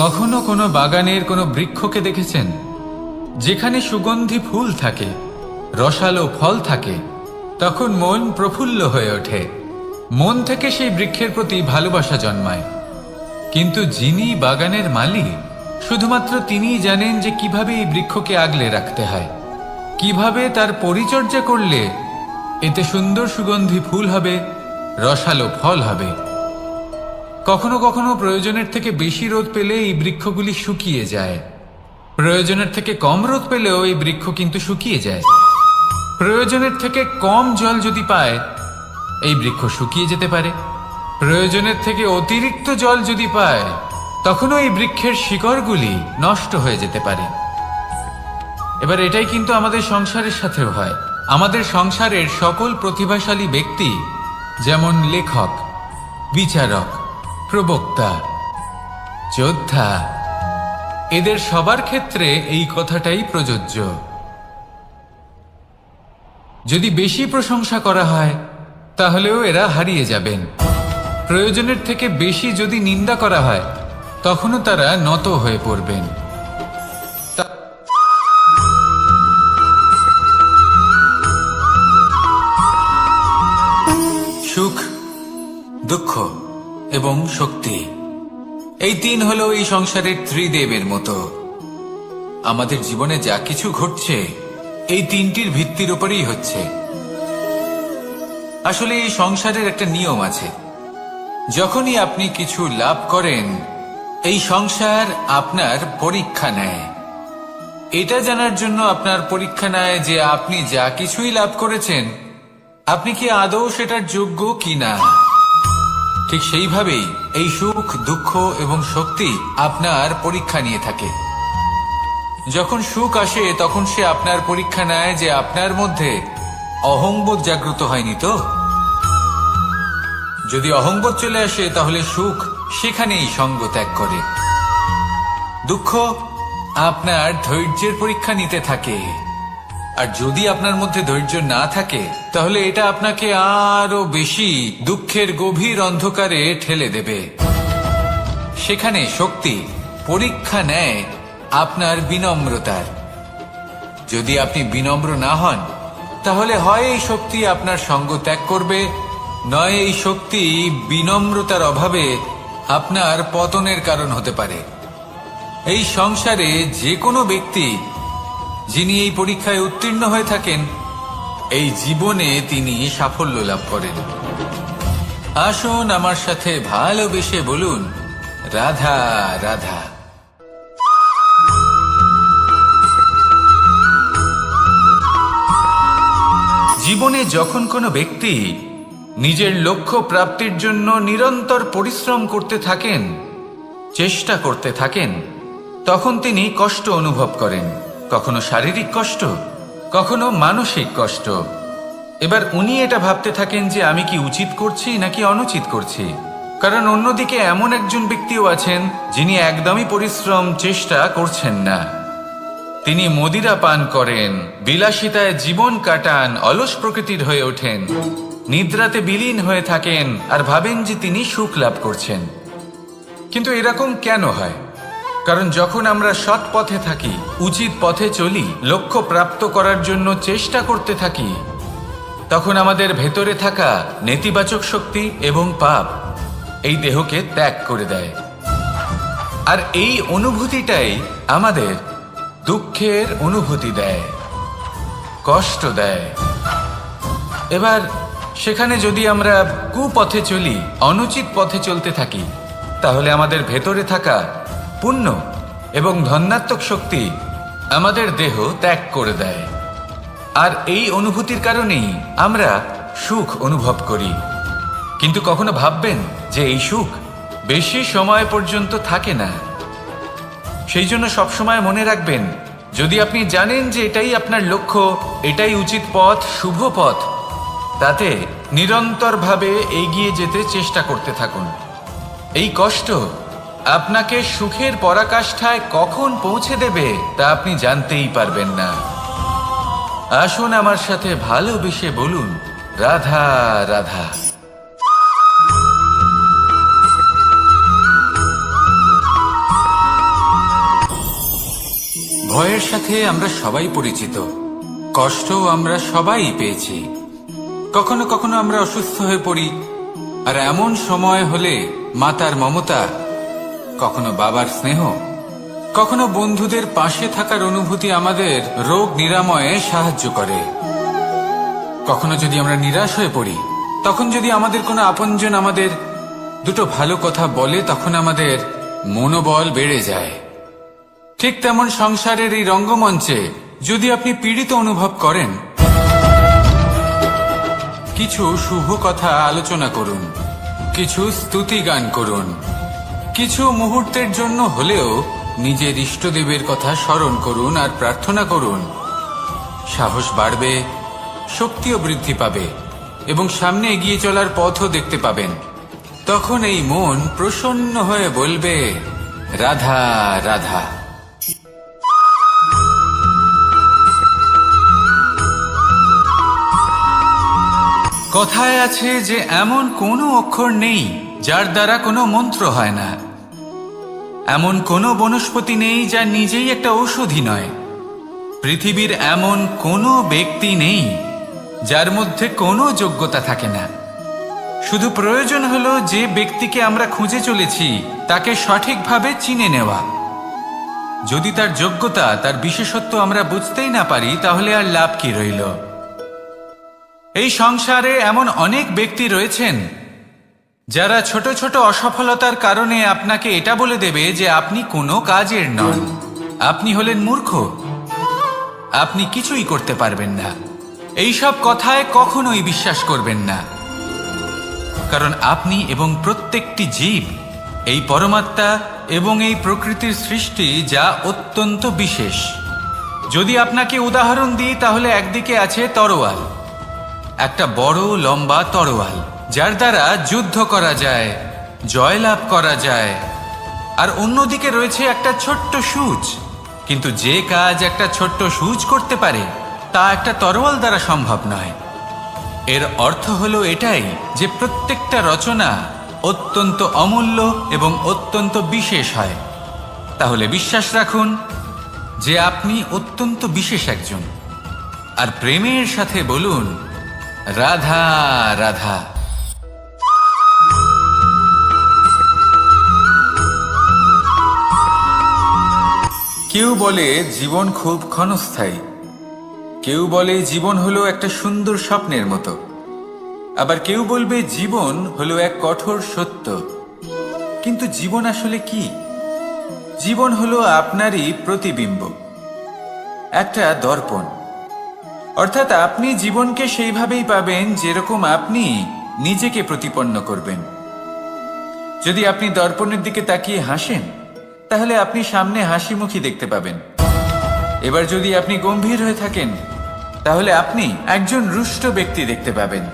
কখনো কোনো বাগানের কোনো বৃক্ষকে দেখেছেন যেখানে সুগন্ধি ফুল থাকে, রসালো ফল থাকে? তখন মন প্রফুল্ল হয়ে ওঠে, মন থেকে সেই বৃক্ষের প্রতি ভালোবাসা জন্মায়। কিন্তু যিনি বাগানের মালিক, শুধুমাত্র তিনিই জানেন যে কিভাবে এই বৃক্ষকে আগলে রাখতে হয়, কিভাবে তার পরিচর্যা করলে এতে সুন্দর সুগন্ধি ফুল হবে, রসালো ফল হবে। কখনো কখনো প্রয়োজনের থেকে বেশি রোদ পেলে এই বৃক্ষগুলি শুকিয়ে যায়, প্রয়োজনের থেকে কম রোদ পেলেও এই বৃক্ষ কিন্তু শুকিয়ে যায়। প্রয়োজনের থেকে কম জল যদি পায়, এই বৃক্ষ শুকিয়ে যেতে পারে। প্রয়োজনের থেকে অতিরিক্ত জল যদি পায়, তখনও এই বৃক্ষের শিকড়গুলি নষ্ট হয়ে যেতে পারে। এবার এটাই কিন্তু আমাদের সংসারের সাথেও হয়। আমাদের সংসারের সকল প্রতিভাশালী ব্যক্তি, যেমন লেখক, বিচারক, প্রবক্তা, যোদ্ধা, এদের সবার ক্ষেত্রে এই কথাটাই প্রযোজ্য। যদি বেশি প্রশংসা করা হয়, তাহলেও এরা হারিয়ে যাবেন। প্রয়োজনের থেকে বেশি যদি নিন্দা করা হয়, তখনও তারা নত হয়ে পড়বেন। সুখ, দুঃখ এবং শক্তি, এই তিন হলো এই সংসারের ত্রিদেবের মতো। আমাদের জীবনে যা কিছু ঘটছে এই তিনটির ভিত্তির উপরেই হচ্ছে। আসলে এই সংসারের একটা নিয়ম আছে, যখনই আপনি কিছু লাভ করেন, এই সংসার আপনার পরীক্ষা নেয়। এটা জানার জন্য আপনার পরীক্ষা নেয় যে আপনি যা কিছুই লাভ করেছেন, আপনি কি আদৌ সেটার যোগ্য কিনা। ঠিক সেইভাবেই এই সুখ, দুঃখ এবং শক্তি আপনার পরীক্ষা নিয়ে থাকে। যখন সুখ আসে, তখন সে আপনার পরীক্ষা নেয় যে আপনার মধ্যে অহংবোধ জাগ্রত হয়নি তো। যদি অহংবোধ চলে আসে, তাহলে সুখ সেখানেই সঙ্গ ত্যাগ করে। দুঃখ আপনার ধৈর্যের পরীক্ষা নিতে থাকে, আর যদি আপনার মধ্যে ধৈর্য না থাকে, তাহলে এটা আপনাকে আরো বেশি দুঃখের গভীর অন্ধকারে ঠেলে দেবে। সেখানে শক্তি পরীক্ষা নেয় আপনার বিনম্রতার। যদি আপনি বিনম্র না হন, তাহলে হয় এই শক্তি আপনার সঙ্গ ত্যাগ করবে, নয় এই শক্তি বিনম্রতার অভাবে আপনার পতনের কারণ হতে পারে। এই সংসারে যে কোনো ব্যক্তি যিনি এই পরীক্ষায় উত্তীর্ণ হয়ে থাকেন, এই জীবনে তিনি সাফল্য লাভ করেন। আসুন আমার সাথে ভালোবেসে বলুন, রাধা রাধা। জীবনে যখন কোনো ব্যক্তি নিজের লক্ষ্য প্রাপ্তির জন্য নিরন্তর পরিশ্রম করতে থাকেন, চেষ্টা করতে থাকেন, তখন তিনি কষ্ট অনুভব করেন। কখনো শারীরিক কষ্ট, কখনো মানসিক কষ্ট। এবার উনি এটা ভাবতে থাকেন যে আমি কি উচিত করছি নাকি অনুচিত করছি। কারণ অন্যদিকে এমন একজন ব্যক্তিও আছেন যিনি একদমই পরিশ্রম, চেষ্টা করছেন না। তিনি মদিরা পান করেন, বিলাসিতায় জীবন কাটান, অলস প্রকৃতির হয়ে ওঠেন, নিদ্রাতে বিলীন হয়ে থাকেন আর ভাবেন যে তিনি সুখ লাভ করছেন। কিন্তু এরকম কেন হয়? কারণ যখন আমরা সৎ পথে থাকি, উচিত পথে চলি, লক্ষ্য প্রাপ্ত করার জন্য চেষ্টা করতে থাকি, তখন আমাদের ভেতরে থাকা নেতিবাচক শক্তি এবং পাপ এই দেহকে ত্যাগ করে দেয়। আর এই অনুভূতিটাই আমাদের দুঃখের অনুভূতি দেয়, কষ্ট দেয়। এবার সেখানে যদি আমরা কুপথে চলি, অনুচিত পথে চলতে থাকি, তাহলে আমাদের ভেতরে থাকা পুণ্য এবং ধনাত্মক শক্তি আমাদের দেহ ত্যাগ করে দেয়। আর এই অনুভূতির কারণেই আমরা সুখ অনুভব করি। কিন্তু কখনো ভাববেন যে এই সুখ বেশি সময় পর্যন্ত থাকে না। সেই জন্য সবসময় মনে রাখবেন, যদি আপনি জানেন যে এটাই আপনার লক্ষ্য, এটাই উচিত পথ, শুভ পথ, তাতে নিরন্তরভাবে এগিয়ে যেতে চেষ্টা করতে থাকুন। এই কষ্ট আপনাকে সুখের পরাকাষ্ঠায় কখন পৌঁছে দেবে তা আপনি জানতেই পারবেন না। আসুন আমার সাথে ভালোবেসে বলুন, রাধা রাধা। ভয়ের সাথে আমরা সবাই পরিচিত, কষ্টও আমরা সবাই পেয়েছি। কখনো কখনো আমরা অসুস্থ হয়ে পড়ি, আর এমন সময় হলে মাতার মমতা, কখনো বাবার স্নেহ, কখনো বন্ধুদের পাশে থাকার অনুভূতি আমাদের রোগ নিরাময়ে সাহায্য করে। কখনো যদি আমরা নিরাশ হয়ে পড়ি, তখন যদি আমাদের কোনো আপনজন আমাদের দুটো ভালো কথা বলে, তখন আমাদের মনোবল বেড়ে যায়। ঠিক তেমন সংসারের এই রঙ্গমঞ্চে যদি আপনি পীড়িত অনুভব করেন, কিছু শুভ কথা আলোচনা করুন, কিছু স্তুতি গান করুন, কিছু মুহূর্তের জন্য হলেও নিজের ইষ্টদেবের কথা স্মরণ করুন আর প্রার্থনা করুন। সাহস বাড়বে, শক্তিও বৃদ্ধি পাবে এবং সামনে এগিয়ে চলার পথও দেখতে পাবেন। তখন এই মন প্রসন্ন হয়ে বলবে, রাধা রাধা। কথায় আছে যে এমন কোনো অক্ষর নেই যার দ্বারা কোনো মন্ত্র হয় না, এমন কোনো বনস্পতি নেই যা নিজেই একটা ঔষধি নয়, পৃথিবীর এমন কোনো ব্যক্তি নেই যার মধ্যে কোনো যোগ্যতা থাকে না। শুধু প্রয়োজন হলো যে ব্যক্তিকে আমরা খুঁজে চলেছি তাকে সঠিকভাবে চিনে নেওয়া। যদি তার যোগ্যতা, তার বিশেষত্ব আমরা বুঝতেই না পারি, তাহলে আর লাভ কি রইল? এই সংসারে এমন অনেক ব্যক্তি রয়েছেন যারা ছোট ছোট অসফলতার কারণে আপনাকে এটা বলে দেবে যে আপনি কোনো কাজের নন, আপনি হলেন মূর্খ, আপনি কিছুই করতে পারবেন না। এইসব কথায় কখনোই বিশ্বাস করবেন না, কারণ আপনি এবং প্রত্যেকটি জীব এই পরমাত্মা এবং এই প্রকৃতির সৃষ্টি, যা অত্যন্ত বিশেষ। যদি আপনাকে উদাহরণ দিই, তাহলে একদিকে আছে তরোয়াল, একটা বড় লম্বা তরোয়াল, যার দ্বারা যুদ্ধ করা যায়, জয়লাভ করা যায়। আর অন্যদিকে রয়েছে একটা ছোট্ট সূচ, কিন্তু যে কাজ একটা ছোট্ট সূচ করতে পারে তা একটা তরোয়াল দ্বারা সম্ভব নয়। এর অর্থ হলো এটাই যে প্রত্যেকটা রচনা অত্যন্ত অমূল্য এবং অত্যন্ত বিশেষ হয়। তাহলে বিশ্বাস রাখুন যে আপনি অত্যন্ত বিশেষ একজন, আর প্রেমের সাথে বলুন, রাধা রাধা। কেউ বলে জীবন খুব ক্ষণস্থায়ী, কেউ বলে জীবন হলো একটা সুন্দর স্বপ্নের মতো, আবার কেউ বলবে জীবন হলো এক কঠোর সত্য। কিন্তু জীবন আসলে কি? জীবন হলো আপনারই প্রতিবিম্ব, একটা দর্পণ। অর্থাৎ আপনি জীবনকে সেইভাবেই পাবেন যেরকম আপনি নিজেকে প্রতিপন্ন করবেন। যদি আপনি দর্পণের দিকে তাকিয়ে হাসেন, তাহলে আপনি সামনে হাসি মুখী দেখতে পাবেন। এবার যদি আপনি গম্ভীর হয়ে থাকেন, তাহলে আপনি একজন রুষ্ট ব্যক্তি দেখতে পাবেন।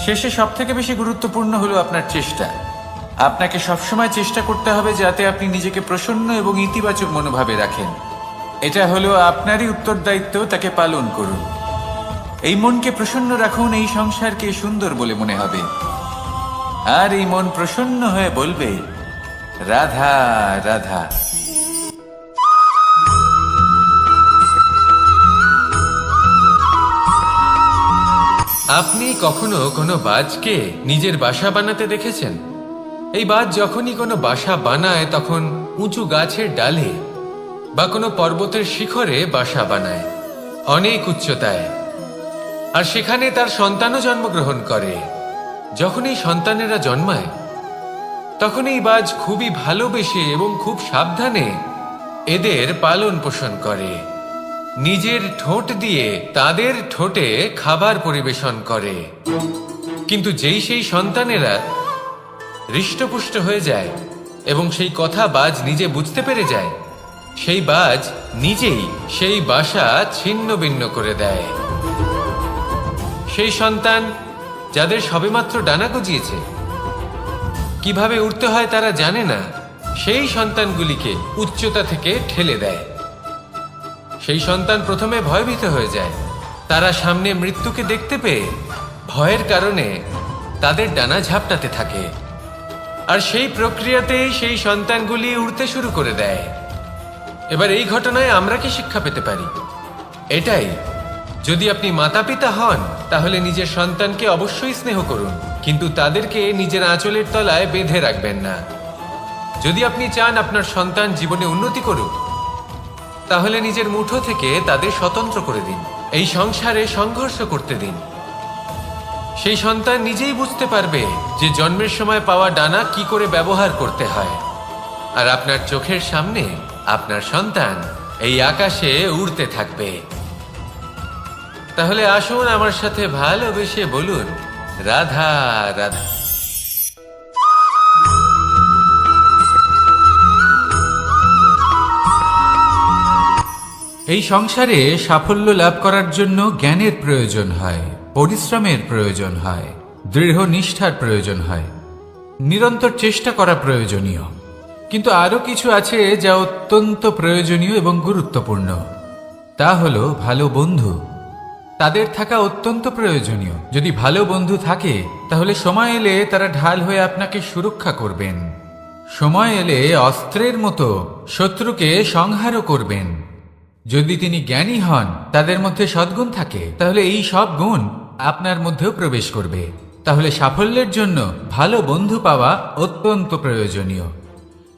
শেষে সবথেকে বেশি গুরুত্বপূর্ণ হলো আপনার চেষ্টা। আপনাকে সবসময় চেষ্টা করতে হবে যাতে আপনি নিজেকে প্রসন্ন এবং ইতিবাচক মনোভাবে রাখেন। এটা হলো আপনারই উত্তরদায়িত্ব, তাকে পালন করুন। এই মনকে প্রসন্ন রাখুন, এই সংসারকে সুন্দর বলে মনে হবে। আর এই মন প্রসন্ন হয়ে বলবে, রাধা রাধা। আপনি কখনো কোনো বাজকে নিজের বাসা বানাতে দেখেছেন? এই বাজ যখনই কোনো বাসা বানায়, তখন উঁচু গাছের ডালে বা কোনো পর্বতের শিখরে বাসা বানায়, অনেক উচ্চতায়। আর সেখানে তার সন্তানও জন্মগ্রহণ করে। যখন এই সন্তানেরা জন্মায়, তখন এই বাজ খুবই ভালোবেসে এবং খুব সাবধানে এদের পালন পোষণ করে। নিজের ঠোঁট দিয়ে তাদের ঠোঁটে খাবার পরিবেশন করে। কিন্তু যেই সেই সন্তানেরা হৃষ্টপুষ্ট হয়ে যায় এবং সেই কথা বাজ নিজে বুঝতে পেরে যায়, সেই বাজ নিজেই সেই বাসা ছিন্ন ভিন্ন করে দেয়। সেই সন্তান যাদের সবেমাত্র ডানা গজিয়েছে, কিভাবে উড়তে হয় তারা জানে না, সেই সন্তানগুলিকে উচ্চতা থেকে ঠেলে দেয়। সেই সন্তান প্রথমে ভয়ভীত হয়ে যায়। তারা সামনে মৃত্যুকে দেখতে পেয়ে ভয়ের কারণে তাদের ডানা ঝাপটাতে থাকে। আর সেই প্রক্রিয়াতেই সেই সন্তানগুলি উড়তে শুরু করে দেয়। এবার এই ঘটনায় আমরা কি শিক্ষা পেতে পারি? এটাই, যদি আপনি মাতা পিতা হন তাহলে নিজের সন্তানকে অবশ্যই স্নেহ করুন, কিন্তু তাদেরকে নিজের আঁচলের তলায় বেঁধে রাখবেন না। যদি আপনি চান আপনার সন্তান জীবনে উন্নতি করুক, তাহলে নিজের মুঠো থেকে তাদের স্বতন্ত্র করে দিন। এই সংসারে সংঘর্ষ করতে দিন। সেই সন্তান নিজেই বুঝতে পারবে যে জন্মের সময় পাওয়া ডানা কি করে ব্যবহার করতে হয়। আর আপনার চোখের সামনে আপনার সন্তান এই আকাশে উড়তে থাকবে। তাহলে আসুন আমার সাথে ভালোবেসে বলুন, রাধা রাধা। এই সংসারে সাফল্য লাভ করার জন্য জ্ঞানের প্রয়োজন হয়, পরিশ্রমের প্রয়োজন হয়, দৃঢ় নিষ্ঠার প্রয়োজন হয়, নিরন্তর চেষ্টা করা প্রয়োজনীয়। কিন্তু আরো কিছু আছে যা অত্যন্ত প্রয়োজনীয় এবং গুরুত্বপূর্ণ। তা হলো ভালো বন্ধু। তাদের থাকা অত্যন্ত প্রয়োজনীয়। যদি ভালো বন্ধু থাকে তাহলে সময় এলে তারা ঢাল হয়ে আপনাকে সুরক্ষা করবেন। সময় এলে অস্ত্রের মতো শত্রুকে সংহারও করবেন। যদি তিনি জ্ঞানী হন, তাদের মধ্যে সদ্গুণ থাকে, তাহলে এই সব গুণ আপনার মধ্যেও প্রবেশ করবে। তাহলে সাফল্যের জন্য ভালো বন্ধু পাওয়া অত্যন্ত প্রয়োজনীয়।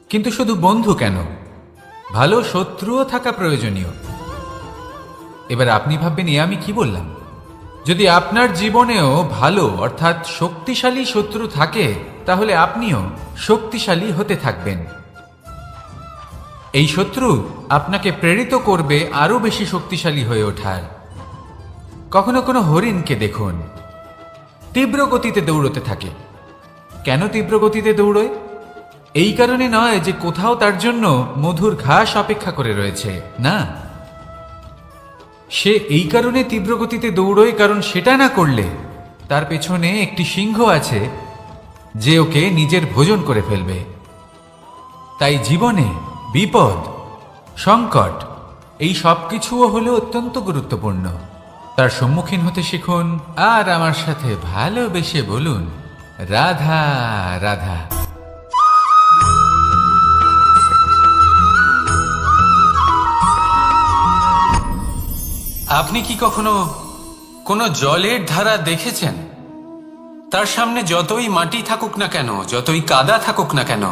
কিন্তু শুধু বন্ধু কেন, ভালো শত্রুও থাকা প্রয়োজনীয়। এবার আপনি ভাববেন, আমি কি বললাম? যদি আপনার জীবনেও ভালো অর্থাৎ শক্তিশালী শত্রু থাকে, তাহলে আপনিও শক্তিশালী হতে থাকবেন। এই শত্রু আপনাকে প্রেরিত করবে আরো বেশি শক্তিশালী হয়ে ওঠার। কখনো কোনো হরিণকে দেখুন, তীব্র গতিতে দৌড়তে থাকে। কেন তীব্র গতিতে দৌড়য়? এই কারণে নয় যে কোথাও তার জন্য মধুর ঘাস অপেক্ষা করে রয়েছে, না। সে এই কারণে তীব্র গতিতে দৌড়য় কারণ সেটা না করলে তার পেছনে একটি সিংহ আছে যে ওকে নিজের ভোজন করে ফেলবে। তাই জীবনে বিপদ, সংকট, এই সব কিছুও হলো অত্যন্ত গুরুত্বপূর্ণ। তার সম্মুখীন হতে শিখুন আর আমার সাথে ভালোবেসে বলুন, রাধা রাধা। আপনি কি কখনো কোনো জলের ধারা দেখেছেন? তার সামনে যতই মাটি থাকুক না কেন, যতই কাদা থাকুক না কেন,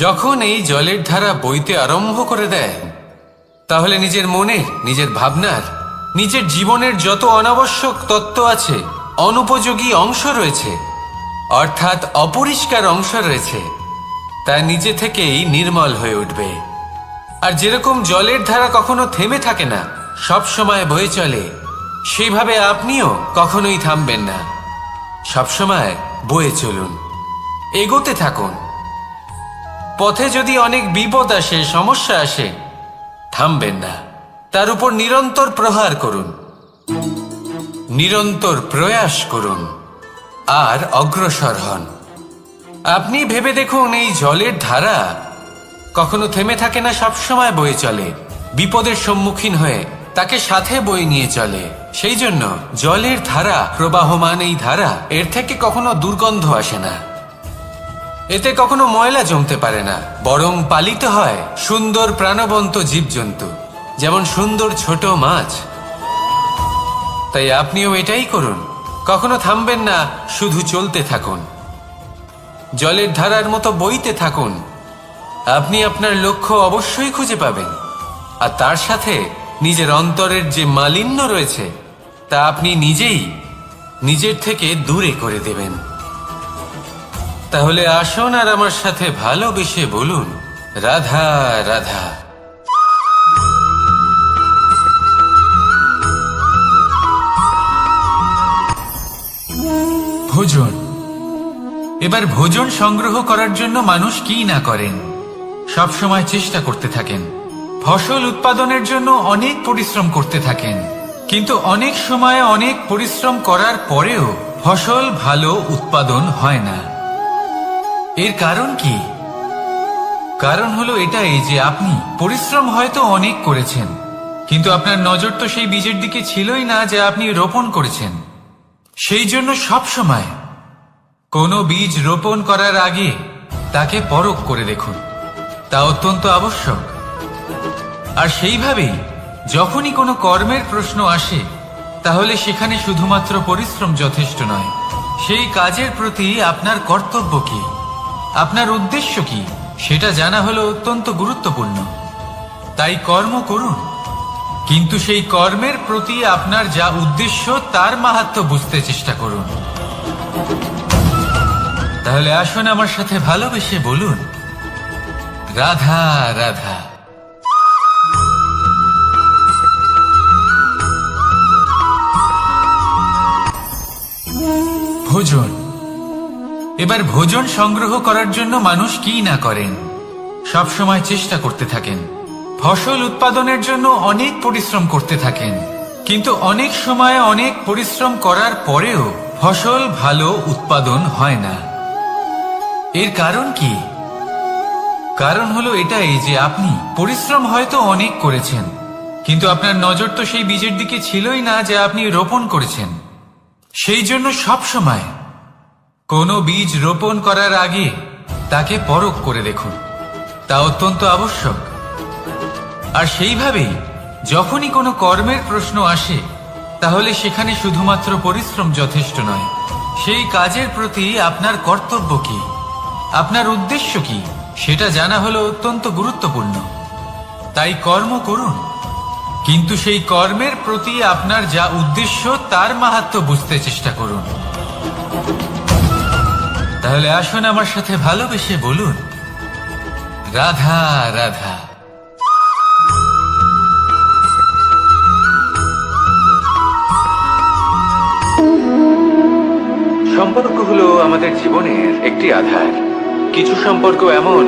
যখন এই জলের ধারা বইতে আরম্ভ করে দেয়, তাহলে নিজের মনের, নিজের ভাবনার, নিজের জীবনের যত অনাবশ্যক তত্ত্ব আছে, অনুপযোগী অংশ রয়েছে, অর্থাৎ অপরিষ্কার অংশ রয়েছে, তা নিজে থেকেই নির্মল হয়ে উঠবে। আর যেরকম জলের ধারা কখনো থেমে থাকে না, সব সময় বয়ে চলে, সেইভাবে আপনিও কখনোই থামবেন না। সবসময় বয়ে চলুন, এগোতে থাকুন। পথে যদি অনেক বিপদ আসে, সমস্যা আসে, থামবেন না, তার উপর নিরন্তর প্রহার করুন, নিরন্তর প্রয়াস করুন আর অগ্রসর হন। আপনি ভেবে দেখুন, এই জলের ধারা কখনো থেমে থাকে না, সবসময় বয়ে চলে, বিপদের সম্মুখীন হয়ে তাকে সাথে বয়ে নিয়ে চলে। সেই জন্য জলের ধারা, প্রবাহমান এই ধারা, এর থেকে কখনো দুর্গন্ধ আসে না, এতে কখনো ময়লা জমতে পারে না, বরং পালিত হয় সুন্দর প্রাণবন্ত জীবজন্তু, যেমন সুন্দর ছোট মাছ। তাই আপনিও এটাই করুন, কখনো থামবেন না, শুধু চলতে থাকুন, জলের ধারার মতো বইতে থাকুন। আপনি আপনার লক্ষ্য অবশ্যই খুঁজে পাবেন, আর তার সাথে নিজের অন্তরের যে মালিন্য রয়েছে তা আপনি নিজেই নিজের থেকে দূরে করে দেবেন। তাহলে আসুন আর আমার সাথে ভালোবেসে বলুন, রাধা রাধা। ভোজন। এবার ভোজন সংগ্রহ করার জন্য মানুষ কি না করেন, সব সময় চেষ্টা করতে থাকেন। ফসল উৎপাদনের জন্য অনেক পরিশ্রম করতে থাকেন, কিন্তু অনেক সময় অনেক পরিশ্রম করার পরেও ফসল ভালো উৎপাদন হয় না। এর কারণ কি? কারণ হলো এটাই যে আপনি পরিশ্রম হয়তো অনেক করেছেন, কিন্তু আপনার নজর তো সেই বীজের দিকে ছিলই না যা আপনি রোপণ করেছেন। সেই জন্য সব সময় কোনো বীজ রোপণ করার আগে তাকে পরখ করে দেখুন, তা অত্যন্ত আবশ্যক। আর সেইভাবেই যখনই কোনো কর্মের প্রশ্ন আসে, তাহলে সেখানে শুধুমাত্র পরিশ্রম যথেষ্ট নয়। সেই কাজের প্রতি আপনার কর্তব্য কি, আপনার উদ্দেশ্য কি, সেটা জানা হলো অত্যন্ত গুরুত্বপূর্ণ। তাই কর্ম করুন, কিন্তু সেই কর্মের প্রতি আপনার যা উদ্দেশ্য তার মাহাত্ম্য বুঝতে চেষ্টা করুন। তাহলে আসুন আমার সাথে ভালোবেসে বলুন, রাধা রাধা। ভোজন। এবার ভোজন সংগ্রহ করার জন্য মানুষ কি না করেন, সব সময় চেষ্টা করতে থাকেন। ফসল উৎপাদনের জন্য অনেক পরিশ্রম করতে থাকেন, কিন্তু অনেক সময় অনেক পরিশ্রম করার পরেও ফসল ভালো উৎপাদন হয় না। এর কারণ কি? কারণ হলো এটাই যে আপনি পরিশ্রম হয়তো অনেক করেছেন, কিন্তু আপনার নজর তো সেই বীজের দিকে ছিলই না যা আপনি রোপণ করেছেন। সেই জন্য সব সময় কোনো বীজ রোপণ করার আগে তাকে পরখ করে দেখুন, তা অত্যন্ত আবশ্যক। আর সেইভাবেই যখনই কোনো কর্মের প্রশ্ন আসে, তাহলে সেখানে শুধুমাত্র পরিশ্রম যথেষ্ট নয়। সেই কাজের প্রতি আপনার কর্তব্য কি, আপনার উদ্দেশ্য কি, সেটা জানা হলো অত্যন্ত গুরুত্বপূর্ণ। তাই কর্ম করুন, কিন্তু সেই কর্মের প্রতি আপনার যা উদ্দেশ্য তার মাহাত্ম্য বুঝতে চেষ্টা করুন। তাহলে আসুন আমার সাথে ভালোবেসে বলুন, রাধা রাধা। সম্পর্ক হলো আমাদের জীবনের একটি আধার। কিছু সম্পর্ক এমন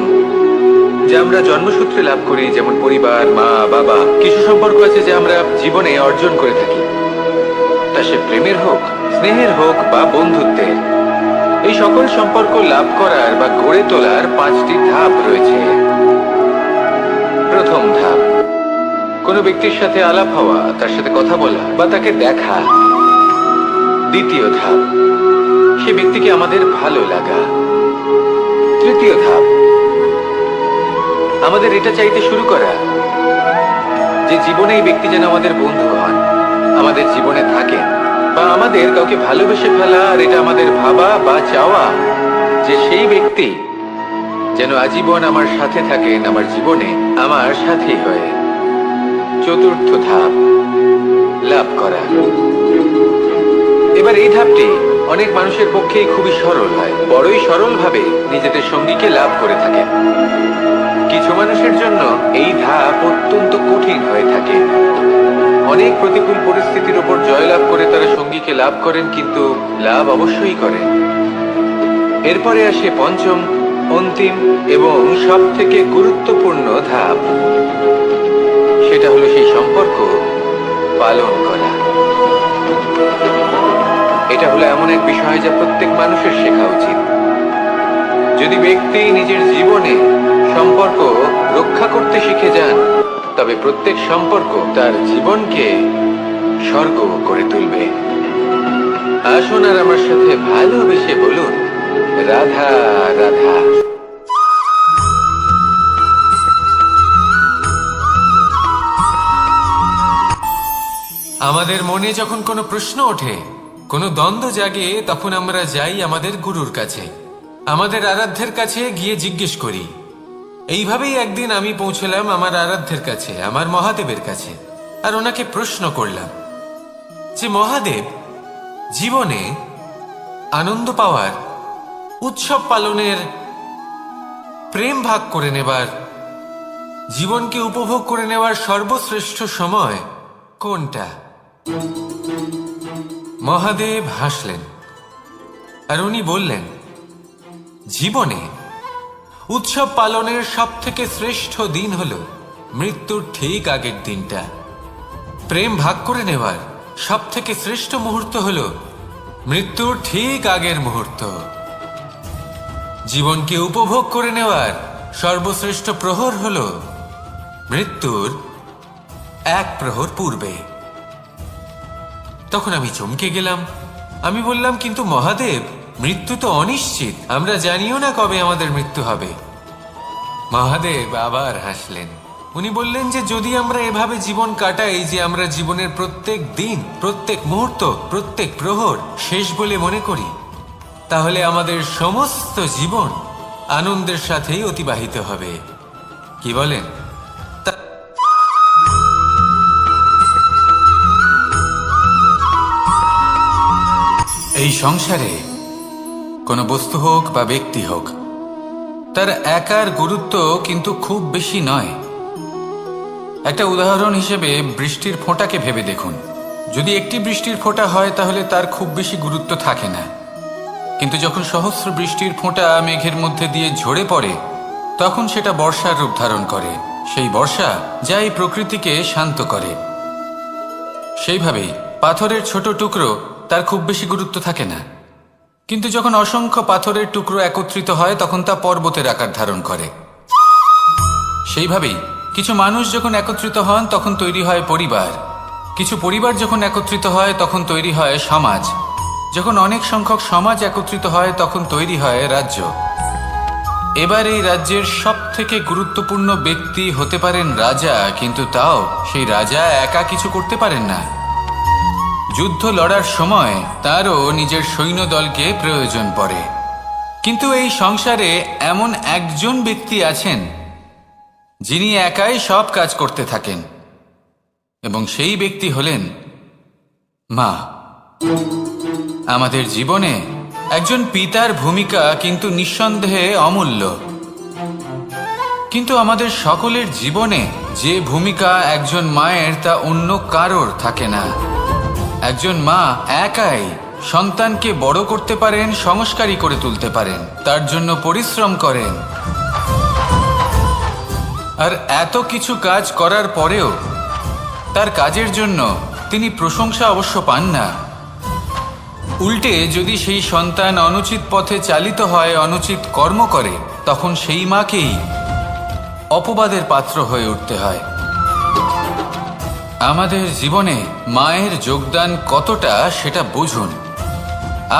যা আমরা জন্মসূত্রে লাভ করি, যেমন পরিবার, মা, বাবা। কিছু সম্পর্ক আছে যা আমরা জীবনে অর্জন করে থাকি, তা সে প্রেমের হোক, স্নেহের হোক বা বন্ধুত্বের। এই সকল সম্পর্ক লাভ করার বা গড়ে তোলার 5টি ধাপ রয়েছে। প্রথম ধাপ, কোনো ব্যক্তির সাথে আলাপ হওয়া, তার সাথে কথা বলা বা তাকে দেখা। দ্বিতীয় ধাপ, সে ব্যক্তিকে আমাদের ভালো লাগা। তৃতীয় ধাপ, আমাদের এটা চাইতে শুরু করা যে জীবনে এই ব্যক্তি যেন আমাদের বন্ধু হন, আমাদের জীবনে থাকেন, বা আমাদের কাউকে ভালোবেসে ফেলা। আর এটা আমাদের ভাবা বা চাওয়া যে সেই ব্যক্তি যেন আজীবন আমার সাথে থাকেন, আমার জীবনে আমার সাথী হয়ে। চতুর্থ ধাপ, লাভ করা। এবার এই ধাপটি অনেক মানুষের পক্ষেই খুবই সরল হয়, বড়ই সরলভাবে নিজেদের সঙ্গীকে লাভ করে থাকেন। কিছু মানুষের জন্য এই ধাপ অত্যন্ত কঠিন হয়ে থাকে। অনেক প্রতিকূল পরিস্থিতির উপর জয়লাভ করে তারা সঙ্গীকে লাভ করেন, কিন্তু লাভ অবশ্যই করেন। এরপরে আসে পঞ্চম, অন্তিম এবং সব থেকে গুরুত্বপূর্ণ ধাপ। সেটা হলো সেই সম্পর্ক পালন করা। এটা হলো এমন এক বিষয় যা প্রত্যেক মানুষের শেখা উচিত। যদি ব্যক্তি নিজের জীবনে সম্পর্ক রক্ষা করতে শিখে যান, তবে প্রত্যেক সম্পর্ক তার জীবনকে স্বর্গ করে তুলবে। আসুন আর আমার সাথে ভালোবেসে বলুন, রাধা রাধা। আমাদের মনে যখন কোনো প্রশ্ন ওঠে, কোনো দ্বন্দ্ব জাগে, তখন আমরা যাই আমাদের গুরুর কাছে, আমাদের আরাধ্যের কাছে গিয়ে জিজ্ঞেস করি। এইভাবেই একদিন আমি পৌঁছলাম আমার আরাধ্যের কাছে, আমার মহাদেবের কাছে, আর ওনাকে প্রশ্ন করলাম যে মহাদেব, জীবনে আনন্দ পাওয়ার, উৎসব পালনের, প্রেম ভাগ করে নেবার, জীবনকে উপভোগ করে নেওয়ার সর্বশ্রেষ্ঠ সময় কোনটা? মহাদেব হাসলেন আর উনি বললেন, জীবনে উৎসব পালনের সব থেকে শ্রেষ্ঠ দিন হলো মৃত্যুর ঠিক আগের দিনটা। প্রেম ভাগ করে নেওয়ার সব থেকে শ্রেষ্ঠ মুহূর্ত হলো মৃত্যুর ঠিক আগের মুহূর্ত। জীবনকে উপভোগ করে নেওয়ার সর্বশ্রেষ্ঠ প্রহর হলো মৃত্যুর 1 প্রহর পূর্বে। তখন আমি চমকে গেলাম। আমি বললাম, কিন্তু মহাদেব, মৃত্যু তো অনিশ্চিত, আমরা জানিও না কবে আমাদের মৃত্যু হবে। মহাদেব আবার হাসলেন। উনি বললেন যে যদি আমরা এভাবে জীবন কাটাই যে আমরা জীবনের প্রত্যেক দিন, প্রত্যেক মুহূর্ত, প্রত্যেক প্রহর শেষ বলে মনে করি, তাহলে আমাদের সমস্ত জীবন আনন্দের সাথেই অতিবাহিত হবে। কি বলেন? এই সংসারে কোনো বস্তু হোক বা ব্যক্তি হোক, তার একার গুরুত্ব কিন্তু খুব বেশি নয়। একটা উদাহরণ হিসেবে বৃষ্টির ফোঁটাকে ভেবে দেখুন। যদি একটি বৃষ্টির ফোঁটা হয় তাহলে তার খুব বেশি গুরুত্ব থাকে না, কিন্তু যখন সহস্র বৃষ্টির ফোঁটা মেঘের মধ্যে দিয়ে ঝরে পড়ে, তখন সেটা বর্ষার রূপ ধারণ করে। সেই বর্ষা যা এই প্রকৃতিকে শান্ত করে। সেইভাবেই পাথরের ছোট টুকরো, তার খুব বেশি গুরুত্ব থাকে না, কিন্তু যখন অসংখ্য পাথরের টুকরো একত্রিত হয় তখন তা পর্বতের আকার ধারণ করে। সেইভাবেই কিছু মানুষ যখন একত্রিত হন তখন তৈরি হয় পরিবার, কিছু পরিবার যখন একত্রিত হয় তখন তৈরি হয় সমাজ, যখন অনেক সংখ্যক সমাজ একত্রিত হয় তখন তৈরি হয় রাজ্য। এবার এই রাজ্যের সবথেকে গুরুত্বপূর্ণ ব্যক্তি হতে পারেন রাজা, কিন্তু তাও সেই রাজা একা কিছু করতে পারেন না। যুদ্ধ লড়ার সময় তারও নিজের সৈন্যদলকে প্রয়োজন পড়ে। কিন্তু এই সংসারে এমন একজন ব্যক্তি আছেন যিনি একাই সব কাজ করতে থাকেন, এবং সেই ব্যক্তি হলেন মা। আমাদের জীবনে একজন পিতার ভূমিকা কিন্তু নিঃসন্দেহে অমূল্য, কিন্তু আমাদের সকলের জীবনে যে ভূমিকা একজন মায়ের তা অন্য কারোর থাকে না। একজন মা একাই সন্তানকে বড় করতে পারেন, সংস্কারী করে তুলতে পারেন, তার জন্য পরিশ্রম করেন। আর এত কিছু কাজ করার পরেও তার কাজের জন্য তিনি প্রশংসা অবশ্য পান না। উল্টে যদি সেই সন্তান অনুচিত পথে চালিত হয়, অনুচিত কর্ম করে, তখন সেই মাকেই অপবাদের পাত্র হয়ে উঠতে হয়। আমাদের জীবনে মায়ের যোগদান কতটা সেটা বুঝুন।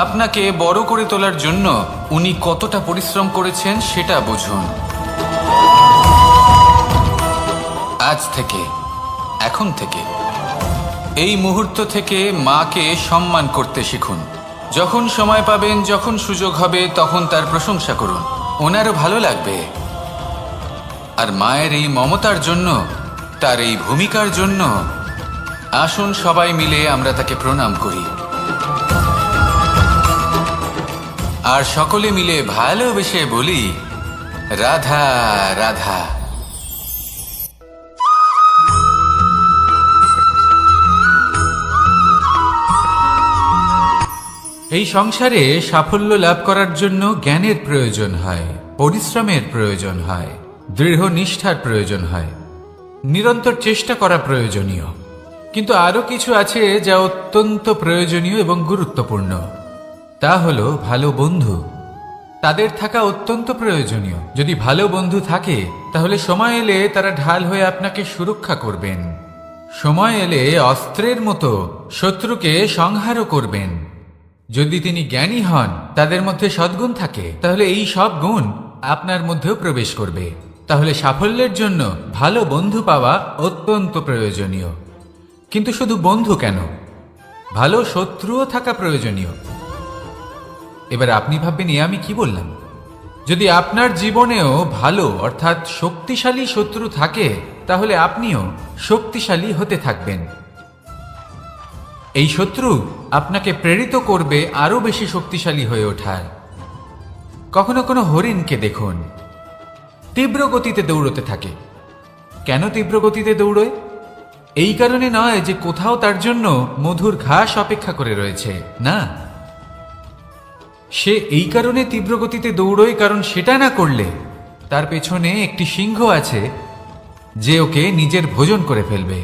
আপনাকে বড় করে তোলার জন্য উনি কতটা পরিশ্রম করেছেন সেটা বুঝুন। আজ থেকে, এখন থেকে, এই মুহূর্ত থেকে মাকে সম্মান করতে শিখুন। যখন সময় পাবেন, যখন সুযোগ হবে, তখন তার প্রশংসা করুন, ওনারও ভালো লাগবে। আর মায়ের এই মমতার জন্য, তার এই ভূমিকার জন্য আসুন সবাই মিলে আমরা তাকে প্রণাম করি, আর সকলে মিলে ভালোবেসে বলি রাধা রাধা। এই সংসারে সাফল্য লাভ করার জন্য জ্ঞানের প্রয়োজন হয়, পরিশ্রমের প্রয়োজন হয়, দৃঢ় নিষ্ঠার প্রয়োজন হয়, নিরন্তর চেষ্টা করা প্রয়োজনীয়। কিন্তু আরো কিছু আছে যা অত্যন্ত প্রয়োজনীয় এবং গুরুত্বপূর্ণ। তা হলো ভালো বন্ধু। তাদের থাকা অত্যন্ত প্রয়োজনীয়। যদি ভালো বন্ধু থাকে তাহলে সময় এলে তারা ঢাল হয়ে আপনাকে সুরক্ষা করবেন। সময় এলে অস্ত্রের মতো শত্রুকে সংহারও করবেন। যদি তিনি জ্ঞানী হন, তাদের মধ্যে সদ্গুণ থাকে, তাহলে এই সব গুণ আপনার মধ্যেও প্রবেশ করবে। তাহলে সাফল্যের জন্য ভালো বন্ধু পাওয়া অত্যন্ত প্রয়োজনীয়। কিন্তু শুধু বন্ধু কেন, ভালো শত্রুও থাকা প্রয়োজনীয়। এবার আপনি ভাববেন, আমি কি বললাম? যদি আপনার জীবনেও ভালো অর্থাৎ শক্তিশালী শত্রু থাকে, তাহলে আপনিও শক্তিশালী হতে থাকবেন। এই শত্রু আপনাকে প্রেরিত করবে আরো বেশি শক্তিশালী হয়ে ওঠার। কখনো কোনো হরিণকে দেখুন, তীব্র গতিতে দৌড়তে থাকে। কেন তীব্র গতিতে দৌড়য়? এই কারণে নয় যে কোথাও তার জন্য মধুর ঘাস অপেক্ষা করে রয়েছে, না। সে এই কারণে তীব্র গতিতে দৌড়য় কারণ সেটা না করলে তার পেছনে একটি সিংহ আছে যে ওকে নিজের ভোজন করে ফেলবে।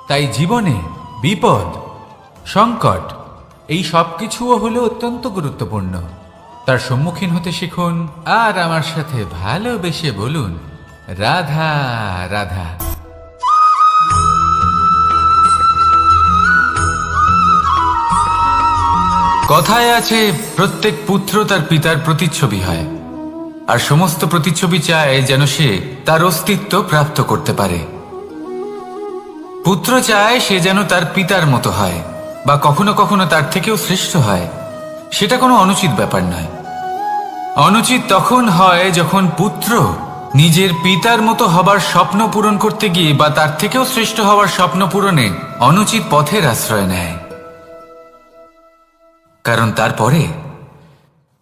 তাই জীবনে বিপদ, সংকট, এই সব কিছুও হলো অত্যন্ত গুরুত্বপূর্ণ। তার সম্মুখীন হতে শিখুন, আর আমার সাথে ভালোবেসে বলুন রাধা রাধা। কথায় আছে, প্রত্যেক পুত্র তার পিতার প্রতিচ্ছবি হয়। আর সমস্ত প্রতিচ্ছবি চায় যেন সে তার অস্তিত্ব প্রাপ্ত করতে পারে। পুত্র চায় সে যেন তার পিতার মতো হয় বা কখনো কখনো তার থেকেও শ্রেষ্ঠ হয়। সেটা কোনো অনুচিত ব্যাপার নয়। অনুচিত তখন হয় যখন পুত্র নিজের পিতার মতো হবার স্বপ্ন পূরণ করতে গিয়ে বা তার থেকেও শ্রেষ্ঠ হওয়ার স্বপ্ন পূরণে অনুচিত পথের আশ্রয় নেয়। কারণ তারপরে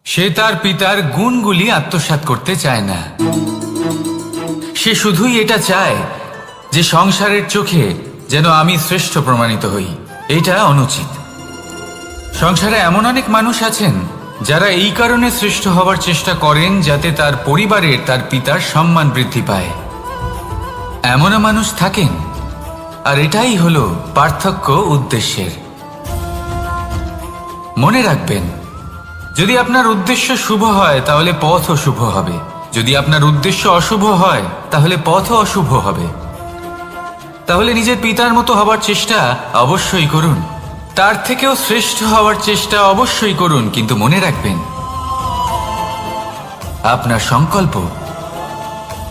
সে তার পিতার গুণগুলি আত্মসাৎ করতে চায় না। সে শুধুই এটা চায় যে সংসারের চোখে যেন আমি শ্রেষ্ঠ প্রমাণিত হই। এটা অনুচিত। সংসারে এমন অনেক মানুষ আছেন যারা এই কারণে শ্রেষ্ঠ হওয়ার চেষ্টা করেন যাতে তার পরিবারের তার পিতার সম্মান বৃদ্ধি পায়। এমনও মানুষ থাকেন। আর এটাই হলো পার্থক্য উদ্দেশ্যের। মনে রাখবেন, যদি আপনার উদ্দেশ্য শুভ হয় তাহলে পথও শুভ হবে। যদি আপনার উদ্দেশ্য অশুভ হয় তাহলে পথও অশুভ হবে। তাহলে নিজের পিতার মতো হবার চেষ্টা অবশ্যই করুন, তার থেকেও শ্রেষ্ঠ হওয়ার চেষ্টা অবশ্যই করুন, কিন্তু মনে রাখবেন আপনার সংকল্প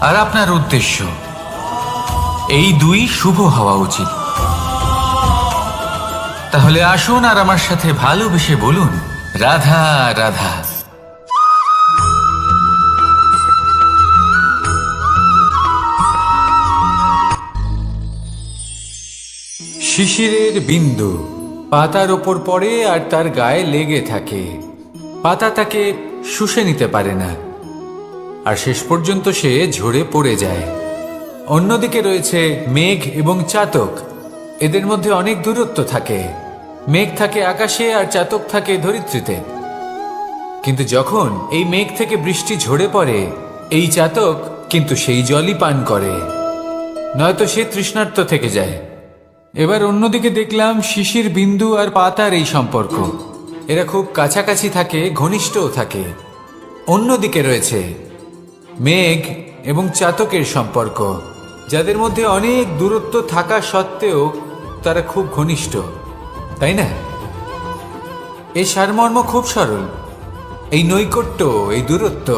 আর আপনার উদ্দেশ্য এই দুই শুভ হওয়া উচিত। তাহলে আসুন আর আমার সাথে ভালোবেসে বলুন, রাধা রাধা। শিশিরের বিন্দু পাতার ওপর পড়ে আর তার গায়ে লেগে থাকে। পাতা তাকে শুষে নিতে পারে না আর শেষ পর্যন্ত সে ঝরে পড়ে যায়। অন্যদিকে রয়েছে মেঘ এবং চাতক। এদের মধ্যে অনেক দূরত্ব থাকে। মেঘ থাকে আকাশে আর চাতক থাকে ধরিত্রীতে। কিন্তু যখন এই মেঘ থেকে বৃষ্টি ঝরে পড়ে, এই চাতক কিন্তু সেই জলই পান করে, নয়তো সে তৃষ্ণার্ত থেকে যায়। এবার অন্যদিকে দেখলাম শিশির বিন্দু আর পাতার এই সম্পর্ক। এরা খুব কাছাকাছি থাকে, ঘনিষ্ঠও থাকে। অন্যদিকে রয়েছে মেঘ এবং চাতকের সম্পর্ক, যাদের মধ্যে অনেক দূরত্ব থাকা সত্ত্বেও তারা খুব ঘনিষ্ঠ, তাই না? এই সারমর্ম খুব সরল। এই নৈকট্য, এই দূরত্ব,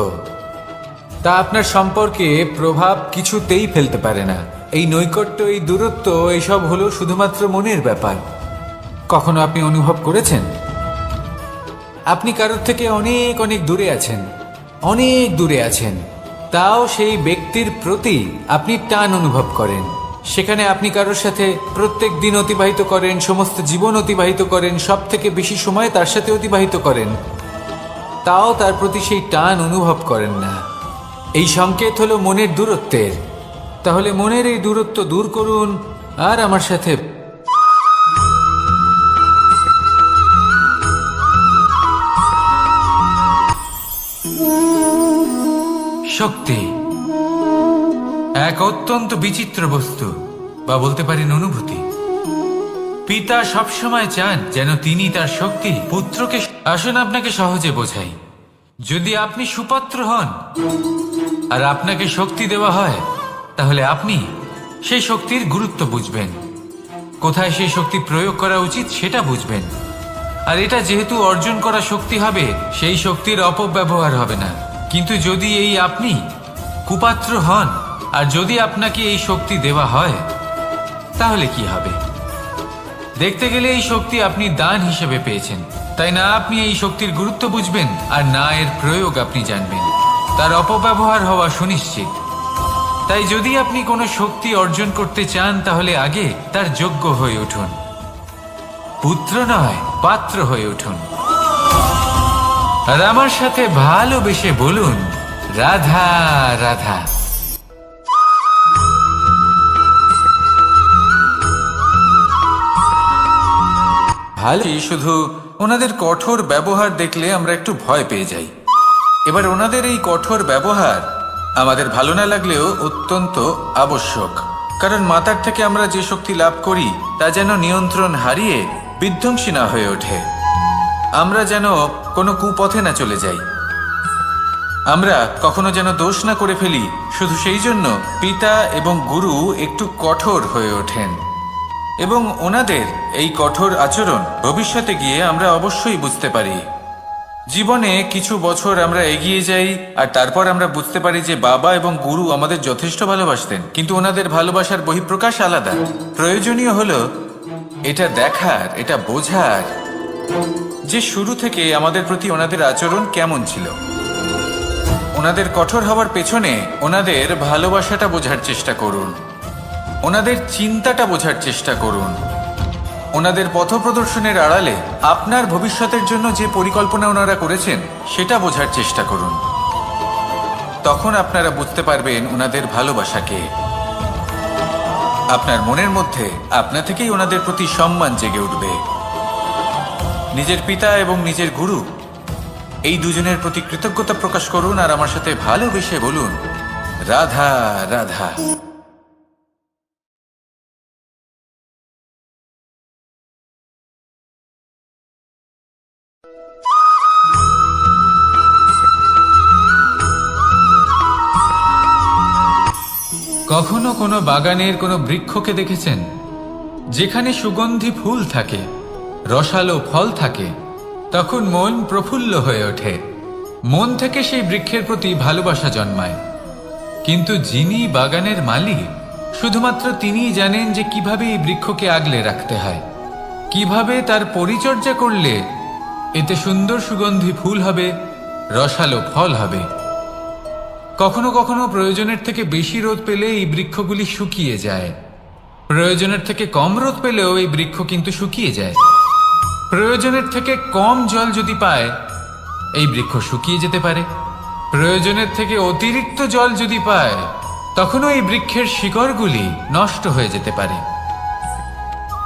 তা আপনার সম্পর্কে প্রভাব কিছুতেই ফেলতে পারে না। এই নৈকট্য, এই দূরত্ব, এসব হলো শুধুমাত্র মনের ব্যাপার। কখনো আপনি অনুভব করেছেন আপনি কারোর থেকে অনেক অনেক দূরে আছেন, অনেক দূরে আছেন, তাও সেই ব্যক্তির প্রতি আপনি টান অনুভব করেন। সেখানে আপনি কারোর সাথে প্রত্যেক দিন অতিবাহিত করেন, সমস্ত জীবন অতিবাহিত করেন, সব থেকে বেশি সময় তার সাথে অতিবাহিত করেন, তাও তার প্রতি সেই টান অনুভব করেন না। এই সংকেত হলো মনের দূরত্বের। তাহলে মনের এই দূরত্ব দূর করুন আর আমার সাথে শক্তি এক অত্যন্ত বিচিত্র বস্তু, বা বলতে পারেন অনুভূতি। পিতা সবসময় চান যেন তিনি তার শক্তি পুত্রকে। আসুন আপনাকে সহজে বোঝাই। যদি আপনি সুপাত্র হন আর আপনাকে শক্তি দেওয়া হয়, তাহলে আপনি সেই শক্তির গুরুত্ব বুঝবেন, কোথায় সেই শক্তি প্রয়োগ করা উচিত সেটা বুঝবেন। আর এটা যেহেতু অর্জন করা শক্তি হবে, সেই শক্তির অপব্যবহার হবে না। কিন্তু যদি এই আপনি কুপাত্র হন আর যদি আপনাকে এই শক্তি দেওয়া হয়, তাহলে কি হবে? দেখতে গেলে এই শক্তি আপনি দান হিসেবে পেয়েছেন, তাই না আপনি এই শক্তির গুরুত্ব বুঝবেন আর না এর প্রয়োগ আপনি জানবেন। তার অপব্যবহার হওয়া সুনিশ্চিত। তাই যদি আপনি কোনো শক্তি অর্জন করতে চান, তাহলে আগে তার যোগ্য হয়ে উঠুন। পুত্র নয়, পাত্র হয়ে উঠুন। আর আমার সাথে ভালোবেসে বলুন, রাধা রাধা। ভালো, শুধু ওনাদের কঠোর ব্যবহার দেখলে আমরা একটু ভয় পেয়ে যাই। এবার ওনাদের এই কঠোর ব্যবহার আমাদের ভালো না লাগলেও অত্যন্ত আবশ্যক, কারণ মাতার থেকে আমরা যে শক্তি লাভ করি তা যেন নিয়ন্ত্রণ হারিয়ে বিধ্বংসী না হয়ে ওঠে। আমরা যেন কোনো কুপথে না চলে যাই, আমরা কখনো যেন দোষ না করে ফেলি। শুধু সেই জন্য পিতা এবং গুরু একটু কঠোর হয়ে ওঠেন, এবং ওনাদের এই কঠোর আচরণ ভবিষ্যতে গিয়ে আমরা অবশ্যই বুঝতে পারি জীবনে কিছু বছর আমরা এগিয়ে যাই আর তারপর আমরা বুঝতে পারি যে বাবা এবং গুরু আমাদের যথেষ্ট ভালোবাসতেন, কিন্তু ওনাদের ভালোবাসার বহিঃপ্রকাশ আলাদা। প্রয়োজনীয় হলো এটা দেখার, এটা বোঝার যে শুরু থেকে আমাদের প্রতি ওনাদের আচরণ কেমন ছিল। ওনাদের কঠোর হওয়ার পেছনে ওনাদের ভালোবাসাটা বোঝার চেষ্টা করুন, ওনাদের চিন্তাটা বোঝার চেষ্টা করুন, ওনাদের পথপ্রদর্শনের আড়ালে আপনার ভবিষ্যতের জন্য যে পরিকল্পনা ওনারা করেছেন সেটা বোঝার চেষ্টা করুন। তখন আপনারা বুঝতে পারবেন ওনাদের ভালোবাসাকে। আপনার মনের মধ্যে আপনা থেকেই ওনাদের প্রতি সম্মান জেগে উঠবে। নিজের পিতা এবং নিজের গুরু এই দুজনের প্রতি কৃতজ্ঞতা প্রকাশ করুন আর আমার সাথে ভালোবেসে বলুন, রাধা রাধা। কখনো কোনো বাগানের কোনো বৃক্ষকে দেখেছেন যেখানে সুগন্ধি ফুল থাকে, রসালো ফল থাকে? তখন মন প্রফুল্ল হয়ে ওঠে, মন থেকে সেই বৃক্ষের প্রতি ভালোবাসা জন্মায়। কিন্তু যিনি বাগানের মালিক, শুধুমাত্র তিনিই জানেন যে কিভাবে এই বৃক্ষকে আগলে রাখতে হয়, কিভাবে তার পরিচর্যা করলে এতে সুন্দর সুগন্ধি ফুল হবে, রসালো ফল হবে। কখনো কখনো প্রয়োজনের থেকে বেশি রোদ পেলে এই বৃক্ষগুলি শুকিয়ে যায়, প্রয়োজনের থেকে কম রোদ পেলেও এই বৃক্ষ কিন্তু শুকিয়ে যায়। প্রয়োজনের থেকে কম জল যদি পায় এই বৃক্ষ শুকিয়ে যেতে পারে, প্রয়োজনের থেকে অতিরিক্ত জল যদি পায় তখনও এই বৃক্ষের শিকড়গুলি নষ্ট হয়ে যেতে পারে।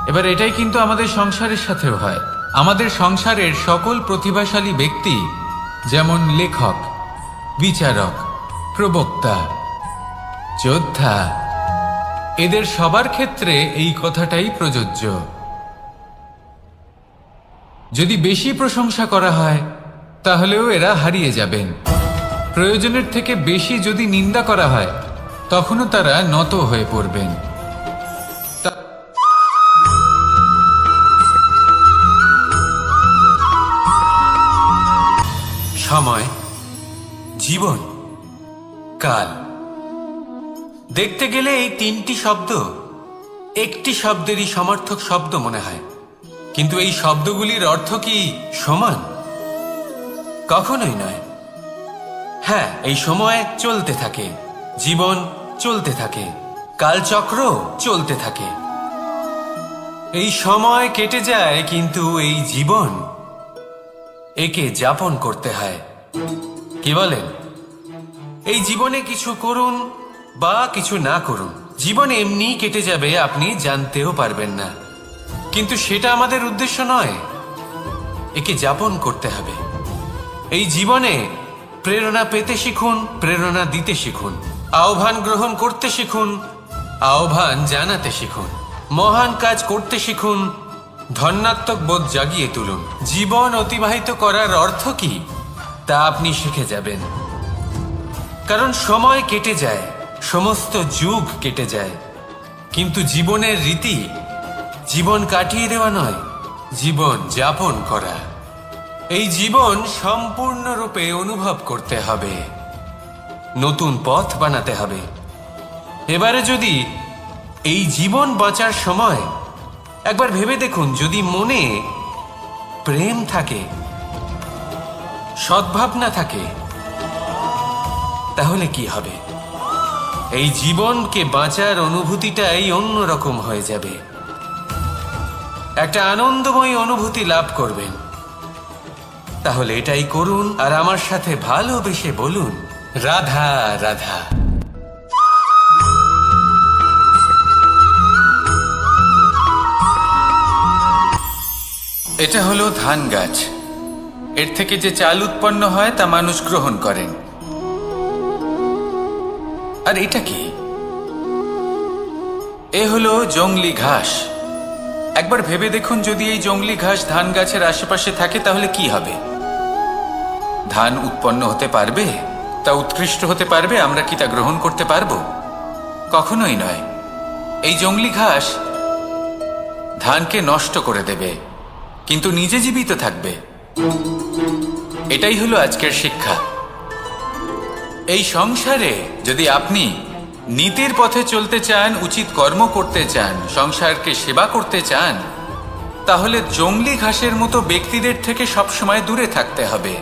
এবার এটাই কিন্তু আমাদের সংসারের সাথেও হয়। আমাদের সংসারের সকল প্রতিভাশালী ব্যক্তি, যেমন লেখক, বিচারক, প্রবক্তা, যোদ্ধা, এদের সবার ক্ষেত্রে এই কথাটাই প্রযোজ্য। যদি বেশি প্রশংসা করা হয় তাহলেও এরা হারিয়ে যাবেন। প্রয়োজনের থেকে বেশি যদি নিন্দা করা হয় তখনও তারা নত হয়ে পড়বেন। সময়, জীবন, কাল, দেখতে গেলে এই তিনটি শব্দ একটি শব্দেরই সমার্থক শব্দ মনে হয়, কিন্তু এই শব্দগুলির অর্থ কি সমান? কখনোই নয়। হ্যাঁ, এই সময় চলতে থাকে, জীবন চলতে থাকে, কালচক্র চলতে থাকে। এই সময় কেটে যায়, কিন্তু এই জীবন, একে যাপন করতে হয়। কি বলেন? এই জীবনে কিছু করুন বা কিছু না করুন, জীবন এমনি কেটে যাবে, আপনি জানতেও পারবেন না। কিন্তু সেটা আমাদের উদ্দেশ্য নয়, একে যাপন করতে হবে। এই জীবনে প্রেরণা পেতে শিখুন, প্রেরণা দিতে শিখুন, আহ্বান গ্রহণ করতে শিখুন, আহ্বান জানাতে শিখুন, মহান কাজ করতে শিখুন, ধন্যাত্মক বোধ জাগিয়ে তুলুন। জীবন অতিবাহিত করার অর্থ কি তা আপনি শিখে যাবেন। কারণ সময় কেটে যায়, সমস্ত যুগ কেটে যায়, কিন্তু জীবনের রীতি জীবন কাটিয়ে দেওয়া নয়, জীবন যাপন করা। এই জীবন সম্পূর্ণরূপে অনুভব করতে হবে, নতুন পথ বানাতে হবে। এবারে যদি এই জীবন বাঁচার সময় একবার ভেবে দেখুন, যদি মনে প্রেম থাকে, সদ্ভাবনা থাকে, তাহলে কি হবে? এই জীবনকে বাঁচার অনুভূতিটাই অন্যরকম হয়ে যাবে, একটা আনন্দময় অনুভূতি লাভ করবেন। তাহলে এটাই করুন আর আমার সাথে ভালোবেসে বলুন, রাধা রাধা। এটা হলো ধান গাছ। এর থেকে যে চাল উৎপন্ন হয় তা মানুষ গ্রহণ করেন। আর এটা কি? এ হলো জংলি ঘাস। একবার ভেবে দেখুন, যদি এই জংলি ঘাস ধান গাছের আশেপাশে থাকে তাহলে কি হবে? ধান উৎপন্ন হতে পারবে? তা উৎকৃষ্ট হতে পারবে? আমরা কি তা গ্রহণ করতে পারবো? কখনোই নয়। এই জংলি ঘাস ধানকে নষ্ট করে দেবে, কিন্তু নিজে জীবিত থাকবে। এটাই হলো আজকের শিক্ষা। এই সংসারে যদি আপনি নীতির পথে চলতে চান, উচিত কর্ম করতে চান, সংসারকে সেবা করতে চান, তাহলে জংলি ঘাসের মতো ব্যক্তিদের থেকে সবসময় দূরে থাকতে হবে।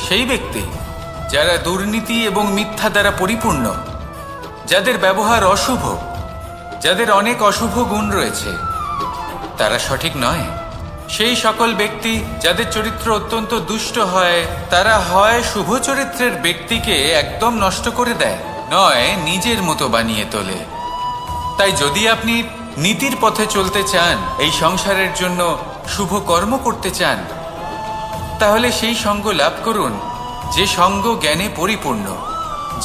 সেই ব্যক্তি যারা দুর্নীতি এবং মিথ্যা দ্বারা পরিপূর্ণ, যাদের ব্যবহার অশুভ, যাদের অনেক অশুভ গুণ রয়েছে, তারা সঠিক নয়। সেই সকল ব্যক্তি যাদের চরিত্র অত্যন্ত দুষ্ট হয়, তারা হয় শুভ চরিত্রের ব্যক্তিকে একদম নষ্ট করে দেয়, নয় নিজের মতো বানিয়ে তোলে। তাই যদি আপনি নীতির পথে চলতে চান, এই সংসারের জন্য শুভ কর্ম করতে চান, তাহলে সেই সঙ্গ লাভ করুন যে সঙ্গ জ্ঞানে পরিপূর্ণ,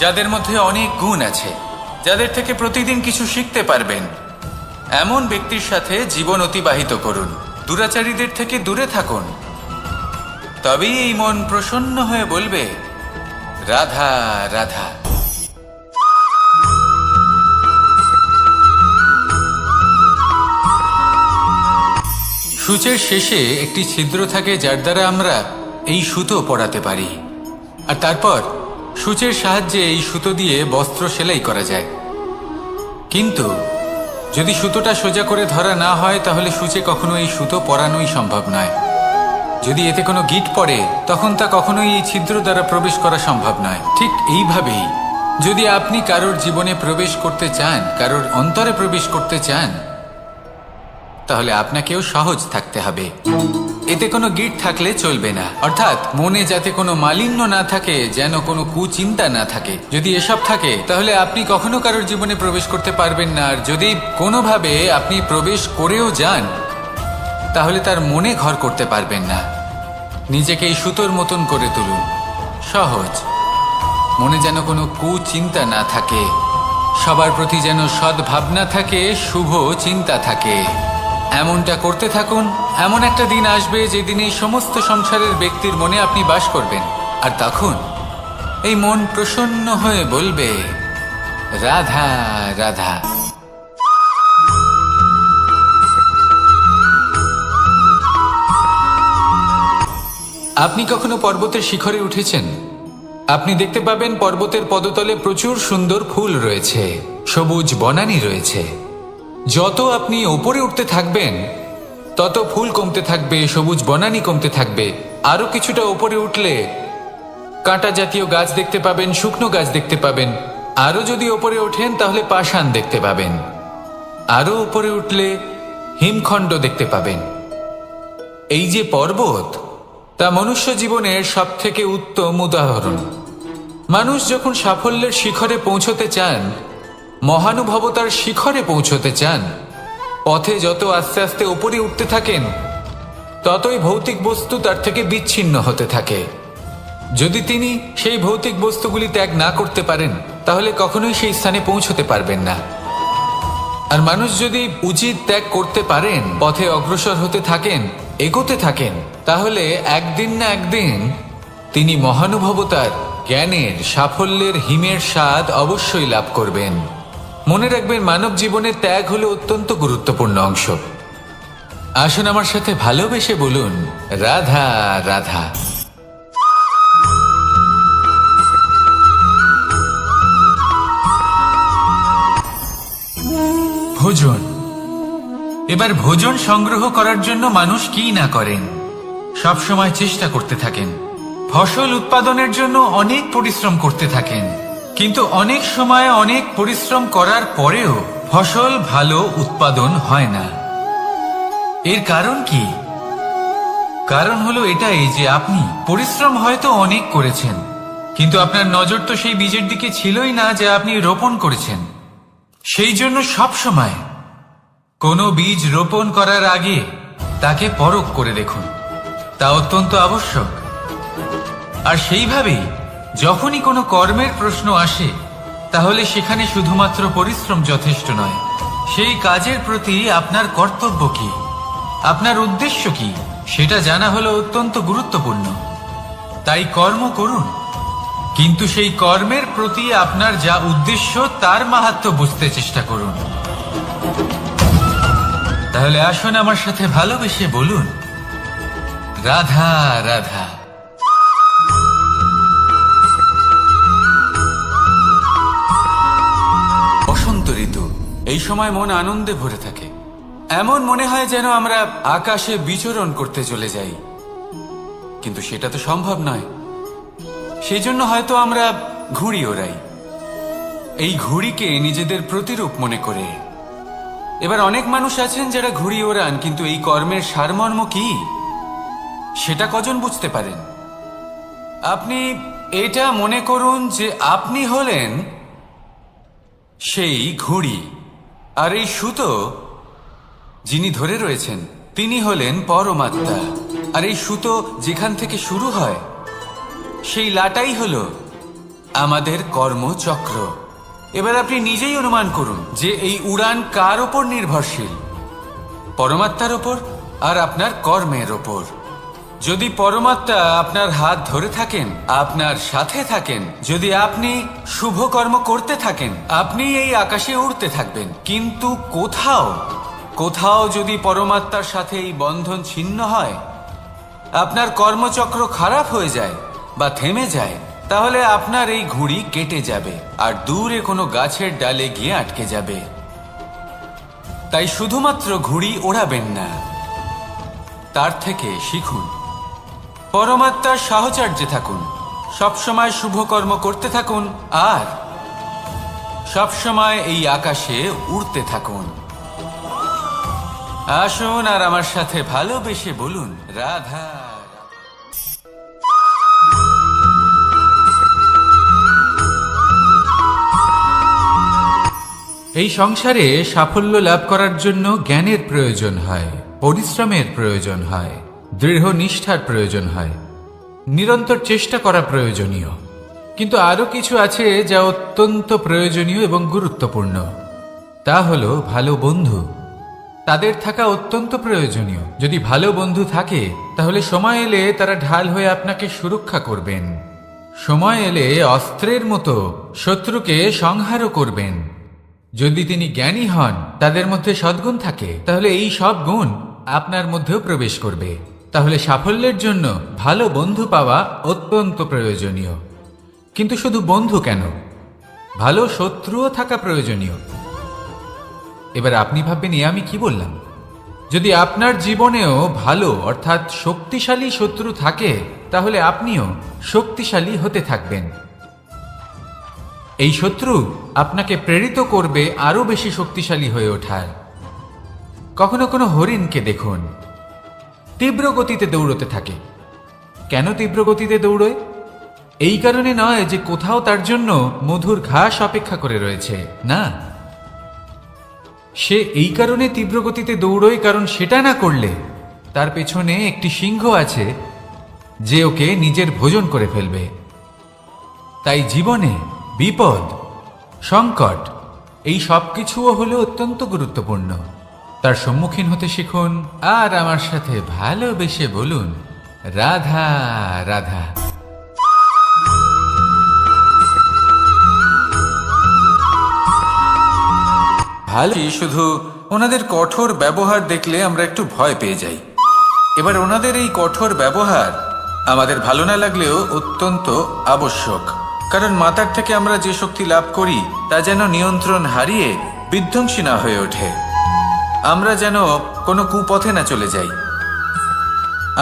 যাদের মধ্যে অনেক গুণ আছে, যাদের থেকে প্রতিদিন কিছু শিখতে পারবেন। এমন ব্যক্তির সাথে জীবন অতিবাহিত করুন, দুরাচারীদের থেকে দূরে থাকুন। তবেই এই মন প্রসন্ন হয়ে বলবে, রাধা রাধা। সূচের শেষে একটি ছিদ্র থাকে, যার দ্বারা আমরা এই সুতো পরাতে পারি, আর তারপর সূচের সাহায্যে এই সুতো দিয়ে বস্ত্র সেলাই করা যায়। কিন্তু যদি সুতোটা সোজা করে ধরা না হয়, তাহলে সূচে কখনো এই সুতো পরানোই সম্ভব নয়। যদি এতে কোনো গিঁট পড়ে, তখন তা কখনোই এই ছিদ্র দ্বারা প্রবেশ করা সম্ভব নয়। ঠিক এইভাবেই যদি আপনি কারোর জীবনে প্রবেশ করতে চান, কারোর অন্তরে প্রবেশ করতে চান, তাহলে আপনাকেও সহজ থাকতে হবে। এতে কোনো গিঁট থাকলে চলবে না, অর্থাৎ মনে যাতে কোনো মালিন্য না থাকে, যেন কোনো কুচিন্তা না থাকে। যদি এসব থাকে, তাহলে আপনি কখনো কারোর জীবনে প্রবেশ করতে পারবেন না। আর যদি কোনোভাবে আপনি প্রবেশ করেও যান, তাহলে তার মনে ঘর করতে পারবেন না। নিজেকে এই সুতোর মতন করে তুলুন, সহজ। মনে যেন কোনো কুচিন্তা না থাকে, সবার প্রতি যেন সদ্ভাবনা থাকে, শুভ চিন্তা থাকে। এমনটা করতে থাকুন। এমন একটা দিন আসবে যেদিন এই সমস্ত সংসারের ব্যক্তির মনে আপনি বাস করবেন, আর তখন এই মন প্রসন্ন হয়ে বলবে, রাধা রাধা। আপনি কখনো পর্বতের শিখরে উঠেছেন? আপনি দেখতে পাবেন পর্বতের পদতলে প্রচুর সুন্দর ফুল রয়েছে, সবুজ বনানী রয়েছে। যত আপনি ওপরে উঠতে থাকবেন, তত ফুল কমতে থাকবে, সবুজ বনানী কমতে থাকবে। আরো কিছুটা ওপরে উঠলে কাঁটা জাতীয় গাছ দেখতে পাবেন, শুকনো গাছ দেখতে পাবেন। আরো যদি ওপরে ওঠেন, তাহলে পাষাণ দেখতে পাবেন। আরো উপরে উঠলে হিমখণ্ড দেখতে পাবেন। এই যে পর্বত, তা মনুষ্য জীবনের সবথেকে উত্তম উদাহরণ। মানুষ যখন সাফল্যের শিখরে পৌঁছতে চান, মহানুভবতার শিখরে পৌঁছতে চান, পথে যত আস্তে আস্তে উপরে উঠতে থাকেন, ততই ভৌতিক বস্তু তার থেকে বিচ্ছিন্ন হতে থাকে। যদি তিনি সেই ভৌতিক বস্তুগুলি ত্যাগ না করতে পারেন, তাহলে কখনোই সেই স্থানে পৌঁছতে পারবেন না। আর মানুষ যদি উচিত ত্যাগ করতে পারেন, পথে অগ্রসর হতে থাকেন, এগোতে থাকেন, তাহলে একদিন না একদিন তিনি মহানুভবতার, জ্ঞানের, সাফল্যের হিমের স্বাদ অবশ্যই লাভ করবেন। মনে রাখবেন, মানব জীবনের ত্যাগ হলো অত্যন্ত গুরুত্বপূর্ণ অংশ। আসুন আমার সাথে ভালোবেসে বলুন, রাধা রাধা। ভোজন। এবার ভোজন সংগ্রহ করার জন্য মানুষ কি না করেন, সব সময় চেষ্টা করতে থাকেন। ফসল উৎপাদনের জন্য অনেক পরিশ্রম করতে থাকেন, কিন্তু অনেক সময় অনেক পরিশ্রম করার পরেও ফসল ভালো উৎপাদন হয় না। এর কারণ কি? কারণ হলো এটাই যে আপনি পরিশ্রম হয়তো অনেক করেছেন, কিন্তু আপনার নজর তো সেই বীজের দিকে ছিলই না যা আপনি রোপণ করেছেন। সেই জন্য সব সময় কোনো বীজ রোপণ করার আগে তাকে পরখ করে দেখুন, তা অত্যন্ত আবশ্যক। আর সেইভাবেই যখনই কোনো কর্মের প্রশ্ন আসে, তাহলে সেখানে শুধুমাত্র পরিশ্রম যথেষ্ট নয়। সেই কাজের প্রতি আপনার কর্তব্য কি, আপনার উদ্দেশ্য কি, সেটা জানা হলো অত্যন্ত গুরুত্বপূর্ণ। তাই কর্ম করুন, কিন্তু সেই কর্মের প্রতি আপনার যা উদ্দেশ্য, তার মাহাত্ম্য বুঝতে চেষ্টা করুন। তাহলে আসুন আমার সাথে ভালোবেসে বলুন, রাধা রাধা। এই সময় মন আনন্দে ভরে থাকে। এমন মনে হয় যেন আমরা আকাশে বিচরণ করতে চলে যাই, কিন্তু সেটা তো সম্ভব নয়। সেই জন্য হয়তো আমরা ঘুড়ি ওড়াই, এই ঘুড়িকে নিজেদের প্রতিরূপ মনে করে। এবার অনেক মানুষ আছেন যারা ঘুড়ি ওড়ান, কিন্তু এই কর্মের সারমর্ম কি সেটা কজন বুঝতে পারেন? আপনি এটা মনে করুন যে আপনি হলেন সেই ঘুড়ি, আর এই সুতো যিনি ধরে রয়েছেন তিনি হলেন পরমাত্মা। আর এই সুতো যেখান থেকে শুরু হয় সেই লাটাই হলো আমাদের কর্মচক্র। এবার আপনি নিজেই অনুমান করুন যে এই উড়ান কার ওপর নির্ভরশীল? পরমাত্মার ওপর আর আপনার কর্মের ওপর। যদি পরমাত্মা আপনার হাত ধরে থাকেন, আপনার সাথে থাকেন, যদি আপনি শুভ কর্ম করতে থাকেন, আপনি এই আকাশে উড়তে থাকবেন। কিন্তু কোথাও কোথাও যদি পরমাত্মার সাথে এই বন্ধন ছিন্ন হয়, আপনার কর্মচক্র খারাপ হয়ে যায় বা থেমে যায়, তাহলে আপনার এই ঘুড়ি কেটে যাবে আর দূরে কোনো গাছের ডালে গিয়ে আটকে যাবে। তাই শুধুমাত্র ঘুড়ি ওড়াবেন না, তার থেকে শিখুন, পরমাত্মার সাহচর্যে থাকুন, সবসময় শুভ কর্ম করতে থাকুন আর সবসময় এই আকাশে উড়তে থাকুন। আসুন আর আমার সাথে ভালোবেসে বলুন, রাধা। এই সংসারে সাফল্য লাভ করার জন্য জ্ঞানের প্রয়োজন হয়, পরিশ্রমের প্রয়োজন হয়, দৃঢ় নিষ্ঠার প্রয়োজন হয়, নিরন্তর চেষ্টা করা প্রয়োজনীয়। কিন্তু আরো কিছু আছে যা অত্যন্ত প্রয়োজনীয় এবং গুরুত্বপূর্ণ। তা হলো ভালো বন্ধু। তাদের থাকা অত্যন্ত প্রয়োজনীয়। যদি ভালো বন্ধু থাকে তাহলে সময় এলে তারা ঢাল হয়ে আপনাকে সুরক্ষা করবেন। সময় এলে অস্ত্রের মতো শত্রুকে সংহারও করবেন। যদি তিনি জ্ঞানী হন, তাদের মধ্যে সদ্গুণ থাকে, তাহলে এই সব গুণ আপনার মধ্যেও প্রবেশ করবে। তাহলে সাফল্যের জন্য ভালো বন্ধু পাওয়া অত্যন্ত প্রয়োজনীয়। কিন্তু শুধু বন্ধু কেন, ভালো শত্রুও থাকা প্রয়োজনীয়। এবার আপনি ভাববেন, এ আমি কি বললাম? যদি আপনার জীবনেও ভালো অর্থাৎ শক্তিশালী শত্রু থাকে, তাহলে আপনিও শক্তিশালী হতে থাকবেন। এই শত্রু আপনাকে প্রেরিত করবে আরো বেশি শক্তিশালী হয়ে ওঠার। কখনো কোনো হরিণকে দেখুন, তীব্র গতিতে দৌড়তে থাকে। কেন তীব্র গতিতে দৌড়য়? এই কারণে নয় যে কোথাও তার জন্য মধুর ঘাস অপেক্ষা করে রয়েছে, না। সে এই কারণে তীব্র গতিতে দৌড়য় কারণ সেটা না করলে তার পেছনে একটি সিংহ আছে যে ওকে নিজের ভোজন করে ফেলবে। তাই জীবনে বিপদ, সংকট, এই সব কিছুও হলো অত্যন্ত গুরুত্বপূর্ণ। তার সম্মুখীন হতে শিখুন আর আমার সাথে ভালোবেসে বলুন, রাধা রাধা। ভালো, শুধু ওনাদের কঠোর ব্যবহার দেখলে আমরা একটু ভয় পেয়ে যাই। এবার ওনাদের এই কঠোর ব্যবহার আমাদের ভালো না লাগলেও অত্যন্ত আবশ্যক, কারণ মাতার থেকে আমরা যে শক্তি লাভ করি তা যেন নিয়ন্ত্রণ হারিয়ে বিধ্বংসী না হয়ে ওঠে। আমরা যেন কোনো কুপথে না চলে যাই,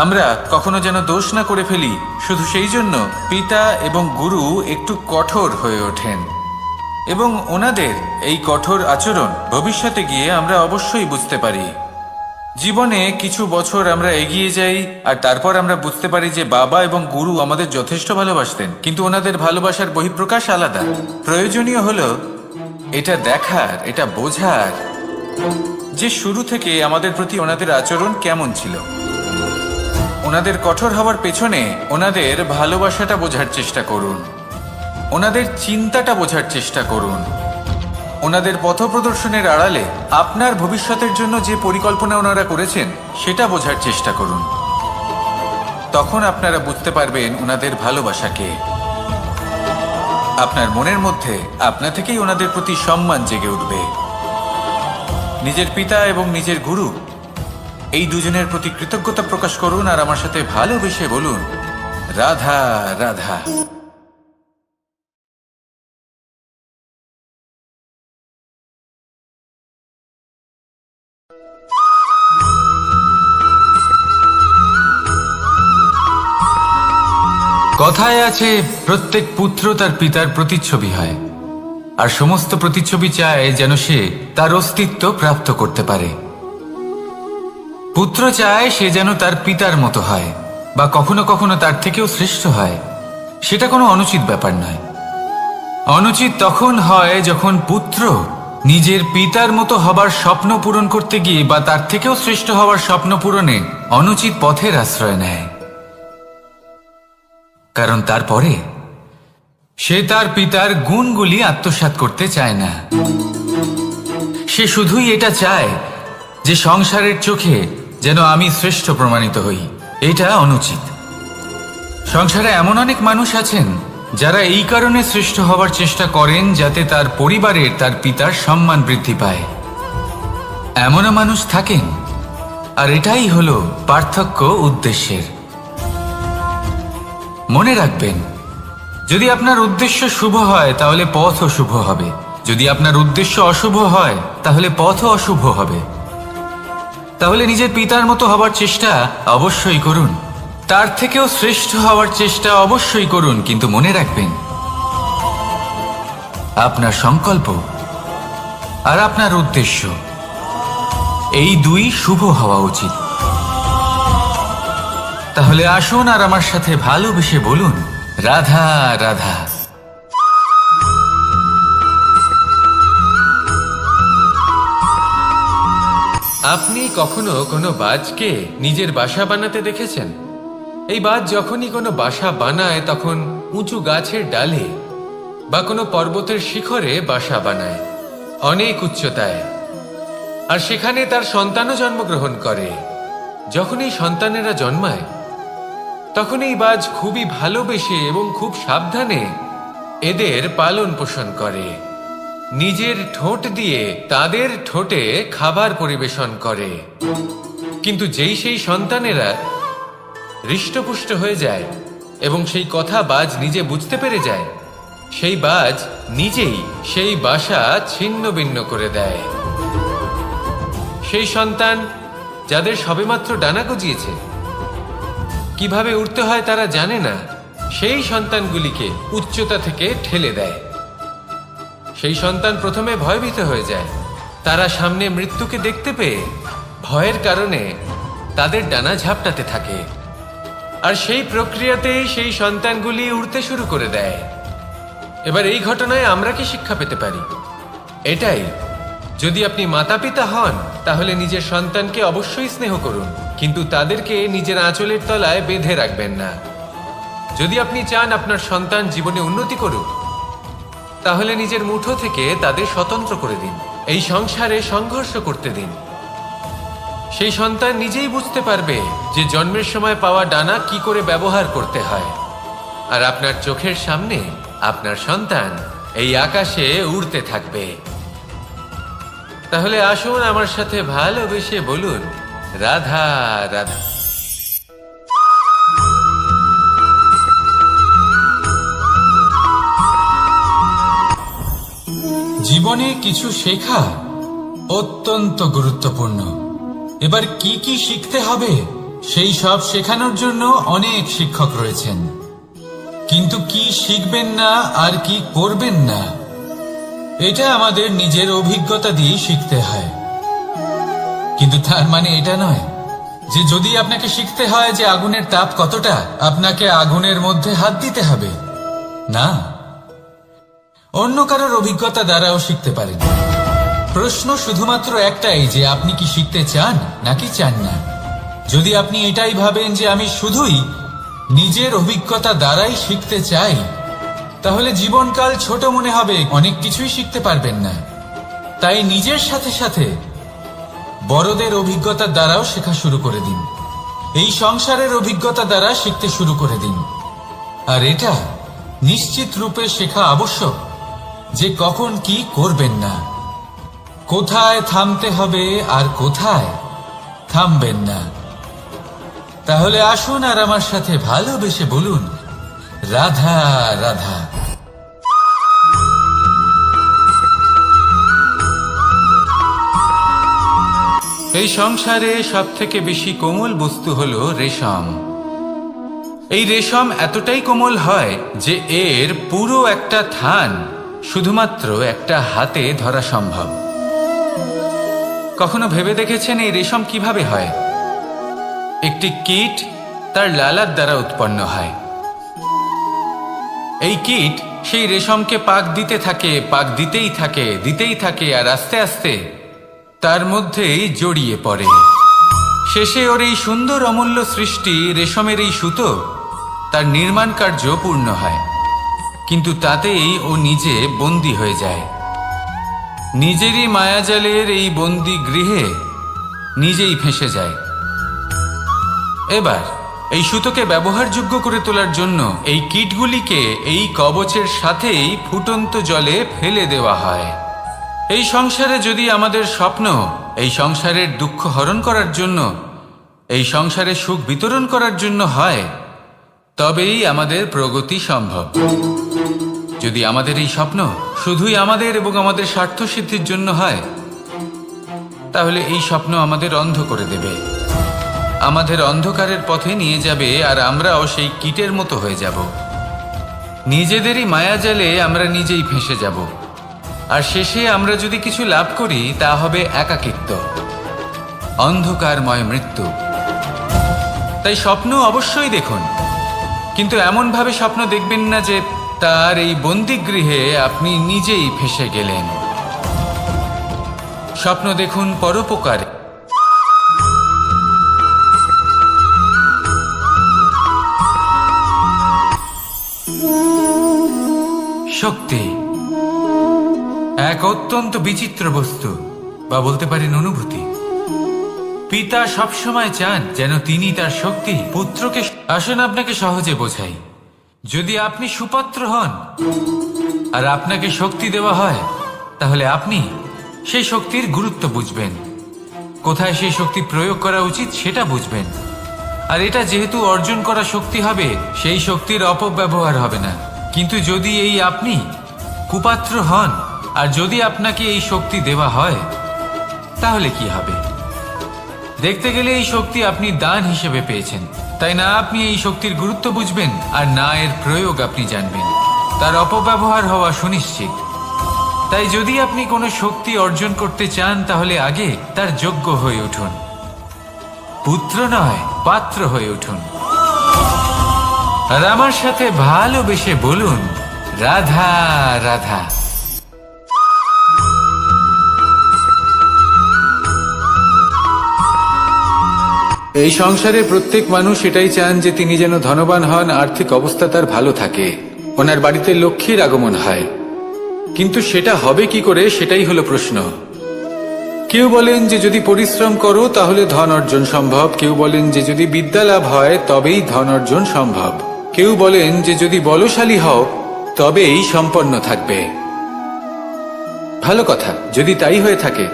আমরা কখনো যেন দোষ না করে ফেলি। শুধু সেই জন্য পিতা এবং গুরু একটু কঠোর হয়ে ওঠেন, এবং ওনাদের এই কঠোর আচরণ ভবিষ্যতে গিয়ে আমরা অবশ্যই বুঝতে পারি। জীবনে কিছু বছর আমরা এগিয়ে যাই আর তারপর আমরা বুঝতে পারি যে বাবা এবং গুরু আমাদের যথেষ্ট ভালোবাসতেন, কিন্তু ওনাদের ভালোবাসার বহিঃপ্রকাশ আলাদা। প্রয়োজনীয় হলো এটা দেখার, এটা বোঝার যে শুরু থেকে আমাদের প্রতি ওনাদের আচরণ কেমন ছিল। ওনাদের কঠোর হওয়ার পেছনে ওনাদের ভালোবাসাটা বোঝার চেষ্টা করুন, ওনাদের চিন্তাটা বোঝার চেষ্টা করুন, ওনাদের পথপ্রদর্শনের আড়ালে আপনার ভবিষ্যতের জন্য যে পরিকল্পনা ওনারা করেছেন সেটা বোঝার চেষ্টা করুন। তখন আপনারা বুঝতে পারবেন ওনাদের ভালোবাসাকে। আপনার মনের মধ্যে আপনা থেকেই ওনাদের প্রতি সম্মান জেগে উঠবে। নিজের পিতা এবং নিজের গুরু এই দুজনের প্রতি কৃতজ্ঞতা প্রকাশ করুন আর আমার সাথে ভালোবেসে বলুন, রাধা রাধা। কথায় আছে, প্রত্যেক পুত্র তার পিতার প্রতিচ্ছবি হয়, আর সমস্ত প্রতিচ্ছবি চায় যেন সে তার অস্তিত্ব প্রাপ্ত করতে পারে। পুত্র চায় সে যেন তার পিতার মতো হয়, বা কখনো কখনো তার থেকেও শ্রেষ্ঠ হয়। সেটা কোনো অনুচিত ব্যাপার নয়। অনুচিত তখন হয় যখন পুত্র নিজের পিতার মতো হবার স্বপ্ন পূরণ করতে গিয়ে বা তার থেকেও শ্রেষ্ঠ হওয়ার স্বপ্ন পূরণে অনুচিত পথের আশ্রয় নেয়। কারণ তারপরে সে তার পিতার গুণগুলি আত্মসাৎ করতে চায় না। সে শুধুই এটা চায় যে সংসারের চোখে যেন আমি শ্রেষ্ঠ প্রমাণিত হই। এটা অনুচিত। সংসারে এমন অনেক মানুষ আছেন যারা এই কারণে শ্রেষ্ঠ হবার চেষ্টা করেন যাতে তার পরিবারের তার পিতার সম্মান বৃদ্ধি পায়। এমনও মানুষ থাকেন, আর এটাই হলো পার্থক্য উদ্দেশ্যের। মনে রাখবেন, যদি আপনার উদ্দেশ্য শুভ হয় তাহলে পথও শুভ হবে, যদি আপনার উদ্দেশ্য অশুভ হয় তাহলে পথও অশুভ হবে। তাহলে নিজের পিতার মতো হবার চেষ্টা অবশ্যই করুন, তার থেকেও শ্রেষ্ঠ হওয়ার চেষ্টা অবশ্যই করুন, কিন্তু মনে রাখবেন আপনার সংকল্প আর আপনার উদ্দেশ্য এই দুই শুভ হওয়া উচিত। তাহলে আসুন আর আমার সাথে ভালোবেসে বলুন, রাধা রাধা। আপনি কখনো কোনো বাজকে নিজের বাসা বানাতে দেখেছেন? এই বাজ যখনই কোনো বাসা বানায় তখন উঁচু গাছের ডালে বা কোনো পর্বতের শিখরে বাসা বানায়, অনেক উচ্চতায়। আর সেখানে তার সন্তানও জন্মগ্রহণ করে। যখন এই সন্তানেরা জন্মায় তখন এই বাজ খুবই ভালোবেসে এবং খুব সাবধানে এদের পালন পোষণ করে। নিজের ঠোঁট দিয়ে তাদের ঠোঁটে খাবার পরিবেশন করে। কিন্তু যেই সেই সন্তানেরা হৃষ্টপুষ্ট হয়ে যায় এবং সেই কথা বাজ নিজে বুঝতে পেরে যায়, সেই বাজ নিজেই সেই বাসা ছিন্ন ভিন্ন করে দেয়। সেই সন্তান যাদের সবেমাত্র ডানা গজিয়েছে, কিভাবে উঠতে হয় তারা জানে না, সেই সন্তানগুলিকে উচ্চতা থেকে ঠেলে দেয়। সেই সন্তান প্রথমে ভয়ভীত হয়ে যায়। তারা সামনে মৃত্যুকে দেখতে পেয়ে ভয়ের কারণে তাদের ডানা ঝাপটাতে থাকে, আর সেই প্রক্রিয়াতেই সেই সন্তানগুলি উড়তে শুরু করে দেয়। এবার এই ঘটনায় আমরা কি শিক্ষা পেতে পারি? এটাই, যদি আপনি মাতা পিতা হন তাহলে নিজের সন্তানকে অবশ্যই স্নেহ করুন, কিন্তু তাদেরকে নিজের আঁচলের তলায় বেঁধে রাখবেন না। যদি আপনি চান আপনার সন্তান জীবনে উন্নতি করুক, তাহলে নিজের মুঠো থেকে তাদের স্বতন্ত্র করে দিন, এই সংসারে সংঘর্ষ করতে দিন। সেই সন্তান নিজেই বুঝতে পারবে যে জন্মের সময় পাওয়া ডানা কি করে ব্যবহার করতে হয়। আর আপনার চোখের সামনে আপনার সন্তান এই আকাশে উড়তে থাকবে। তাহলে আসুন আমার সাথে ভালোবেসে বলুন, রাধা রাধা। জীবনে কিছু শেখা অত্যন্ত গুরুত্বপূর্ণ। এবার কি কি শিখতে হবে সেই সব শেখানোর জন্য অনেক শিক্ষক রয়েছেন, কিন্তু কি শিখবেন না আর কি করবেন না এটা আমাদের নিজের অভিজ্ঞতা দিয়ে শিখতে হয়। কিন্তু তার মানে এটা নয় যে যদি আপনাকে শিখতে হয় যে আগুনের তাপ কতটা, আপনাকে আগুনের মধ্যে হাত দিতে হবে। না, অন্য কারোর অভিজ্ঞতা দ্বারাও শিখতে পারেন। প্রশ্ন শুধুমাত্র একটাই যে আপনি কি শিখতে চান নাকি চান না। যদি আপনি এটাই ভাবেন যে আমি শুধুই নিজের অভিজ্ঞতা দ্বারাই শিখতে চাই, তাহলে জীবনকাল ছোট মনে হবে, অনেক কিছুই শিখতে পারবেন না। তাই নিজের সাথে সাথে বড়দের অভিজ্ঞতা দ্বারাও শেখা শুরু করে দিন। এই সংসারের অভিজ্ঞতা দ্বারা শিখতে শুরু করে দিন। আর এটা নিশ্চিত রূপে শেখা আবশ্যক যে কখন কি করবেন না, কোথায় থামতে হবে আর কোথায় থামবেন না। তাহলে আসুন আর আমার সাথে ভালোবেসে বলুন, রাধা রাধা। এই সংসারে সব থেকে বেশি কোমল বস্তু হলো রেশম। এই রেশম এতটাই কোমল হয় যে এর পুরো একটা থান শুধুমাত্র একটা হাতে ধরা সম্ভব। কখনো ভেবে দেখেছেন এই রেশম কিভাবে হয়? একটি কীট তার লালার দ্বারা উৎপন্ন হয়। এই কীট সেই রেশমকে পাক দিতে থাকে, পাক দিতেই থাকে আর আস্তে আস্তে তার মধ্যেই জড়িয়ে পড়ে। শেষে ওর এই সুন্দর অমূল্য সৃষ্টি রেশমের এই সুতো তার নির্মাণ কার্য পূর্ণ হয়, কিন্তু তাতেই ও নিজে বন্দী হয়ে যায়। নিজেরই মায়াজালের এই বন্দী গৃহে নিজেই ফেঁসে যায়। এবার এই সুতোকে ব্যবহারযোগ্য করে তোলার জন্য এই কীটগুলিকে এই কবচের সাথেই ফুটন্ত জলে ফেলে দেওয়া হয়। এই সংসারে যদি আমাদের স্বপ্ন এই সংসারের দুঃখ হরণ করার জন্য, এই সংসারে সুখ বিতরণ করার জন্য হয়, তবেই আমাদের প্রগতি সম্ভব। যদি আমাদের এই স্বপ্ন শুধুই আমাদের এবং আমাদের স্বার্থ সিদ্ধির জন্য হয়, তাহলে এই স্বপ্ন আমাদের অন্ধ করে দেবে, আমাদের অন্ধকারের পথে নিয়ে যাবে, আর আমরাও সেই কীটের মতো হয়ে যাব। নিজেদেরই মায়াজালে আমরা নিজেই ফেঁসে যাব, আর শেষে আমরা যদি কিছু লাভ করি তা হবে একাকিত্ব, অন্ধকারময় মৃত্যু। তাই স্বপ্ন অবশ্যই দেখুন, কিন্তু এমনভাবে স্বপ্ন দেখবেন না যে তার এই বন্দিগৃহে আপনি নিজেই ফেঁসে গেলেন। স্বপ্ন দেখুন পরোপকারে। শক্তি এক অত্যন্ত বিচিত্র বস্তু, বা বলতে পারেন অনুভূতি। পিতা সবসময় চান যেন তিনি তার শক্তি পুত্রকে। আসুন আপনাকে সহজে বোঝাই। যদি আপনি সুপাত্র হন আর আপনাকে শক্তি দেওয়া হয়, তাহলে আপনি সেই শক্তির গুরুত্ব বুঝবেন, কোথায় সেই শক্তি প্রয়োগ করা উচিত সেটা বুঝবেন। আর এটা যেহেতু অর্জন করা শক্তি হবে, সেই শক্তির অপব্যবহার হবে না। কিন্তু যদি এই আপনি কুপাত্র হন আর যদি আপনাকে এই শক্তি দেওয়া হয়, তাহলে কি হবে? দেখতে গেলে এই শক্তি আপনি দান হিসেবে পেয়েছেন, তাই না আপনি এই শক্তির গুরুত্ব বুঝবেন আর না এর প্রয়োগ আপনি জানবেন। তার অপব্যবহার হওয়া সুনিশ্চিত। তাই যদি আপনি কোনো শক্তি অর্জন করতে চান, তাহলে আগে তার যোগ্য হয়ে উঠুন, পুত্র নয় পাত্র হয়ে উঠুন। আর আমার সাথে ভালোবেসে বলুন, রাধা রাধা। এই সংসারে প্রত্যেক মানুষ এটাই চান যে তিনি যেন ধনবান হন, আর্থিক অবস্থা তার ভালো থাকে, ওনার বাড়িতে লক্ষ্মীর আগমন হয়। কিন্তু সেটা হবে কি করে, সেটাই হলো প্রশ্ন। কেউ বলেন যে যদি পরিশ্রম করো তাহলে ধন অর্জন সম্ভব, কেউ বলেন যে যদি বিদ্যা লাভ হয় তবেই ধন অর্জন সম্ভব, কেউ বলেন যে যদি বলশালী হও তবেই সম্পন্ন থাকবে। ভালো কথা, যদি তাই হয়ে থাকে,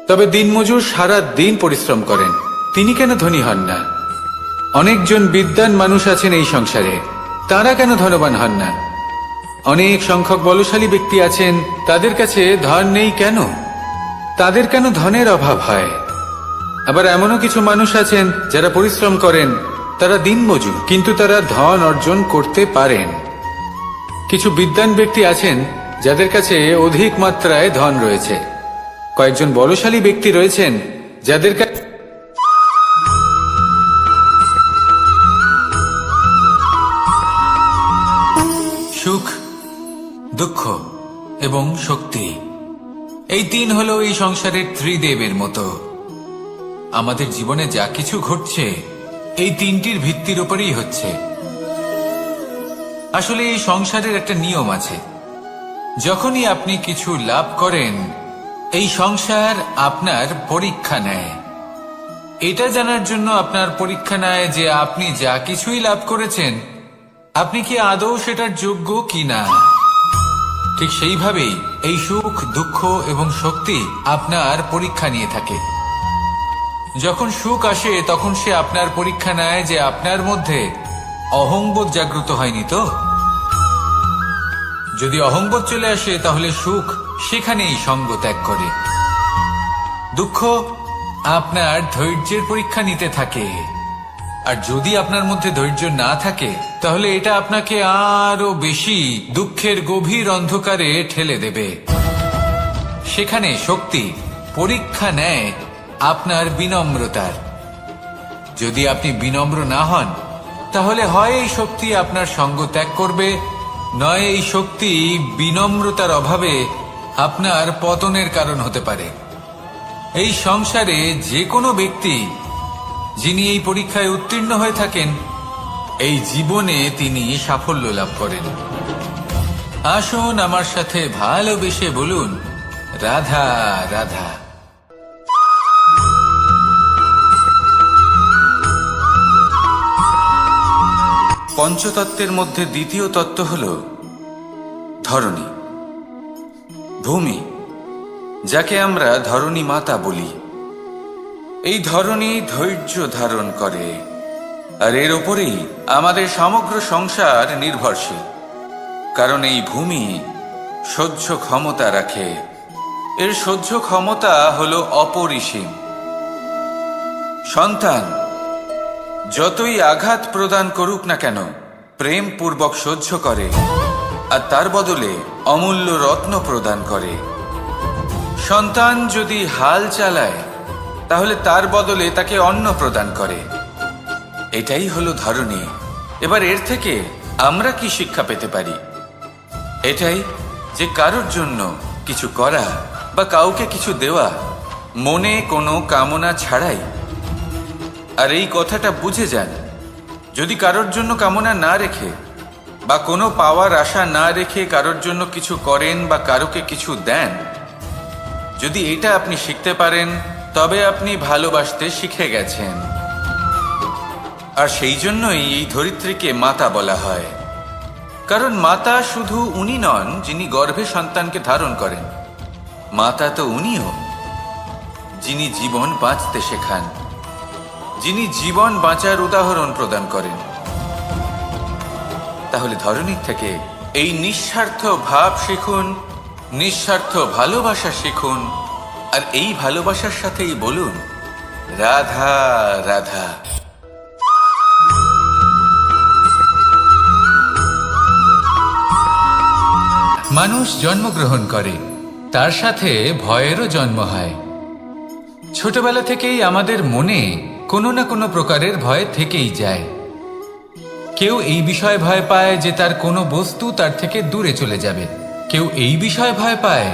তবে দিনমজুর সারা দিন পরিশ্রম করেন, তিনি কেন ধনী হন না? অনেকজন বিদ্বান মানুষ আছেন এই সংসারে, তারা কেন ধনবান হন না? অনেক সংখ্যক বলশালী ব্যক্তি আছেন, তাদের কাছে ধন নেই কেন? তাদের কেন ধনের অভাব হয়? আবার এমনও কিছু মানুষ আছেন যারা পরিশ্রম করেন, তারা দিনমজুর, কিন্তু তারা ধন অর্জন করতে পারেন। কিছু বিদ্বান ব্যক্তি আছেন যাদের কাছে অধিক মাত্রায় ধন রয়েছে, কয়েকজন বলশালী ব্যক্তি রয়েছেন যাদের কাছে সুখ, দুঃখ এবং শক্তি, এই তিন হলো এই সংসারের ত্রিদেবের মতো। আমাদের জীবনে যা কিছু ঘটছে এই তিনটির ভিত্তির উপরেই হচ্ছে। আসলে এই সংসারের একটা নিয়ম আছে, যখনই আপনি কিছু লাভ করেন, এই সংসার আপনার পরীক্ষা নেয়। এটা জানার জন্য আপনার পরীক্ষা নেয় যে আপনি যা কিছুই লাভ করেছেন, আপনি কি আদৌ সেটার যোগ্য কিনা। ঠিক সেইভাবেই এই সুখ, দুঃখ এবং শক্তি আপনার পরীক্ষা নিয়ে থাকে। যখন সুখ আসে তখন সে আপনার পরীক্ষা নেয় যে আপনার মধ্যে অহংবোধ জাগ্রত হয়নি তো। যদি অহংবোধ চলে আসে তাহলে সুখ সেখানেই সঙ্গ ত্যাগ করে। দুঃখ আপনার ধৈর্যের পরীক্ষা নিতে থাকে, আর যদি আপনার মধ্যে ধৈর্য না থাকে তাহলে এটা আপনাকে আরো বেশি দুঃখের গভীর অন্ধকারে ঠেলে দেবে। সেখানে শক্তি পরীক্ষা নেয় আপনার বিনম্রতার। যদি আপনি বিনম্র না হন তাহলে হয় এই শক্তি আপনার সঙ্গ ত্যাগ করবে, নয় এই শক্তি বিনম্রতার অভাবে আপনার পতনের কারণ হতে পারে। এই সংসারে যে কোনো ব্যক্তি যিনি এই পরীক্ষায় উত্তীর্ণ হয়ে থাকেন, এই জীবনে তিনি সাফল্য লাভ করেন। আসুন আমার সাথে ভালোবেসে বলুন, রাধা রাধা। পঞ্চতত্ত্বের মধ্যে দ্বিতীয় তত্ত্ব হল ধরণী, ভূমি, যাকে আমরা ধরণী মাতা বলি। এই ধরণী ধৈর্য ধারণ করে, আর এর ওপরেই আমাদের সমগ্র সংসার নির্ভরশীল। কারণ এই ভূমি সহ্য ক্ষমতা রাখে, এর সহ্য ক্ষমতা হল অপরিসীম। সন্তান যতই আঘাত প্রদান করুক না কেন, প্রেম পূর্বক সহ্য করে, আর তার বদলে অমূল্য রত্ন প্রদান করে। সন্তান যদি হাল চালায় তাহলে তার বদলে তাকে অন্ন প্রদান করে। এটাই হলো ধরণী। এবার এর থেকে আমরা কি শিক্ষা পেতে পারি? এটাই যে কারোর জন্য কিছু করা বা কাউকে কিছু দেওয়া মনে কোনো কামনা ছাড়াই। আর এই কথাটা বুঝে যান, যদি কারোর জন্য কামনা না রেখে বা কোনো পাওয়ার আশা না রেখে কারোর জন্য কিছু করেন বা কারোকে কিছু দেন, যদি এটা আপনি শিখতে পারেন তবে আপনি ভালোবাসতে শিখে গেছেন। আর সেই জন্যই এই ধরিত্রীকে মাতা বলা হয়। কারণ মাতা শুধু উনি নন যিনি গর্ভে সন্তানকে ধারণ করেন, মাতা তো উনিও যিনি জীবন বাঁচতে শেখান, যিনি জীবন বাঁচার উদাহরণ প্রদান করেন। তাহলে ধরণীর থেকে এই নিঃস্বার্থ ভাব শিখুন, নিঃস্বার্থ ভালোবাসা শিখুন, আর এই ভালোবাসার সাথেই বলুন, রাধা রাধা। মানুষ জন্মগ্রহণ করে, তার সাথে ভয়েরও জন্ম হয়। ছোটবেলা থেকেই আমাদের মনে কোনো না কোনো প্রকারের ভয় থেকেই যায়। কেউ এই বিষয়ে ভয় পায় যে তার কোনো বস্তু তার থেকে দূরে চলে যাবে, কেউ এই বিষয়ে ভয় পায়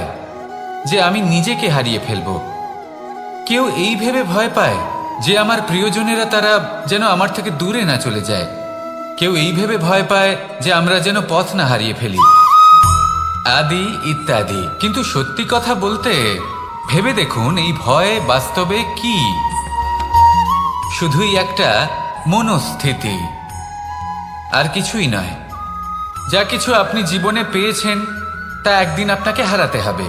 যে আমি নিজেকে হারিয়ে ফেলব, কেউ এই ভেবে ভয় পায় যে আমার প্রিয়জনেরা তারা যেন আমার থেকে দূরে না চলে যায়, কেউ এই ভেবে ভয় পায় যে আমরা যেন পথ না হারিয়ে ফেলি, আদি ইত্যাদি। কিন্তু সত্যি কথা বলতে ভেবে দেখুন, এই ভয় বাস্তবে কি? শুধুই একটা মনস্থিতি, আর কিছুই নয়। যা কিছু আপনি জীবনে পেয়েছেন তা একদিন আপনাকে হারাতে হবে।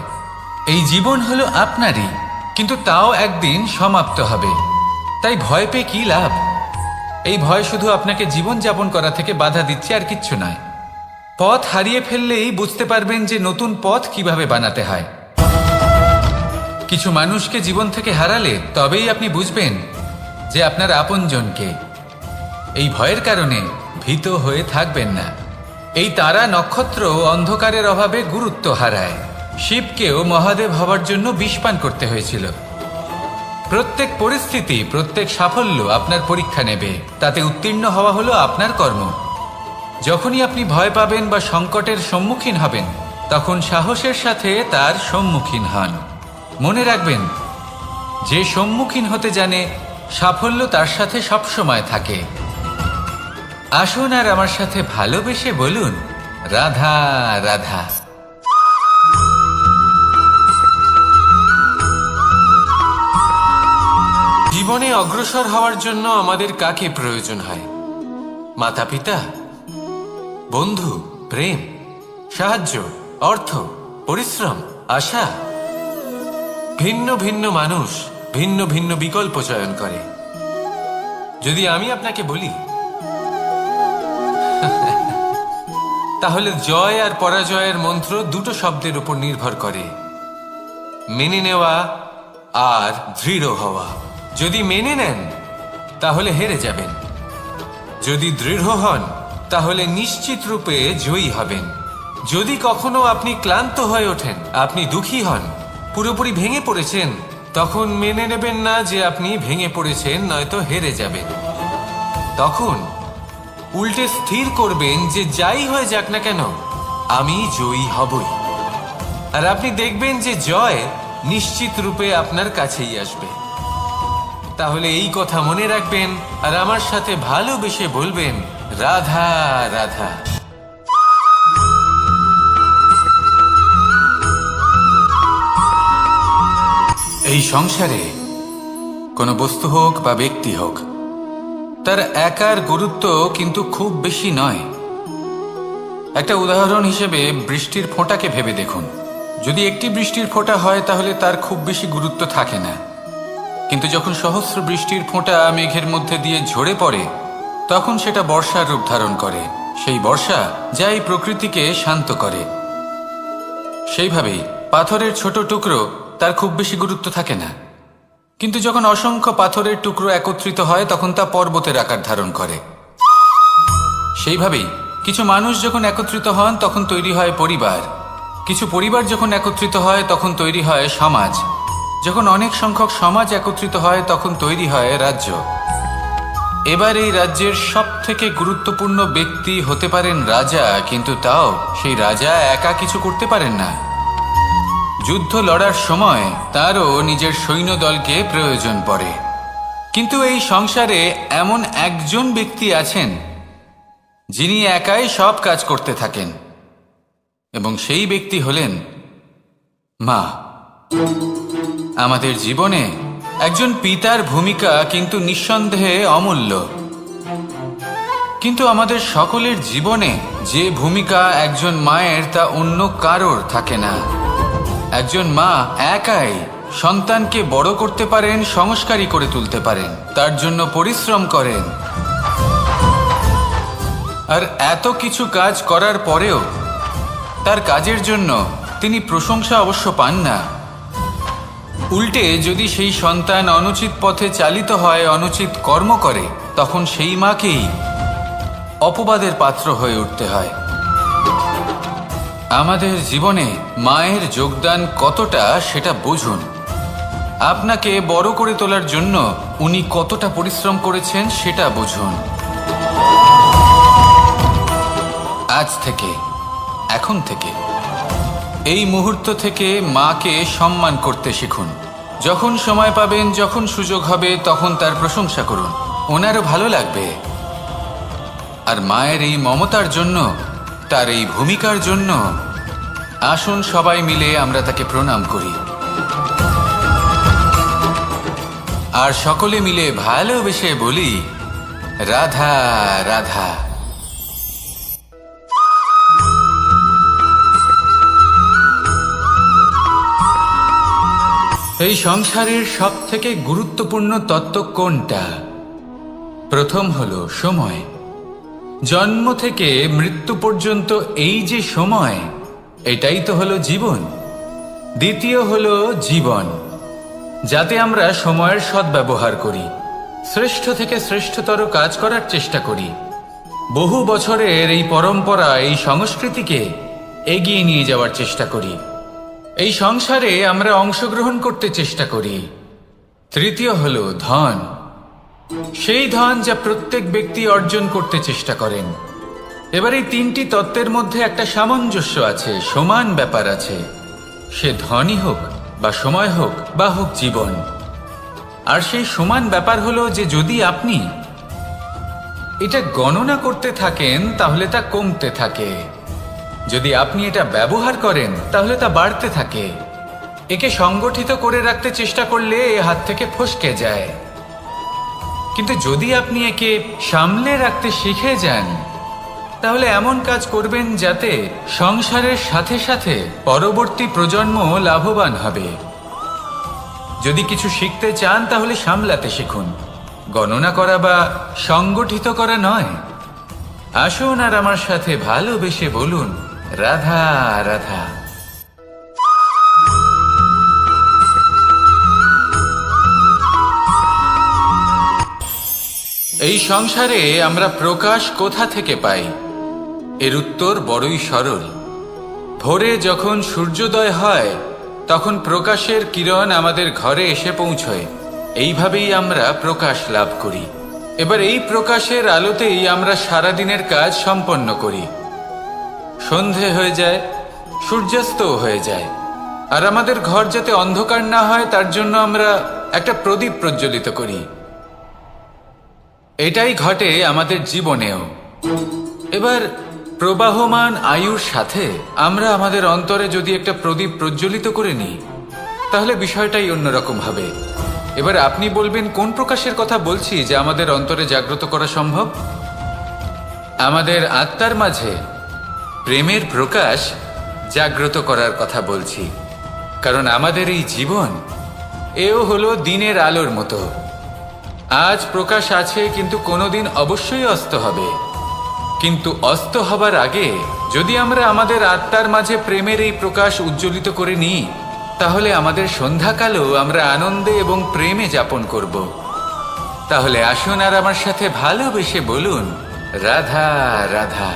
এই জীবন হলো আপনারই, কিন্তু তাও একদিন সমাপ্ত হবে। তাই ভয় পেয়ে কি লাভ? এই ভয় শুধু আপনাকে জীবন যাপন করা থেকে বাধা দিচ্ছে, আর কিচ্ছু নয়। পথ হারিয়ে ফেললেই বুঝতে পারবেন যে নতুন পথ কিভাবে বানাতে হয়। কিছু মানুষকে জীবন থেকে হারালে তবেই আপনি বুঝবেন যে আপনার আপনজনকে। এই ভয়ের কারণে ভীত হয়ে থাকবেন না। এই তারা নক্ষত্র অন্ধকারের অভাবে গুরুত্ব হারায়। শিবকেও মহাদেব হবার জন্য বিষ পান করতে হয়েছিল। প্রত্যেক পরিস্থিতি, প্রত্যেক সাফল্য আপনার পরীক্ষা নেবে, তাতে উত্তীর্ণ হওয়া হলো আপনার কর্ম। যখনই আপনি ভয় পাবেন বা সংকটের সম্মুখীন হবেন, তখন সাহসের সাথে তার সম্মুখীন হন। মনে রাখবেন, যে সম্মুখীন হতে জানে সাফল্য তার সাথে সবসময় থাকে। আসুন আর আমার সাথে ভালোবেসে বলুন, রাধা রাধা। জীবনে অগ্রসর হওয়ার জন্য আমাদের কাকে প্রয়োজন হয়? মাতা পিতা, বন্ধু, প্রেম, সাহায্য, অর্থ, পরিশ্রম, আশা। ভিন্ন ভিন্ন মানুষ ভিন্ন ভিন্ন বিকল্প চয়ন করে। যদি আমি আপনাকে বলি তাহলে জয় আর পরাজয়ের মন্ত্র দুটো শব্দের উপর নির্ভর করে, মেনে নেওয়া আর দৃঢ় হওয়া। যদি মেনে নেন তাহলে হেরে যাবেন, যদি দৃঢ় হন তাহলে নিশ্চিত রূপে জয়ী হবেন। যদি কখনো আপনি ক্লান্ত হয়ে ওঠেন, আপনি দুঃখী হন, পুরোপুরি ভেঙে পড়েছেন, তখন মেনে নেবেন না যে আপনি ভেঙে পড়েছেন, নয়তো হেরে যাবেন। তখন উল্টে স্থির করবেন যে যাই হয়ে যাক না কেন, আমি জয়ী হবই। আর আপনি দেখবেন যে জয় নিশ্চিত রূপে আপনার কাছেই আসবে। তাহলে এই কথা মনে রাখবেন আর আমার সাথে ভালোবেসে বলবেন, রাধা রাধা। এই সংসারে কোনো বস্তু হোক বা ব্যক্তি হোক, তার একার গুরুত্ব কিন্তু খুব বেশি নয়। একটা উদাহরণ হিসেবে বৃষ্টির ফোঁটাকে ভেবে দেখুন। যদি একটি বৃষ্টির ফোঁটা হয় তাহলে তার খুব বেশি গুরুত্ব থাকে না, কিন্তু যখন সহস্র বৃষ্টির ফোঁটা মেঘের মধ্যে দিয়ে ঝরে পড়ে, তখন সেটা বর্ষার রূপ ধারণ করে। সেই বর্ষা যা এই প্রকৃতিকে শান্ত করে। সেইভাবেই পাথরের ছোট টুকরো, তার খুব বেশি গুরুত্ব থাকে না, কিন্তু যখন অসংখ্য পাথরের টুকরো একত্রিত হয় তখন তা পর্বতের আকার ধারণ করে। সেইভাবেই কিছু মানুষ যখন একত্রিত হন তখন তৈরি হয় পরিবার, কিছু পরিবার যখন একত্রিত হয় তখন তৈরি হয় সমাজ, যখন অনেক সংখ্যক সমাজ একত্রিত হয় তখন তৈরি হয় রাজ্য। এবার এই রাজ্যের সব থেকে গুরুত্বপূর্ণ ব্যক্তি হতে পারেন রাজা, কিন্তু তাও সেই রাজা একা কিছু করতে পারেন না। যুদ্ধ লড়ার সময় তারও নিজের সৈন্যদলকে প্রয়োজন পড়ে। কিন্তু এই সংসারে এমন একজন ব্যক্তি আছেন যিনি একাই সব কাজ করতে থাকেন, এবং সেই ব্যক্তি হলেন মা। আমাদের জীবনে একজন পিতার ভূমিকা কিন্তু নিঃসন্দেহে অমূল্য, কিন্তু আমাদের সকলের জীবনে যে ভূমিকা একজন মায়ের তা অন্য কারোর থাকে না। একজন মা একাই সন্তানকে বড় করতে পারেন, সংস্কারী করে তুলতে পারেন, তার জন্য পরিশ্রম করেন। আর এত কিছু কাজ করার পরেও তার কাজের জন্য তিনি প্রশংসা অবশ্য পান না। উল্টে যদি সেই সন্তান অনুচিত পথে চালিত হয়, অনুচিত কর্ম করে, তখন সেই মাকেই অপবাদের পাত্র হয়ে উঠতে হয়। আমাদের জীবনে মায়ের যোগদান কতটা সেটা বুঝুন। আপনাকে বড় করে তোলার জন্য উনি কতটা পরিশ্রম করেছেন সেটা বুঝুন। আজ থেকে, এখন থেকে, এই মুহূর্ত থেকে মাকে সম্মান করতে শিখুন। যখন সময় পাবেন, যখন সুযোগ হবে, তখন তার প্রশংসা করুন, ওনারও ভালো লাগবে। আর মায়ের এই মমতার জন্য, তার এই ভূমিকার জন্য আসুন সবাই মিলে আমরা তাকে প্রণাম করি, আর সকলে মিলে ভালোবেসে বলি, রাধা রাধা। এই সংসারের সব থেকে গুরুত্বপূর্ণ তত্ত্ব কোনটা? প্রথম হলো সময়। জন্ম থেকে মৃত্যু পর্যন্ত এই যে সময়, এটাই তো হলো জীবন। দ্বিতীয় হলো জীবন, যাতে আমরা সময়ের সদ্ব্যবহার করি, শ্রেষ্ঠ থেকে শ্রেষ্ঠতর কাজ করার চেষ্টা করি। বহু বছরের এই পরম্পরা, এই সংস্কৃতিকে এগিয়ে নিয়ে যাওয়ার চেষ্টা করি। এই সংসারে আমরা অংশগ্রহণ করতে চেষ্টা করি। তৃতীয় হলো ধন, সেই ধন যা প্রত্যেক ব্যক্তি অর্জন করতে চেষ্টা করেন। এবার এই তিনটি তত্ত্বের মধ্যে একটা সামঞ্জস্য আছে, সমান ব্যাপার আছে, সে ধনই হোক বা সময় হোক বা হোক জীবন। আর সেই সমান ব্যাপার হলো যে যদি আপনি এটা গণনা করতে থাকেন তাহলে তা কমতে থাকে, যদি আপনি এটা ব্যবহার করেন তাহলে তা বাড়তে থাকে। একে সংগঠিত করে রাখতে চেষ্টা করলে এ হাত থেকে ফসকে যায়, কিন্তু যদি আপনি একে সামলে রাখতে শিখে যান তাহলে এমন কাজ করবেন যাতে সংসারের সাথে সাথে পরবর্তী প্রজন্ম লাভবান হবে। যদি কিছু শিখতে চান তাহলে সামলাতে শিখুন, গণনা করা বা সংগঠিত করা নয়। আসুন আর আমার সাথে ভালোবেসে বলুন, রাধা রাধা। এই সংসারে আমরা প্রকাশ কোথা থেকে পাই? এর উত্তর বড়ই সরল। ভোরে যখন সূর্যোদয় হয় তখন প্রকাশের কিরণ আমাদের ঘরে এসে পৌঁছয়। এইভাবেই আমরা প্রকাশ লাভ করি। এবার এই প্রকাশের আলোতেই আমরা সারাদিনের কাজ সম্পন্ন করি। সন্ধে হয়ে যায়, সূর্যাস্তও হয়ে যায়। আর আমাদের ঘর যাতে অন্ধকার না হয় তার জন্য আমরা একটা প্রদীপ প্রজ্বলিত করি। এটাই ঘটে আমাদের জীবনেও। এবার প্রবাহমান আয়ুর সাথে আমরা আমাদের অন্তরে যদি একটা প্রদীপ প্রজ্বলিত করে নিই তাহলে বিষয়টাই অন্যরকম হবে। এবার আপনি বলবেন কোন প্রকাশের কথা বলছি যে আমাদের অন্তরে জাগ্রত করা সম্ভব? আমাদের আত্মার মাঝে প্রেমের প্রকাশ জাগ্রত করার কথা বলছি। কারণ আমাদের এই জীবন এও হলো দিনের আলোর মতো। আজ প্রকাশ আছে কিন্তু কোনোদিন অবশ্যই অস্ত হবে। কিন্তু অস্ত হবার আগে যদি আমরা আমাদের আত্মার মাঝে প্রেমের এই প্রকাশ উজ্জ্বলিত করে নিই তাহলে আমাদের সন্ধ্যাকালও আমরা আনন্দে এবং প্রেমে যাপন করব। তাহলে আসুন আর আমার সাথে ভালোবেসে বলুন, রাধা রাধা।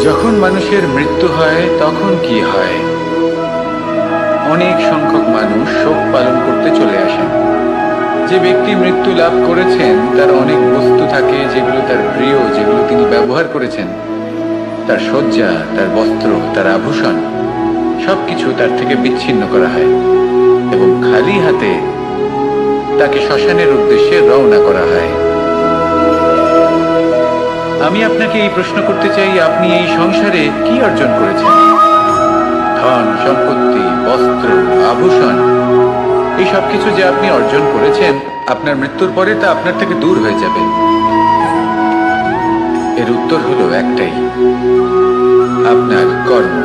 যখন মানুষের মৃত্যু হয় তখন কি হয়? অনেক সংখ্যক মানুষ শোক পালন করতে চলে আসেন। যে ব্যক্তি মৃত্যু লাভ করেছেন তার অনেক বস্তু থাকে যেগুলো তার প্রিয়, যেগুলো তিনি ব্যবহার করেছেন। তার শয্যা, তার বস্ত্র, তার আভূষণ সবকিছু তার থেকে বিচ্ছিন্ন করা হয় এবং খালি হাতে তাকে শ্মশানের উদ্দেশ্যে রওনা করা হয়। আমি আপনাকে এই প্রশ্ন করতে চাই, আপনি এই সংসারে কি অর্জন করেছেন? ধন সম্পত্তি, বস্ত্র, আভূষণ, এই সব কিছু যে আপনি অর্জন করেছেন আপনার মৃত্যুর পরে তা আপনার থেকে দূর হয়ে যাবে। এর উত্তর হলো একটাই, আপনার কর্ম।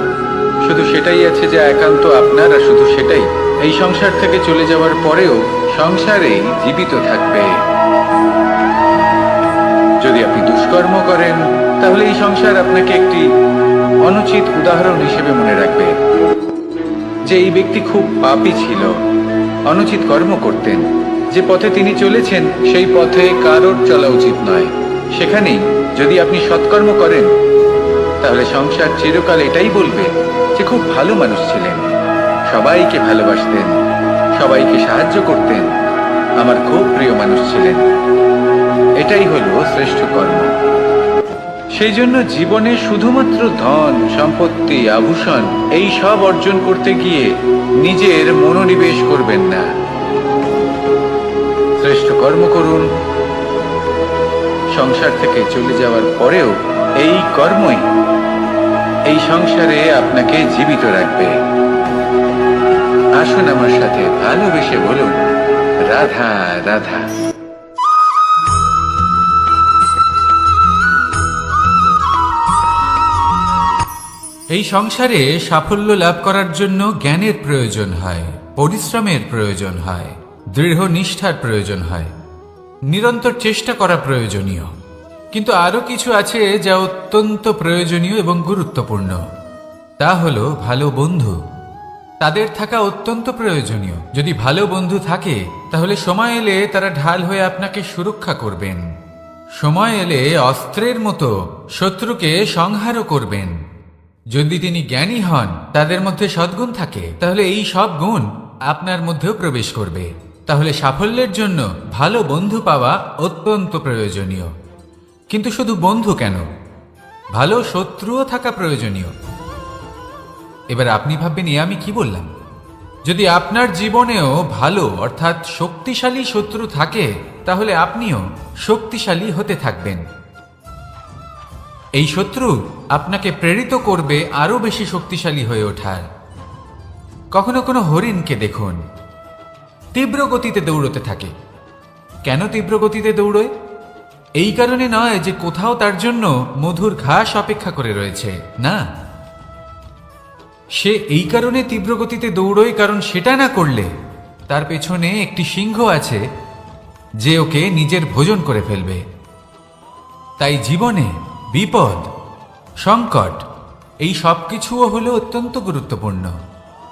শুধু সেটাই আছে যা একান্ত আপনার, আর শুধু সেটাই এই সংসার থেকে চলে যাওয়ার পরেও সংসারেই জীবিত থাকবে। যদি আপনি দুষ্কর্ম করেন তাহলে এই সংসার আপনাকে একটি অনুচিত উদাহরণ হিসেবে মনে রাখবে যে এই ব্যক্তি খুব পাপী ছিল, অনুচিত কর্ম করতেন। যে পথে তিনি চলেছেন সেই পথে কারোর চলা উচিত নয়। সেখানেই যদি আপনি সৎকর্ম করেন তাহলে সংসার চিরকাল এটাই বলবে যে খুব ভালো মানুষ ছিলেন, সবাইকে ভালোবাসতেন, সবাইকে সাহায্য করতেন, আমার খুব প্রিয় মানুষ ছিলেন। এটাই হলো শ্রেষ্ঠ কর্ম। সেই জন্য জীবনে শুধুমাত্র ধন সম্পত্তি, আভূষণ এই সব অর্জন করতে গিয়ে নিজের মনোনিবেশ করবেন না। শ্রেষ্ঠ কর্ম করুন। সংসার থেকে চলে যাওয়ার পরেও এই কর্মই এই সংসারে আপনাকে জীবিত রাখবে। আসুন আমার সাথে ভালোবেসে বলুন, রাধা রাধা। এই সংসারে সাফল্য লাভ করার জন্য জ্ঞানের প্রয়োজন হয়, পরিশ্রমের প্রয়োজন হয়, দৃঢ় নিষ্ঠার প্রয়োজন হয়, নিরন্তর চেষ্টা করা প্রয়োজনীয়। কিন্তু আরো কিছু আছে যা অত্যন্ত প্রয়োজনীয় এবং গুরুত্বপূর্ণ। তা হলো ভালো বন্ধু। তাদের থাকা অত্যন্ত প্রয়োজনীয়। যদি ভালো বন্ধু থাকে তাহলে সময় এলে তারা ঢাল হয়ে আপনাকে সুরক্ষা করবেন। সময় এলে অস্ত্রের মতো শত্রুকে সংহারও করবেন। যদি তিনি জ্ঞানী হন, তাদের মধ্যে সদ্গুণ থাকে, তাহলে এই সব গুণ আপনার মধ্যেও প্রবেশ করবে। তাহলে সাফল্যের জন্য ভালো বন্ধু পাওয়া অত্যন্ত প্রয়োজনীয়। কিন্তু শুধু বন্ধু কেন, ভালো শত্রুও থাকা প্রয়োজনীয়। এবার আপনি ভাববেন, এ আমি কি বললাম? যদি আপনার জীবনেও ভালো অর্থাৎ শক্তিশালী শত্রু থাকে তাহলে আপনিও শক্তিশালী হতে থাকবেন। এই শত্রু আপনাকে প্রেরিত করবে আরো বেশি শক্তিশালী হয়ে ওঠার। কখনো কোনো হরিণকে দেখুন, তীব্র গতিতে দৌড়তে থাকে। কেন তীব্র গতিতে দৌড়য়? এই কারণে নয় যে কোথাও তার জন্য মধুর ঘাস অপেক্ষা করে রয়েছে, না। সে এই কারণে তীব্র গতিতে দৌড়োয় কারণ সেটা না করলে তার পেছনে একটি সিংহ আছে যে ওকে নিজের ভোজন করে ফেলবে। তাই জীবনে বিপদ, সংকট এই সব কিছুও হলো অত্যন্ত গুরুত্বপূর্ণ।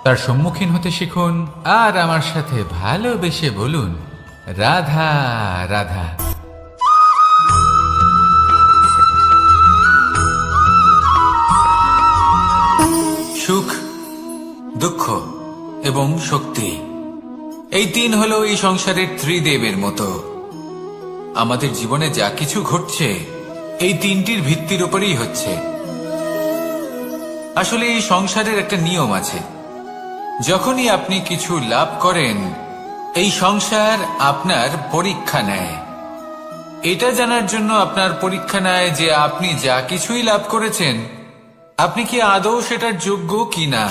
তার সম্মুখীন হতে শিখুন আর আমার সাথে ভালোবেসে বলুন, রাধা রাধা। সুখ, দুঃখ এবং শক্তি, এই তিন হলো এই সংসারের ত্রিদেবের মতো। আমাদের জীবনে যা কিছু ঘটছে এই তিনটির ভিত্তির উপরেই হচ্ছে। আসলে এই সংসারের একটা নিয়ম আছে, যখনই আপনি কিছু লাভ করেন এই সংসার আপনার পরীক্ষা নেয়। এটা জানার জন্য আপনার পরীক্ষা নেয় যে আপনি যা কিছুই লাভ করেছেন আপনি কি আদৌ সেটার যোগ্য কিনা।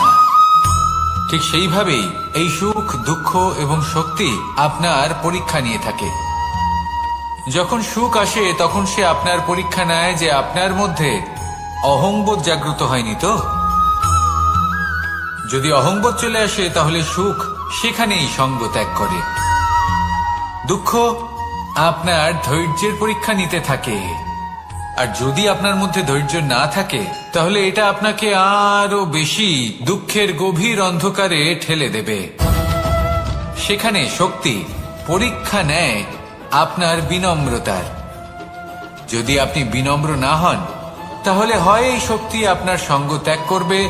ঠিক সেইভাবেই এই সুখ, দুঃখ এবং শক্তি আপনার পরীক্ষা নিয়ে থাকে। যখন সুখ আসে তখন সে আপনার পরীক্ষা নেয় যে আপনার মধ্যে অহংবোধ জাগ্রত হয়নি তো। যদি অহংবোধ চলে আসে তাহলে সুখ সেখানেই সঙ্গ ত্যাগ করে। দুঃখ আপনার ধৈর্যের পরীক্ষা নিতে থাকে, আর যদি আপনার মধ্যে ধৈর্য না থাকে তাহলে এটা আপনাকে আরো বেশি দুঃখের গভীর অন্ধকারে ঠেলে দেবে। সেখানে শক্তি পরীক্ষা নেয় আপনার বিনম্রতার। যদি আপনি বিনম্র না হন তাহলে হয় এই শক্তি আপনার সঙ্গ ত্যাগ করবে,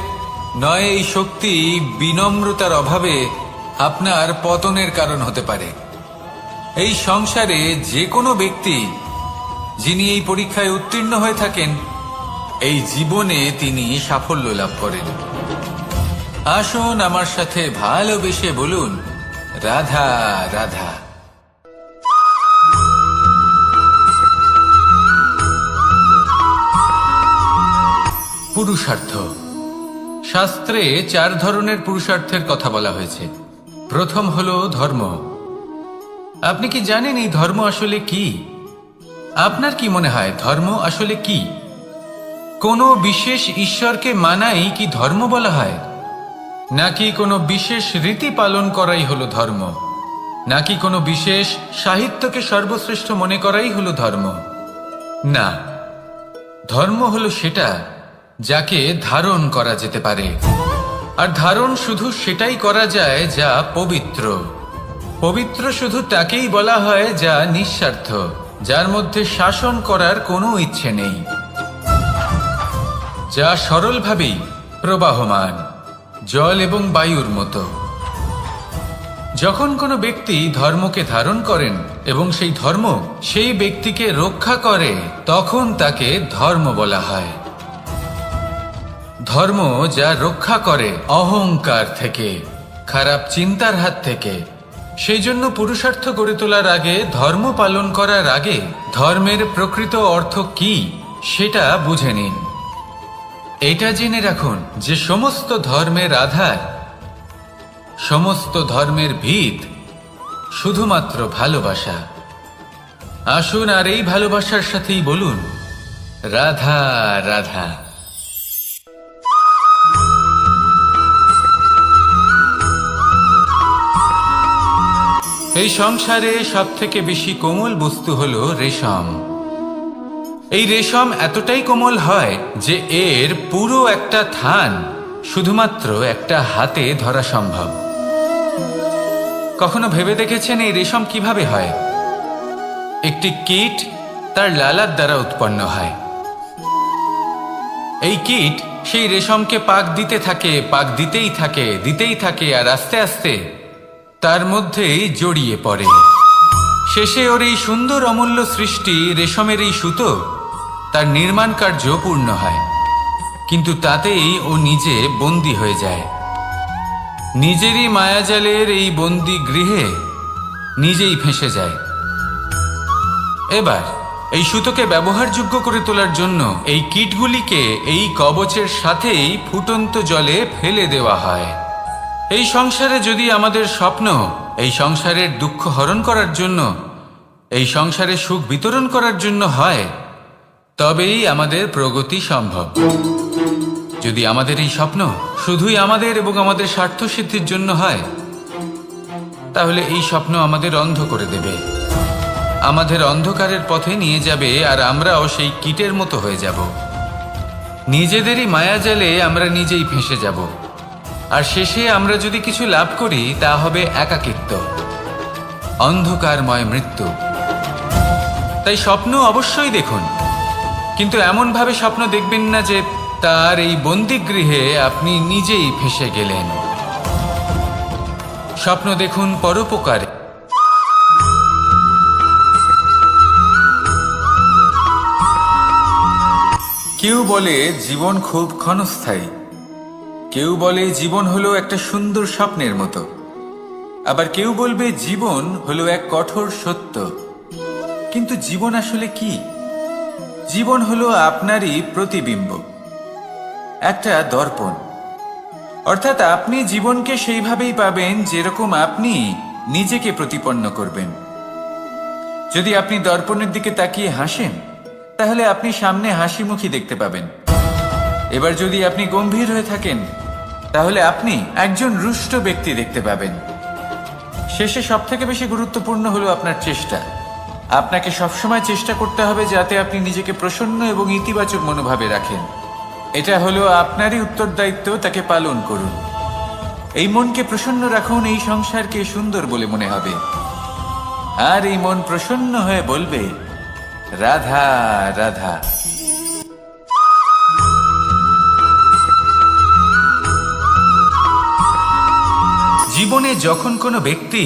নয় এই শক্তি বিনম্রতার অভাবে আপনার পতনের কারণ হতে পারে। এই সংসারে যে কোনো ব্যক্তি যিনি এই পরীক্ষায় উত্তীর্ণ হয়ে থাকেন এই জীবনে তিনি সাফল্য লাভ করেন। আসুন আমার সাথে ভালোবেসে বলুন, রাধা রাধা। পুরুষার্থ। শাস্ত্রে 4 ধরনের পুরুষার্থের কথা বলা হয়েছে। প্রথম হলো ধর্ম। আপনি কি জানেন এই ধর্ম আসলে কি? আপনার কি মনে হয় ধর্ম আসলে কি? কোনো বিশেষ ঈশ্বরকে মানাই কি ধর্ম বলা হয়? নাকি কোনো বিশেষ রীতি পালন করাই হলো ধর্ম? নাকি কোনো বিশেষ সাহিত্যকে সর্বশ্রেষ্ঠ মনে করাই হলো ধর্ম? না, ধর্ম হলো সেটা যাকে ধারণ করা যেতে পারে। আর ধারণ শুধু সেটাই করা যায় যা পবিত্র। পবিত্র শুধু তাকেই বলা হয় যা নিঃস্বার্থ, যার মধ্যে শাসন করার কোনো ইচ্ছে নেই, যা সরলভাবেই প্রবাহমান, জল এবং বায়ুর মতো। যখন কোনো ব্যক্তি ধর্মকে ধারণ করেন এবং সেই ধর্ম সেই ব্যক্তিকে রক্ষা করে তখন তাকে ধর্ম বলা হয়। ধর্ম যা রক্ষা করে অহংকার থেকে, খারাপ চিন্তার হাত থেকে। সেই জন্য পুরুষার্থ গড়ে তোলার আগে, ধর্ম পালন করার আগে ধর্মের প্রকৃত অর্থ কি সেটা বুঝে নিন। এটা জেনে রাখুন যে সমস্ত ধর্মের আধার, সমস্ত ধর্মের ভিত শুধুমাত্র ভালোবাসা। আসুন আর এই ভালোবাসার সাথেই বলুন, রাধা রাধা। এই সংসারে সব থেকে বেশি কোমল বস্তু হলো রেশম। এই রেশম এতটাই কোমল হয় যে এর পুরো একটা থান শুধুমাত্র একটা হাতে ধরা সম্ভব। কখনো ভেবে দেখেছেন এই রেশম কিভাবে হয়? একটি কীট তার লালার দ্বারা উৎপন্ন হয়। এই কীট সেই রেশমকে পাক দিতে থাকে, পাক দিতেই থাকে আর আস্তে আস্তে তার মধ্যেই জড়িয়ে পড়ে। শেষে ওর এই সুন্দর অমূল্য সৃষ্টি রেশমের এই সুতো তার নির্মাণ কার্য পূর্ণ হয়, কিন্তু তাতেই ও নিজে বন্দী হয়ে যায়। নিজেরই মায়াজালের এই বন্দী গৃহে নিজেই ফেঁসে যায়। এবার এই সুতোকে ব্যবহারযোগ্য করে তোলার জন্য এই কীটগুলিকে এই কবচের সাথেই ফুটন্ত জলে ফেলে দেওয়া হয়। এই সংসারে যদি আমাদের স্বপ্ন এই সংসারের দুঃখ হরণ করার জন্য এই সংসারে সুখ বিতরণ করার জন্য হয়, তবেই আমাদের প্রগতি সম্ভব। যদি আমাদের এই স্বপ্ন শুধুই আমাদের এবং আমাদের স্বার্থ সিদ্ধির জন্য হয়, তাহলে এই স্বপ্ন আমাদের অন্ধ করে দেবে, আমাদের অন্ধকারের পথে নিয়ে যাবে, আর আমরাও সেই কীটের মতো হয়ে যাব। নিজেদেরই মায়াজালে আমরা নিজেই ফেঁসে যাব, আর শেষে আমরা যদি কিছু লাভ করি তা হবে একাকিত্ব, অন্ধকারময় মৃত্যু। তাই স্বপ্ন অবশ্যই দেখুন, কিন্তু এমনভাবে স্বপ্ন দেখবেন না যে তার এই বন্দিগৃহে আপনি নিজেই ফেঁসে গেলেন। স্বপ্ন দেখুন পরোপকারে। কেউ বলে জীবন খুব ক্ষণস্থায়ী, কেউ বলে জীবন হলো একটা সুন্দর স্বপ্নের মতো, আবার কেউ বলবে জীবন হলো এক কঠোর সত্য। কিন্তু জীবন আসলে কি? জীবন হলো আপনারই প্রতিবিম্ব, একটা দর্পণ। অর্থাৎ আপনি জীবনকে সেইভাবেই পাবেন যেরকম আপনি নিজেকে প্রতিপন্ন করবেন। যদি আপনি দর্পণের দিকে তাকিয়ে হাসেন, তাহলে আপনি সামনে হাসি মুখী দেখতে পাবেন। এবার যদি আপনি গম্ভীর হয়ে থাকেন, তাহলে আপনি একজন রুষ্ট ব্যক্তি দেখতে পাবেন। শেষে সবথেকে বেশি গুরুত্বপূর্ণ হলো আপনার চেষ্টা। আপনাকে সবসময় চেষ্টা করতে হবে যাতে আপনি নিজেকে প্রসন্ন এবং ইতিবাচক মনোভাবে রাখেন। এটা হলো আপনারই উত্তরদায়িত্ব, তাকে পালন করুন। এই মনকে প্রসন্ন রাখুন, এই সংসারকে সুন্দর বলে মনে হবে, আর এই মন প্রসন্ন হয়ে বলবে রাধা রাধা। জীবনে যখন কোনো ব্যক্তি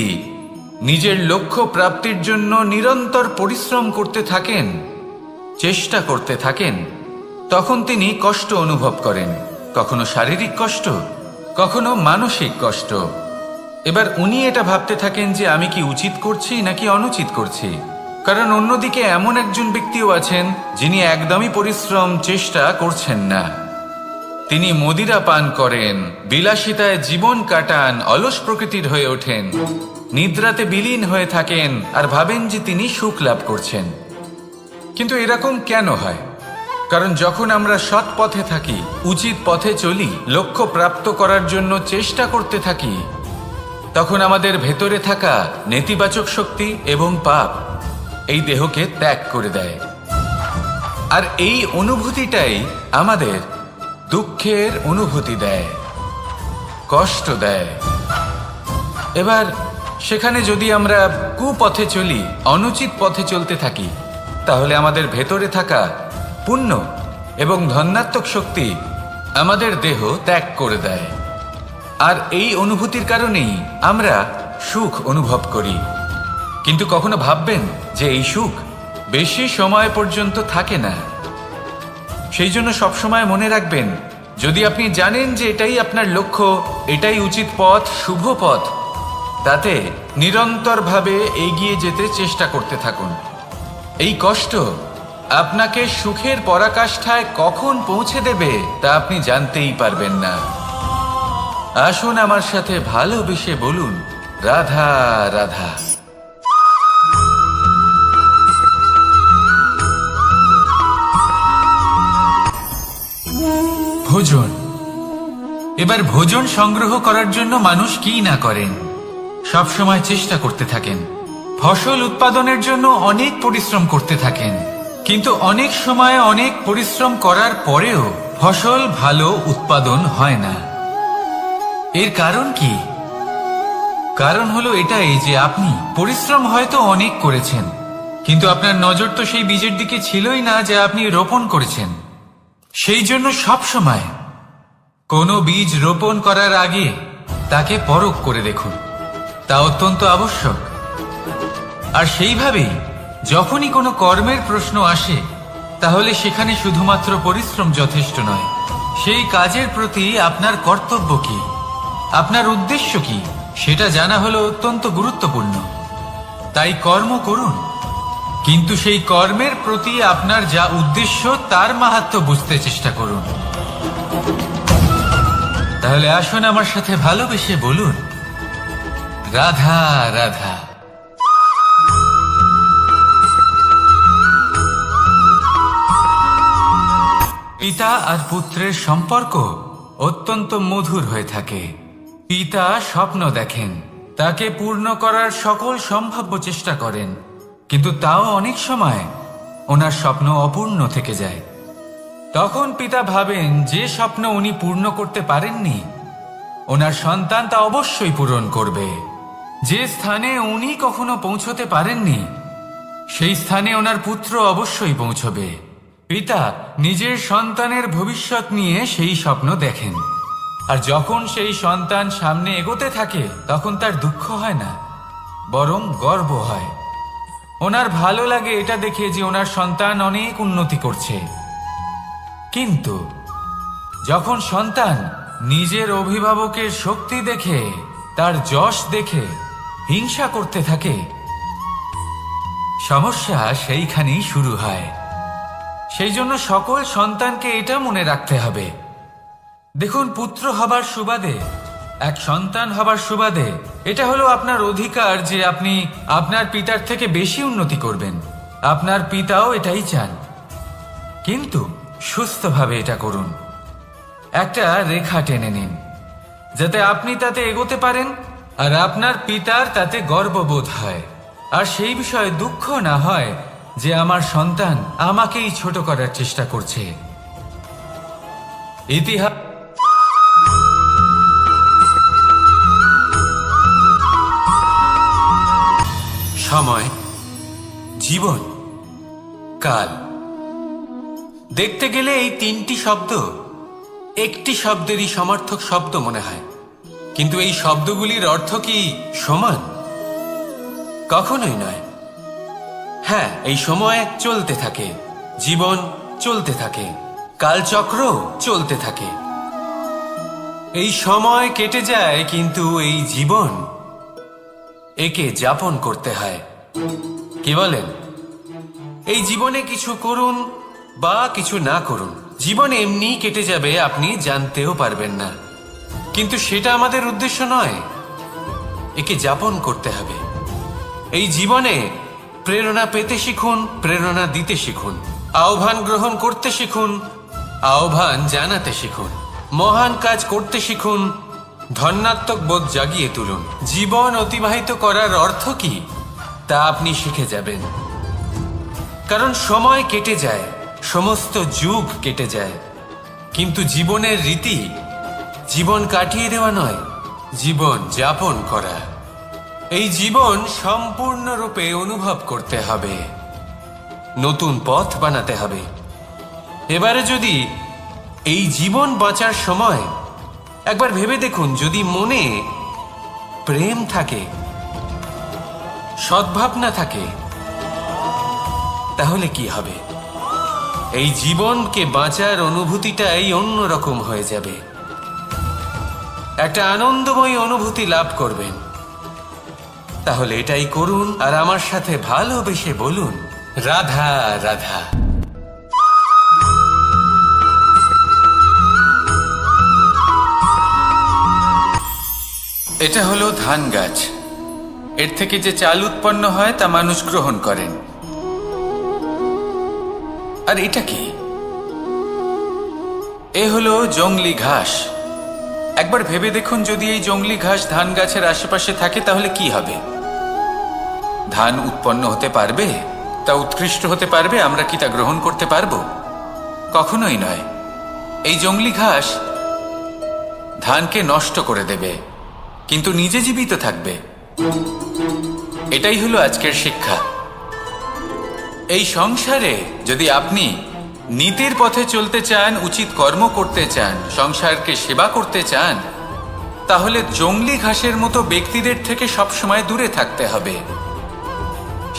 নিজের লক্ষ্য প্রাপ্তির জন্য নিরন্তর পরিশ্রম করতে থাকেন, চেষ্টা করতে থাকেন, তখন তিনি কষ্ট অনুভব করেন, কখনো শারীরিক কষ্ট, কখনো মানসিক কষ্ট। এবার উনি এটা ভাবতে থাকেন যে আমি কি উচিত করছি নাকি অনুচিত করছি। কারণ অন্যদিকে এমন একজন ব্যক্তিও আছেন যিনি একদমই পরিশ্রম চেষ্টা করছেন না। তিনি মদিরা পান করেন, বিলাসিতায় জীবন কাটান, অলস প্রকৃতির হয়ে ওঠেন, নিদ্রাতে বিলীন হয়ে থাকেন, আর ভাবেন যে তিনি সুখ লাভ করছেন। কিন্তু এরকম কেন হয়? কারণ যখন আমরা সৎ পথে থাকি, উচিত পথে চলি, লক্ষ্য প্রাপ্ত করার জন্য চেষ্টা করতে থাকি, তখন আমাদের ভেতরে থাকা নেতিবাচক শক্তি এবং পাপ এই দেহকে ত্যাগ করে দেয়। আর এই অনুভূতিটাই আমাদের দুঃখের অনুভূতি দেয়, কষ্ট দেয়। এবার সেখানে যদি আমরা কুপথে চলি, অনুচিত পথে চলতে থাকি, তাহলে আমাদের ভেতরে থাকা পুণ্য এবং ধনাত্মক শক্তি আমাদের দেহ ত্যাগ করে দেয়। আর এই অনুভূতির কারণেই আমরা সুখ অনুভব করি। কিন্তু কখনো ভাববেন যে এই সুখ বেশি সময় পর্যন্ত থাকে না। সেই জন্য সবসময় মনে রাখবেন, যদি আপনি জানেন যে এটাই আপনার লক্ষ্য, এটাই উচিত পথ, শুভ পথ, তাতে নিরন্তরভাবে এগিয়ে যেতে চেষ্টা করতে থাকুন। এই কষ্ট আপনাকে সুখের পরাকাষ্ঠায় কখন পৌঁছে দেবে তা আপনি জানতেই পারবেন না। আসুন আমার সাথে ভালোবেসে বলুন রাধা রাধা। ভোজন। এবার ভোজন সংগ্রহ করার জন্য মানুষ কি না করেন, সব সময় চেষ্টা করতে থাকেন। ফসল উৎপাদনের জন্য অনেক পরিশ্রম করতে থাকেন, কিন্তু অনেক সময় অনেক পরিশ্রম করার পরেও ফসল ভালো উৎপাদন হয় না। এর কারণ কি? কারণ হলো এটাই যে আপনি পরিশ্রম হয়তো অনেক করেছেন, কিন্তু আপনার নজর তো সেই বীজের দিকে ছিলই না যা আপনি রোপণ করেছেন। সেই জন্য সব সময় কোনো বীজ রোপণ করার আগে তাকে পরখ করে দেখুন, তা অত্যন্ত আবশ্যক। আর সেইভাবেই যখনই কোনো কর্মের প্রশ্ন আসে, তাহলে সেখানে শুধুমাত্র পরিশ্রম যথেষ্ট নয়। সেই কাজের প্রতি আপনার কর্তব্য কি, আপনার উদ্দেশ্য কি, সেটা জানা হলো অত্যন্ত গুরুত্বপূর্ণ। তাই কর্ম করুন, কিন্তু সেই কর্মের প্রতি আপনার যা উদ্দেশ্য তার মাহাত্ম্য বুঝতে চেষ্টা করুন। তাহলে আসুন আমার সাথে ভালোবেসে বলুন রাধা রাধা। পিতা আর পুত্রের সম্পর্ক অত্যন্ত মধুর হয়ে থাকে। পিতা স্বপ্ন দেখেন, তাকে পূর্ণ করার সকল সম্ভাব্য চেষ্টা করেন, কিন্তু তাও অনেক সময় ওনার স্বপ্ন অপূর্ণ থেকে যায়। তখন পিতা ভাবেন যে স্বপ্ন উনি পূর্ণ করতে পারেননি, ওনার সন্তান তা অবশ্যই পূরণ করবে। যে স্থানে উনি কখনো পৌঁছতে পারেননি, সেই স্থানে ওনার পুত্র অবশ্যই পৌঁছবে। পিতা নিজের সন্তানের ভবিষ্যৎ নিয়ে সেই স্বপ্ন দেখেন, আর যখন সেই সন্তান সামনে এগোতে থাকে তখন তার দুঃখ হয় না, বরং গর্ব হয়। ওনার ভালো লাগে এটা দেখে যে ওনার সন্তান অনেক উন্নতি করছে। কিন্তু যখন সন্তান নিজের অভিভাবকের শক্তি দেখে, তার যশ দেখে হিংসা করতে থাকে, সমস্যা সেইখানেই শুরু হয়। সেই জন্য সকল সন্তানকে এটা মনে রাখতে হবে, দেখুন, পুত্র হবার সুবাদে, এক সন্তান হবার সুবাদে এটা হলো আপনার অধিকার যে আপনি আপনার পিতার থেকে বেশি উন্নতি করবেন। আপনার পিতাও এটাই চান, কিন্তু সুস্থভাবে এটা করুন। একটা রেখা টেনে নিন যাতে আপনি তাতে এগোতে পারেন আর আপনার পিতার তাতে গর্ববোধ হয়, আর সেই বিষয়ে দুঃখ না হয় যে আমার সন্তান আমাকেই ছোট করার চেষ্টা করছে। ইতিহাস সময়, জীবন, কাল। দেখতে গেলে এই তিনটি শব্দ একটি শব্দেরই সমার্থক শব্দ মনে হয়, কিন্তু এই শব্দগুলির অর্থ কি সমান? কখনোই নয়। হ্যাঁ, এই সময় চলতে থাকে, জীবন চলতে থাকে, কালচক্র চলতে থাকে। এই সময় কেটে যায়, কিন্তু এই জীবন, একে যাপন করতে হয়। কি বলেন? এই জীবনে কিছু করুন বা কিছু না করুন, জীবন এমনি কেটে যাবে, আপনি জানতেও পারবেন না। কিন্তু সেটা আমাদের উদ্দেশ্য নয়, একে যাপন করতে হবে। এই জীবনে প্রেরণা পেতে শিখুন, প্রেরণা দিতে শিখুন, আহ্বান গ্রহণ করতে শিখুন, আহ্বান জানাতে শিখুন, মহান কাজ করতে শিখুন, ধন্যাত্মক বোধ জাগিয়ে তুলুন। জীবন অতিবাহিত করার অর্থ কি তা আপনি শিখে যাবেন, কারণ সময় কেটে যায়, সমস্ত যুগ কেটে যায়, কিন্তু জীবনের রীতি জীবন কাটিয়ে দেওয়া নয়, জীবন যাপন করা। এই জীবন সম্পূর্ণরূপে অনুভব করতে হবে, নতুন পথ বানাতে হবে। এবারে যদি এই জীবন বাঁচার সময় একবার ভেবে দেখুন, যদি মনে প্রেম থাকে, সদ্ভাবনা থাকে, তাহলে কি হবে? এই জীবনকে বাঁচার অনুভূতিটাই অন্যরকম হয়ে যাবে, একটা আনন্দময় অনুভূতি লাভ করবেন। তাহলে এটাই করুন, আর আমার সাথে ভালোবেসে বলুন, রাধা রাধা। এটা হলো ধান গাছ। এর থেকে যে চাল উৎপন্ন হয় তা মানুষ গ্রহণ করেন। আর এটা কি? এ হলো জংলি ঘাস। একবার ভেবে দেখুন, যদি এই জংলি ঘাস ধান গাছের আশেপাশে থাকে তাহলে কি হবে? ধান উৎপন্ন হতে পারবে? তা উৎকৃষ্ট হতে পারবে? আমরা কি তা গ্রহণ করতে পারবো? কখনোই নয়। এই জংলি ঘাস ধানকে নষ্ট করে দেবে, কিন্তু নিজে জীবিত থাকবে। এটাই হলো আজকের শিক্ষা। এই সংসারে যদি আপনি নীতির পথে চলতে চান, উচিত কর্ম করতে চান, সংসারকে সেবা করতে চান, তাহলে জংলি ঘাসের মতো ব্যক্তিদের থেকে সবসময় দূরে থাকতে হবে।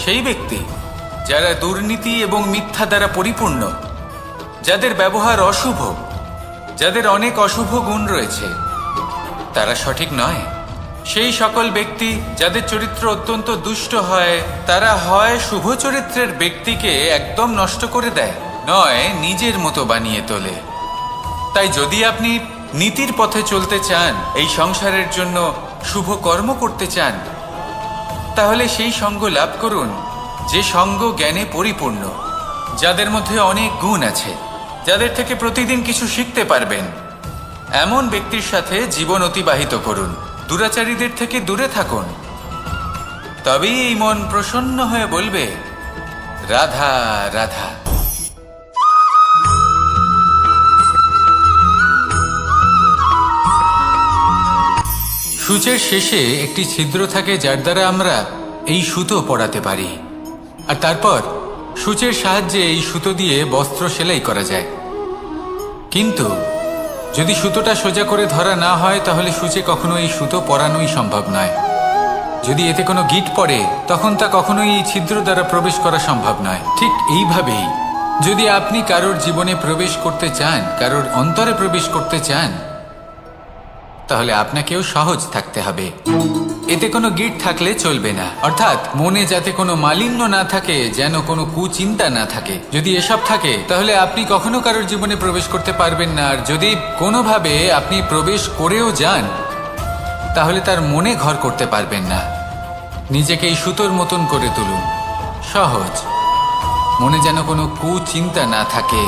সেই ব্যক্তি যারা দুর্নীতি এবং মিথ্যা দ্বারা পরিপূর্ণ, যাদের ব্যবহার অশুভ, যাদের অনেক অশুভ গুণ রয়েছে, তারা সঠিক নয়। সেই সকল ব্যক্তি যাদের চরিত্র অত্যন্ত দুষ্ট হয়, তারা হয় শুভ চরিত্রের ব্যক্তিকে একদম নষ্ট করে দেয়, নয় নিজের মতো বানিয়ে তোলে। তাই যদি আপনি নীতির পথে চলতে চান, এই সংসারের জন্য শুভ কর্ম করতে চান, তাহলে সেই সঙ্গ লাভ করুন যে সঙ্গ জ্ঞানে পরিপূর্ণ, যাদের মধ্যে অনেক গুণ আছে, যাদের থেকে প্রতিদিন কিছু শিখতে পারবেন, এমন ব্যক্তির সাথে জীবন অতিবাহিত করুন। দুরাচারীদের থেকে দূরে থাকুন, তবেই এই মন প্রসন্ন হয়ে বলবে, রাধা রাধা। সূচের শেষে একটি ছিদ্র থাকে, যার দ্বারা আমরা এই সুতো পরাতে পারি, আর তারপর সূচের সাহায্যে এই সুতো দিয়ে বস্ত্র সেলাই করা যায়। কিন্তু যদি সুতোটা সোজা করে ধরা না হয়, তাহলে সূচে কখনো এই সুতো পরানোই সম্ভব নয়। যদি এতে কোনো গিঁট পড়ে, তখন তা কখনোই এই ছিদ্র দ্বারা প্রবেশ করা সম্ভব নয়। ঠিক এইভাবেই যদি আপনি কারোর জীবনে প্রবেশ করতে চান, কারোর অন্তরে প্রবেশ করতে চান, তাহলে আপনাকেও সহজ থাকতে হবে। এতে কোনো গিঁট থাকলে চলবে না, অর্থাৎ মনে যাতে কোনো মালিন্য না থাকে, যেন কোনো কুচিন্তা না থাকে। যদি এসব থাকে, তাহলে আপনি কখনো কারোর জীবনে প্রবেশ করতে পারবেন না। আর যদি কোনোভাবে আপনি প্রবেশ করেও যান, তাহলে তার মনে ঘর করতে পারবেন না। নিজেকে এই সুতোর মতন করে তুলুন, সহজ। মনে যেন কোনো কুচিন্তা না থাকে,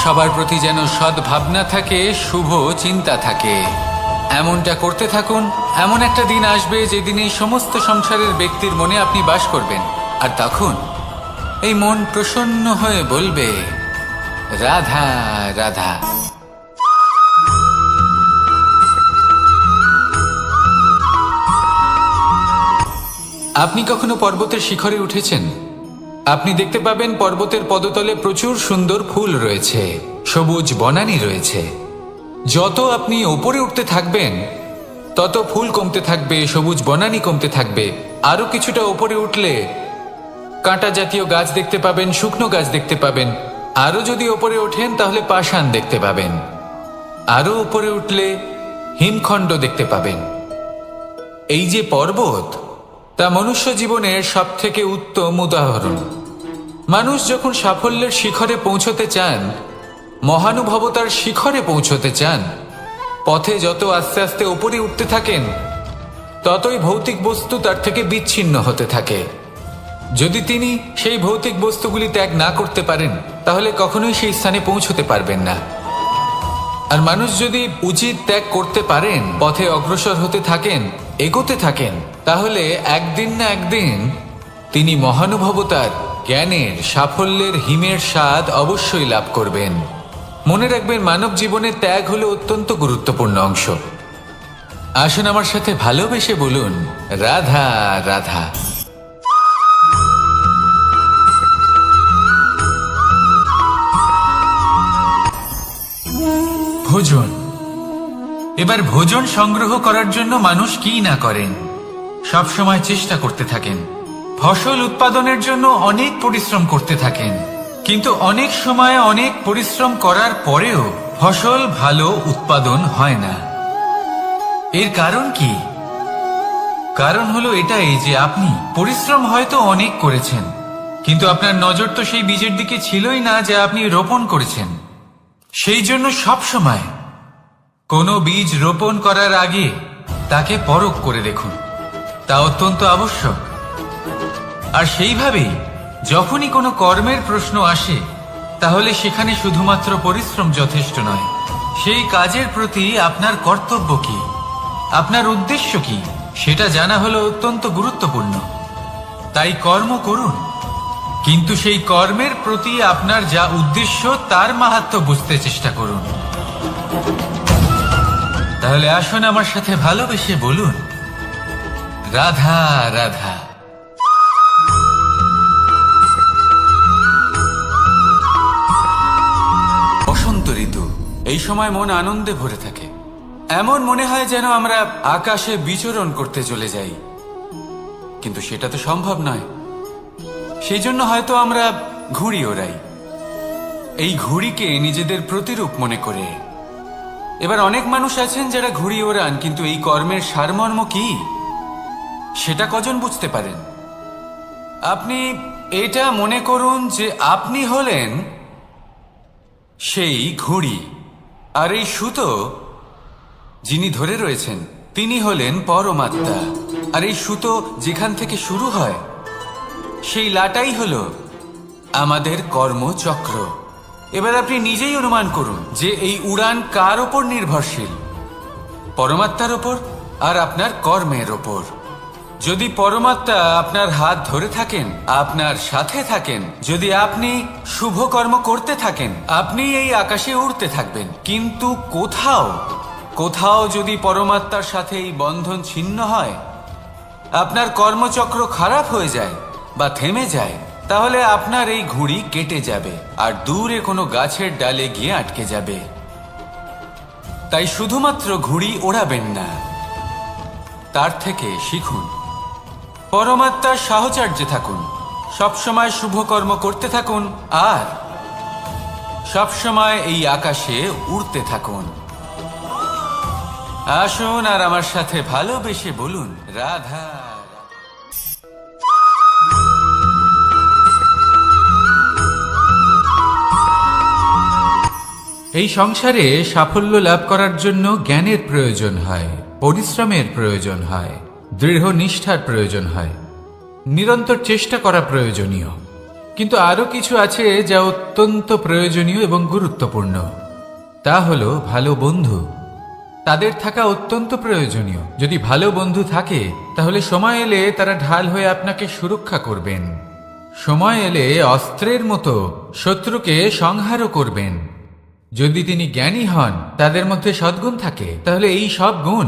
সবার প্রতি যেন সদ্ভাবনা থাকে, শুভ চিন্তা থাকে। এমনটা করতে থাকুন। এমন একটা দিন আসবে যেদিন এই সমস্ত সংসারের ব্যক্তির মনে আপনি বাস করবেন, আর তখন এই মন প্রসন্ন হয়ে বলবে, রাধা রাধা। আপনি কখনো পর্বতের শিখরে উঠেছেন? আপনি দেখতে পাবেন পর্বতের পদতলে প্রচুর সুন্দর ফুল রয়েছে, সবুজ বনানী রয়েছে। যত আপনি ওপরে উঠতে থাকবেন, তত ফুল কমতে থাকবে, সবুজ বনানী কমতে থাকবে। আরো কিছুটা ওপরে উঠলে কাঁটা জাতীয় গাছ দেখতে পাবেন, শুকনো গাছ দেখতে পাবেন। আরো যদি ওপরে ওঠেন, তাহলে পাষাণ দেখতে পাবেন। আরো উপরে উঠলে হিমখণ্ড দেখতে পাবেন। এই যে পর্বত, তা মনুষ্য জীবনের সব থেকে উত্তম উদাহরণ। মানুষ যখন সাফল্যের শিখরে পৌঁছতে চান, মহানুভবতার শিখরে পৌঁছতে চান, পথে যত আস্তে আস্তে উপরে উঠতে থাকেন, ততই ভৌতিক বস্তু তার থেকে বিচ্ছিন্ন হতে থাকে। যদি তিনি সেই ভৌতিক বস্তুগুলি ত্যাগ না করতে পারেন, তাহলে কখনোই সেই স্থানে পৌঁছতে পারবেন না। আর মানুষ যদি উচিত ত্যাগ করতে পারেন, পথে অগ্রসর হতে থাকেন, এগোতে থাকেন, তাহলে একদিন না একদিন তিনি মহানুভবতার, জ্ঞানের, সাফল্যের হিমের স্বাদ অবশ্যই লাভ করবেন। মনে রাখবেন, মানব জীবনে ত্যাগ হলো অত্যন্ত গুরুত্বপূর্ণ অংশ। আসুন আমার সাথে ভালোবেসে বলুন, রাধা রাধা। ভোজন। এবার ভোজন সংগ্রহ করার জন্য মানুষ কি না করেন, সব সময় চেষ্টা করতে থাকেন। ফসল উৎপাদনের জন্য অনেক পরিশ্রম করতে থাকেন, কিন্তু অনেক সময় অনেক পরিশ্রম করার পরেও ফসল ভালো উৎপাদন হয় না। এর কারণ কি? কারণ হলো এটাই যে আপনি পরিশ্রম হয়তো অনেক করেছেন, কিন্তু আপনার নজর তো সেই বীজের দিকে ছিলই না যা আপনি রোপণ করেছেন। সেই জন্য সব সময় কোনো বীজ রোপণ করার আগে তাকে পরখ করে দেখুন, তা অত্যন্ত আবশ্যক। আর সেইভাবেই যখনই কোনো কর্মের প্রশ্ন আসে, তাহলে সেখানে শুধুমাত্র পরিশ্রম যথেষ্ট নয়। সেই কাজের প্রতি আপনার কর্তব্য কি, আপনার উদ্দেশ্য কি, সেটা জানা হলো অত্যন্ত গুরুত্বপূর্ণ। তাই কর্ম করুন, কিন্তু সেই কর্মের প্রতি আপনার যা উদ্দেশ্য, তার মাহাত্ম্য বুঝতে চেষ্টা করুন। তাহলে আসুন আমার সাথে ভালোবেসে বলুন, রাধা রাধা। বসন্ত ঋতু, এই সময় মন আনন্দে ভরে থাকে। এমন মনে হয় যেন আমরা আকাশে বিচরণ করতে চলে যাই, কিন্তু সেটা তো সম্ভব নয়। সেই জন্য হয়তো আমরা ঘুড়ি ওড়াই, এই ঘুড়িকে নিজেদের প্রতিরূপ মনে করে। এবার অনেক মানুষ আছেন যারা ঘুড়ি ওড়ান, কিন্তু এই কর্মের সারমর্ম কি সেটা কজন বুঝতে পারেন? আপনি এটা মনে করুন যে আপনি হলেন সেই ঘুড়ি, আর এই সুতো যিনি ধরে রয়েছেন তিনি হলেন পরমাত্মা। আর এই সুতো যেখান থেকে শুরু হয়, সেই লাটাই হলো আমাদের কর্মচক্র। এবার আপনি নিজেই অনুমান করুন যে এই উড়ান কার ওপর নির্ভরশীল, পরমাত্মার ওপর আর আপনার কর্মের ওপর। যদি পরমাত্মা আপনার হাত ধরে থাকেন, আপনার সাথে থাকেন, যদি আপনি শুভ কর্ম করতে থাকেন, আপনি এই আকাশে উড়তে থাকবেন। কিন্তু কোথাও যদি পরমাত্মার সাথে এই বন্ধন ছিন্ন হয়, আপনার কর্মচক্র খারাপ হয়ে যায় বা থেমে যায়, তাহলে আপনার এই ঘুড়ি কেটে যাবে আর দূরে কোনো গাছের ডালে গিয়ে আটকে যাবে। তাই শুধুমাত্র ঘুড়ি ওড়াবেন না, তার থেকে শিখুন, পরমাত্মার সাহচর্যে থাকুন, সবসময় শুভ কর্ম করতে থাকুন আর সবসময় এই আকাশে উড়তে থাকুন। আসুন আর আমার সাথে ভালোবেসে বলুন, রাধা। এই সংসারে সাফল্য লাভ করার জন্য জ্ঞানের প্রয়োজন হয়, পরিশ্রমের প্রয়োজন হয়, দৃঢ় নিষ্ঠার প্রয়োজন হয়, নিরন্তর চেষ্টা করা প্রয়োজনীয়। কিন্তু আরো কিছু আছে যা অত্যন্ত প্রয়োজনীয় এবং গুরুত্বপূর্ণ। তা হলো ভালো বন্ধু। তাদের থাকা অত্যন্ত প্রয়োজনীয়। যদি ভালো বন্ধু থাকে তাহলে সময় এলে তারা ঢাল হয়ে আপনাকে সুরক্ষা করবেন। সময় এলে অস্ত্রের মতো শত্রুকে সংহারও করবেন। যদি তিনি জ্ঞানী হন, তাদের মধ্যে সদ্গুণ থাকে, তাহলে এই সব গুণ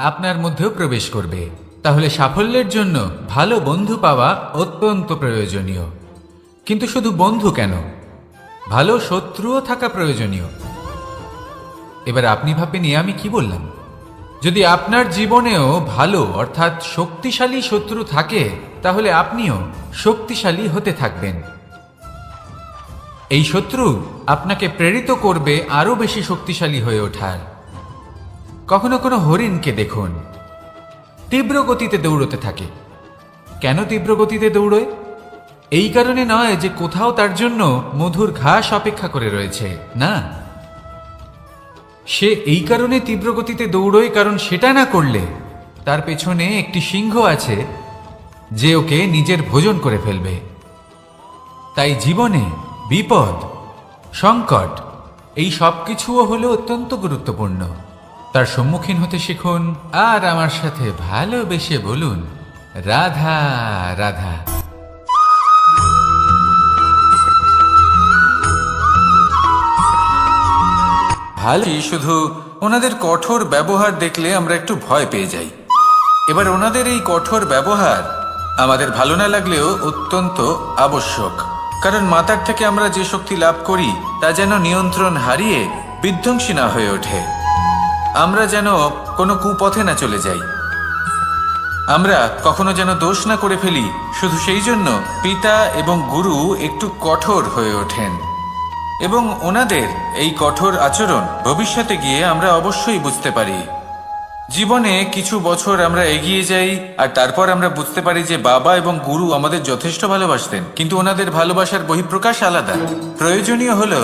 আপনার মধ্যেও প্রবেশ করবে। তাহলে সাফল্যের জন্য ভালো বন্ধু পাওয়া অত্যন্ত প্রয়োজনীয়। কিন্তু শুধু বন্ধু কেন, ভালো শত্রুও থাকা প্রয়োজনীয়। এবার আপনি ভাববেন, আমি কি বললাম? যদি আপনার জীবনেও ভালো অর্থাৎ শক্তিশালী শত্রু থাকে, তাহলে আপনিও শক্তিশালী হতে থাকবেন। এই শত্রু আপনাকে প্রেরিত করবে আরো বেশি শক্তিশালী হয়ে ওঠার। কখনো কোনো হরিণকে দেখুন, তীব্র গতিতে দৌড়তে থাকে। কেন তীব্র গতিতে দৌড়য়? এই কারণে নয় যে কোথাও তার জন্য মধুর ঘাস অপেক্ষা করে রয়েছে, না। সে এই কারণে তীব্র গতিতে দৌড়য় কারণ সেটা না করলে তার পেছনে একটি সিংহ আছে যে ওকে নিজের ভোজন করে ফেলবে। তাই জীবনে বিপদ, সংকট, এই সব কিছুও হলো অত্যন্ত গুরুত্বপূর্ণ। তার সম্মুখীন হতে শিখুন আর আমার সাথে ভালোবেসে বলুন, রাধা রাধা। ভালোই, শুধু ওনাদের কঠোর ব্যবহার দেখলে আমরা একটু ভয় পেয়ে যাই। এবার ওনাদের এই কঠোর ব্যবহার আমাদের ভালো না লাগলেও অত্যন্ত আবশ্যক, কারণ মাতার থেকে আমরা যে শক্তি লাভ করি তা যেন নিয়ন্ত্রণ হারিয়ে বিধ্বংসী না হয়ে ওঠে। আমরা যেন কোনো কুপথে না চলে যাই, আমরা কখনো যেন দোষ না করে ফেলি। শুধু সেই জন্য পিতা এবং গুরু একটু কঠোর হয়ে ওঠেন এবং ওনাদের এই কঠোর আচরণ ভবিষ্যতে গিয়ে আমরা অবশ্যই বুঝতে পারি। জীবনে কিছু বছর আমরা এগিয়ে যাই আর তারপর আমরা বুঝতে পারি যে বাবা এবং গুরু আমাদের যথেষ্ট ভালোবাসতেন, কিন্তু ওনাদের ভালোবাসার বহিঃপ্রকাশ আলাদা। প্রয়োজনীয় হলো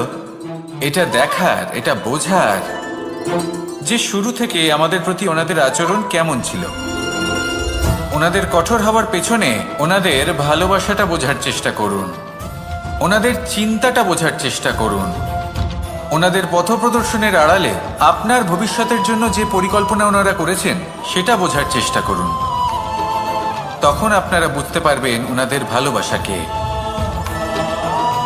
এটা দেখার, এটা বোঝার যে শুরু থেকে আমাদের প্রতি ওনাদের আচরণ কেমন ছিল। ওনাদের কঠোর হওয়ার পেছনে ওনাদের ভালোবাসাটা বোঝার চেষ্টা করুন, ওনাদের চিন্তাটা বোঝার চেষ্টা করুন, ওনাদের পথপ্রদর্শনের আড়ালে আপনার ভবিষ্যতের জন্য যে পরিকল্পনা ওনারা করেছেন সেটা বোঝার চেষ্টা করুন। তখন আপনারা বুঝতে পারবেন ওনাদের ভালোবাসাকে।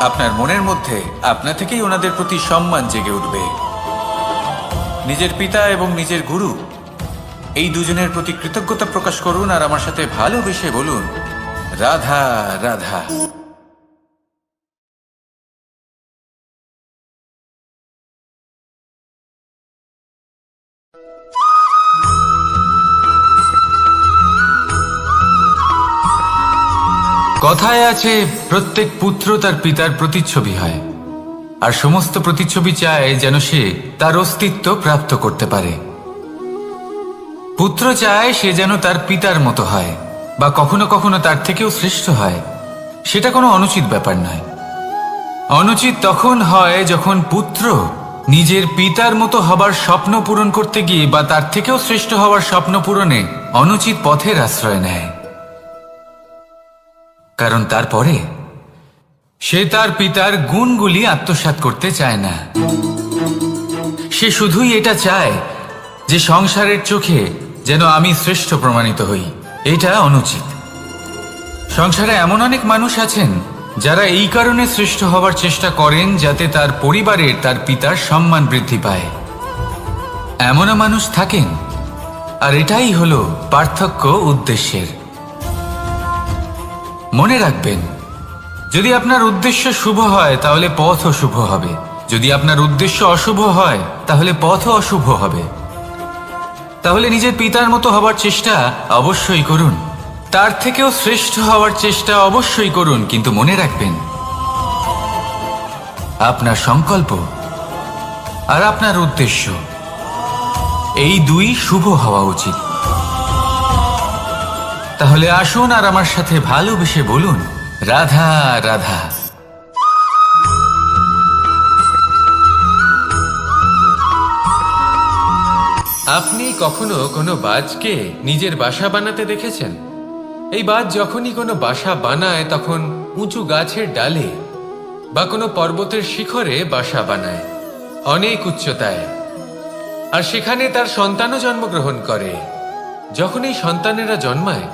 আপনার মনের মধ্যে আপনা থেকেই ওনাদের প্রতি সম্মান জেগে উঠবে। নিজের পিতা এবং নিজের গুরু এই দুজনের প্রতি কৃতজ্ঞতা প্রকাশ করুন আর আমার সাথে ভালোবেসে বলুন, রাধা রাধা। কথায় আছে, প্রত্যেক পুত্র তার পিতার প্রতিচ্ছবি হয়, আর সমস্ত প্রতিচ্ছবি চায় যেন সে তার অস্তিত্ব প্রাপ্ত করতে পারে। পুত্র চায় সে যেন তার পিতার মতো হয় বা কখনো কখনো তার থেকেও শ্রেষ্ঠ হয়। সেটা কোনো অনুচিত ব্যাপার নয়। অনুচিত তখন হয় যখন পুত্র নিজের পিতার মতো হবার স্বপ্ন পূরণ করতে গিয়ে বা তার থেকেও শ্রেষ্ঠ হওয়ার স্বপ্ন পূরণে অনুচিত পথের আশ্রয় নেয়। কারণ তারপরে সে তার পিতার গুণগুলি আত্মসাৎ করতে চায় না। সে শুধুই এটা চায় যে সংসারের চোখে যেন আমি শ্রেষ্ঠ প্রমাণিত হই। এটা অনুচিত। সংসারে এমন অনেক মানুষ আছেন যারা এই কারণে শ্রেষ্ঠ হওয়ার চেষ্টা করেন যাতে তার পরিবারের তার পিতার সম্মান বৃদ্ধি পায়। এমনও মানুষ থাকেন, আর এটাই হলো পার্থক্য উদ্দেশ্যের। মনে রাখবেন, যদি আপনার উদ্দেশ্য শুভ হয় তাহলে পথও শুভ হবে, যদি আপনার উদ্দেশ্য অশুভ হয় তাহলে পথও অশুভ হবে। তাহলে নিজের পিতার মতো হবার চেষ্টা অবশ্যই করুন, তার থেকেও শ্রেষ্ঠ হওয়ার চেষ্টা অবশ্যই করুন, কিন্তু মনে রাখবেন আপনার সংকল্প আর আপনার উদ্দেশ্য এই দুই শুভ হওয়া উচিত। তাহলে আসুন আর আমার সাথে ভালোবেসে বলুন, রাধা রাধা। আপনি কখনো কোনো বাজকে নিজের বাসা বানাতে দেখেছেন? এই বাজ যখনই কোনো বাসা বানায় তখন উঁচু গাছের ডালে বা কোনো পর্বতের শিখরে বাসা বানায়, অনেক উচ্চতায়। আর সেখানে তার সন্তানও জন্মগ্রহণ করে। যখন এই সন্তানেরা জন্মায়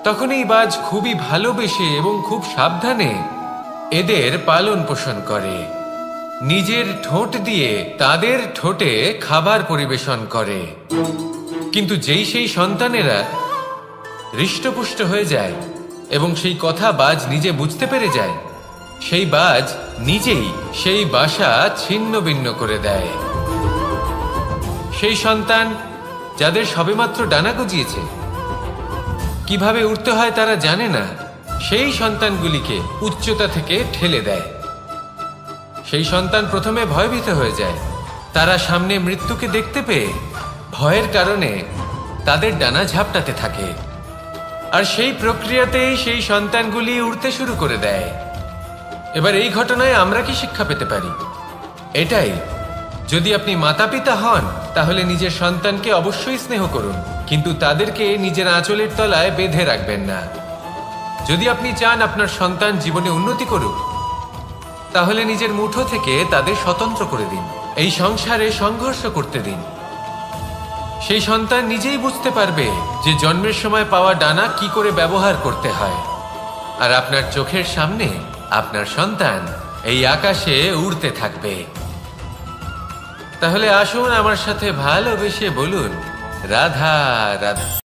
তখন এই বাজ খুবই ভালোবেসে এবং খুব সাবধানে এদের পালন পোষণ করে। নিজের ঠোঁট দিয়ে তাদের ঠোঁটে খাবার পরিবেশন করে। কিন্তু যেই সেই সন্তানেরা হৃষ্টপুষ্ট হয়ে যায় এবং সেই কথা বাজ নিজে বুঝতে পেরে যায়, সেই বাজ নিজেই সেই বাসা ছিন্ন ভিন্ন করে দেয়। সেই সন্তান যাদের সবেমাত্র ডানা গজিয়েছে, কিভাবে উঠতে হয় তারা জানে না, সেই সন্তানগুলিকে উচ্চতা থেকে ঠেলে দেয়। সেই সন্তান প্রথমে ভয়ভীত হয়ে যায়। তারা সামনে মৃত্যুকে দেখতে পেয়ে ভয়ের কারণে তাদের ডানা ঝাপটাতে থাকে। আর সেই প্রক্রিয়াতেই সেই সন্তানগুলি উড়তে শুরু করে দেয়। এবার এই ঘটনায় আমরা কি শিক্ষা পেতে পারি? এটাই, যদি আপনি মাতা পিতা হন তাহলে নিজের সন্তানকে অবশ্যই স্নেহ করুন, কিন্তু তাদেরকে নিজের আঁচলের তলায় বেঁধে রাখবেন না। যদি আপনি চান আপনার সন্তান জীবনে উন্নতি করুক, তাহলে নিজের মুঠো থেকে তাদের স্বতন্ত্র করে দিন। এই সংসারে সংঘর্ষ করতে দিন। সেই সন্তান নিজেই বুঝতে পারবে যে জন্মের সময় পাওয়া ডানা কি করে ব্যবহার করতে হয়। আর আপনার চোখের সামনে আপনার সন্তান এই আকাশে উড়তে থাকবে। তাহলে আসুন আমার সাথে ভালোবেসে বলুন, রাধা রাধা।